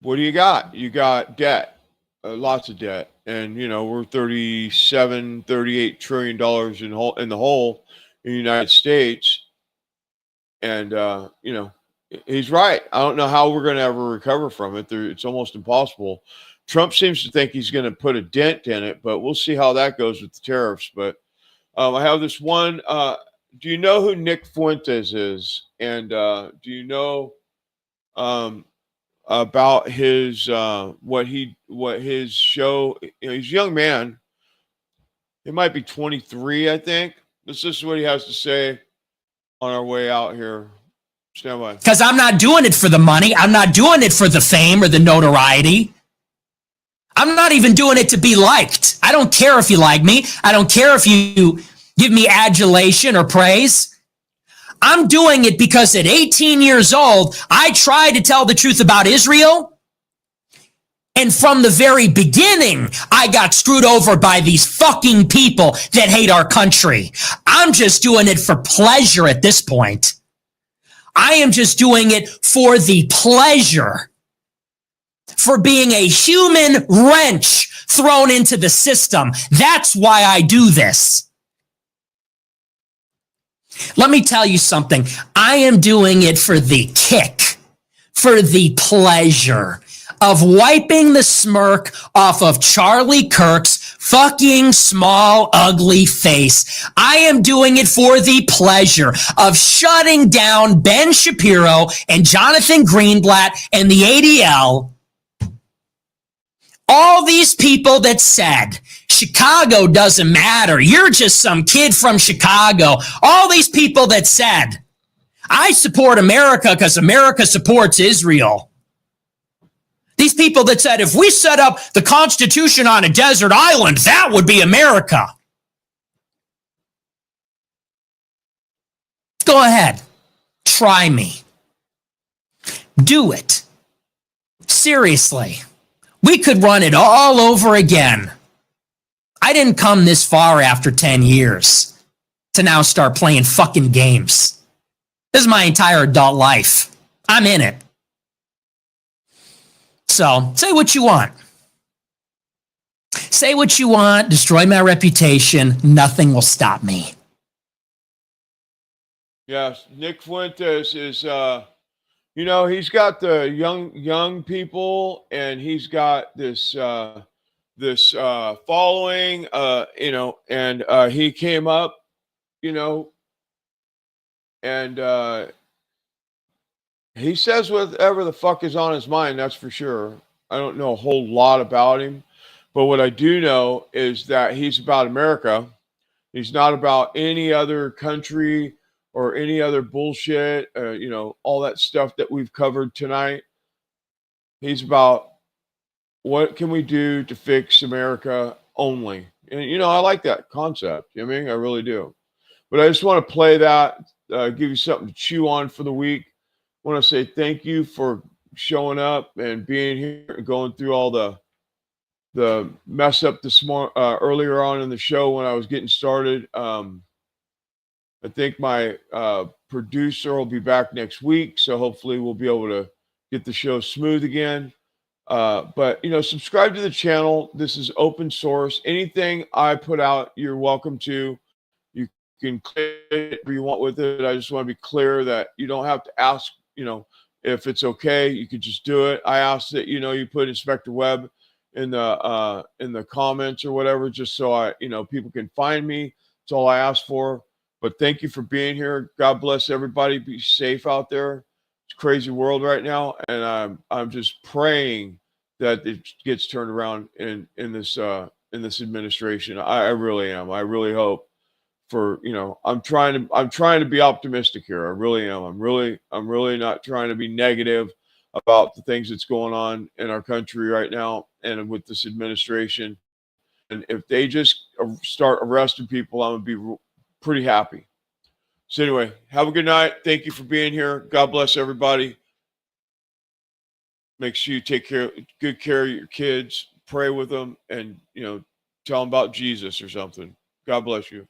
what do you got? You got debt, lots of debt. And, you know, we're $38 trillion in the hole in the United States. And, you know, he's right. I don't know how we're going to ever recover from it. It's almost impossible. Trump seems to think he's going to put a dent in it, but we'll see how that goes with the tariffs. But I have this one. Do you know who Nick Fuentes is? And do you know about his what his show? You know, he's a young man. He might be 23, I think. This is what he has to say on our way out here. Stand by.
Because I'm not doing it for the money. I'm not doing it for the fame or the notoriety. I'm not even doing it to be liked. I don't care if you like me. I don't care if you give me adulation or praise. I'm doing it because at 18 years old, I tried to tell the truth about Israel. And from the very beginning, I got screwed over by these fucking people that hate our country. I'm just doing it for pleasure at this point. I am just doing it for the pleasure, for being a human wrench thrown into the system. That's why I do this. Let me tell you something. I am doing it for the kick, for the pleasure of wiping the smirk off of Charlie Kirk's fucking small, ugly face. I am doing it for the pleasure of shutting down Ben Shapiro and Jonathan Greenblatt and the ADL. All these people that said, Chicago doesn't matter. You're just some kid from Chicago. All these people that said, I support America because America supports Israel. These people that said, if we set up the Constitution on a desert island, that would be America. Go ahead. Try me. Do it. Seriously. We could run it all over again. I didn't come this far after 10 years to now start playing fucking games. This is my entire adult life. I'm in it. So, say what you want. Say what you want, destroy my reputation. Nothing will stop me.
Yes, Nick Fuentes is, he's got the young people, and he's got this following, and he came up, and he says whatever the fuck is on his mind. That's for sure. I don't know a whole lot about him, but what I do know is that he's about America. He's not about any other country or any other bullshit, all that stuff that we've covered tonight. He's about what can we do to fix America only. And, I like that concept. I mean, I really do. But I just want to play that, give you something to chew on for the week. I want to say thank you for showing up and being here and going through all the mess up this morning, earlier on in the show when I was getting started. I think my producer will be back next week, so hopefully we'll be able to get the show smooth again. But subscribe to the channel. This is open source. Anything I put out, you're welcome to. You can click it whatever you want with it. I just want to be clear that you don't have to ask, if it's okay. You could just do it. I ask that you put Inspector Webb in the comments or whatever, just so people can find me. That's all I ask for. But thank you for being here. God bless everybody. Be safe out there. It's a crazy world right now, and I'm just praying that it gets turned around in this administration. I really am. I really hope for I'm trying to be optimistic here. I really am. I'm really not trying to be negative about the things that's going on in our country right now and with this administration. And if they just start arresting people, I'm gonna be pretty happy. So anyway, have a good night. Thank you for being here. God bless everybody. Make sure you take good care of your kids, pray with them, and tell them about Jesus or something. God bless you.